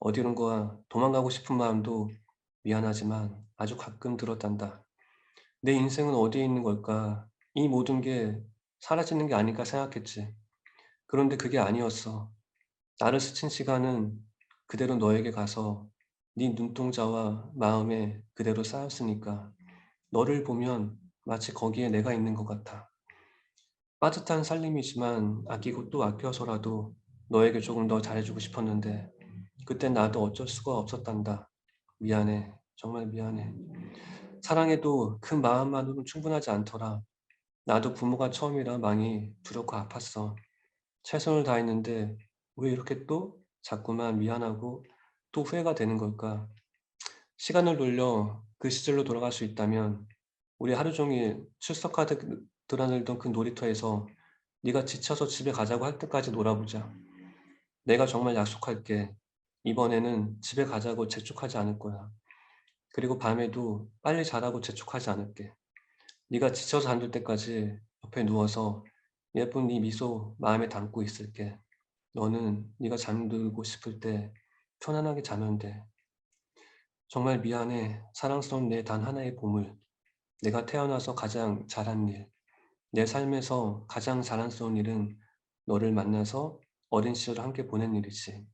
어디론가 도망가고 싶은 마음도 미안하지만 아주 가끔 들었단다. 내 인생은 어디에 있는 걸까? 이 모든 게 사라지는 게 아닐까 생각했지. 그런데 그게 아니었어. 나를 스친 시간은 그대로 너에게 가서 네 눈동자와 마음에 그대로 쌓였으니까 너를 보면 마치 거기에 내가 있는 것 같아. 빠듯한 살림이지만 아끼고 또 아껴서라도 너에게 조금 더 잘해주고 싶었는데 그땐 나도 어쩔 수가 없었단다. 미안해. 정말 미안해. 사랑해도 그 마음만으로는 충분하지 않더라. 나도 부모가 처음이라 많이 두렵고 아팠어. 최선을 다했는데 왜 이렇게 또 자꾸만 미안하고 또 후회가 되는 걸까? 시간을 돌려 그 시절로 돌아갈 수 있다면 우리 하루 종일 출석하듯 드나들던 그 놀이터에서 네가 지쳐서 집에 가자고 할 때까지 놀아보자. 내가 정말 약속할게. 이번에는 집에 가자고 재촉하지 않을 거야. 그리고 밤에도 빨리 자라고 재촉하지 않을게. 네가 지쳐서 잠들 때까지 옆에 누워서 예쁜 네 미소 마음에 담고 있을게. 너는 네가 잠들고 싶을 때 편안하게 자면 돼. 정말 미안해. 사랑스러운 내 단 하나의 보물. 내가 태어나서 가장 잘한 일. 내 삶에서 가장 자랑스러운 일은 너를 만나서 어린 시절을 함께 보낸 일이지.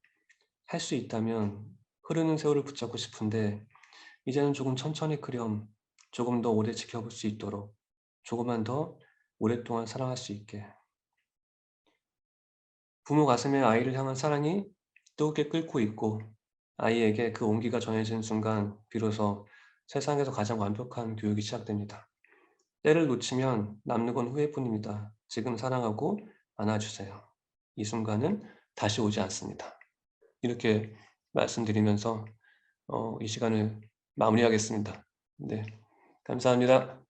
할 수 있다면 흐르는 세월을 붙잡고 싶은데 이제는 조금 천천히 크렴. 조금 더 오래 지켜볼 수 있도록. 조금만 더 오랫동안 사랑할 수 있게. 부모 가슴에 아이를 향한 사랑이 뜨겁게 끓고 있고 아이에게 그 온기가 전해지는 순간 비로소 세상에서 가장 완벽한 교육이 시작됩니다. 때를 놓치면 남는 건 후회뿐입니다. 지금 사랑하고 안아주세요. 이 순간은 다시 오지 않습니다. 이렇게 말씀드리면서 이 시간을 마무리하겠습니다. 네, 감사합니다.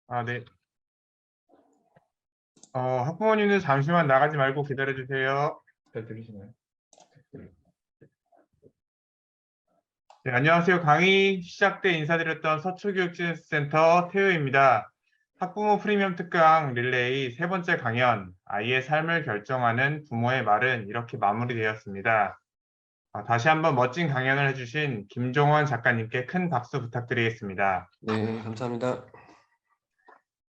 아, 네. 학부모님들 잠시만 나가지 말고 기다려 주세요. 잘 들리시나요? 네, 안녕하세요. 강의 시작 때 인사드렸던 서초교육진센터 태우입니다. 학부모 프리미엄 특강 릴레이 세 번째 강연, 아이의 삶을 결정하는 부모의 말은 이렇게 마무리되었습니다. 다시 한번 멋진 강연을 해주신 김종원 작가님께 큰 박수 부탁드리겠습니다. 네, 감사합니다.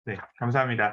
네, 감사합니다.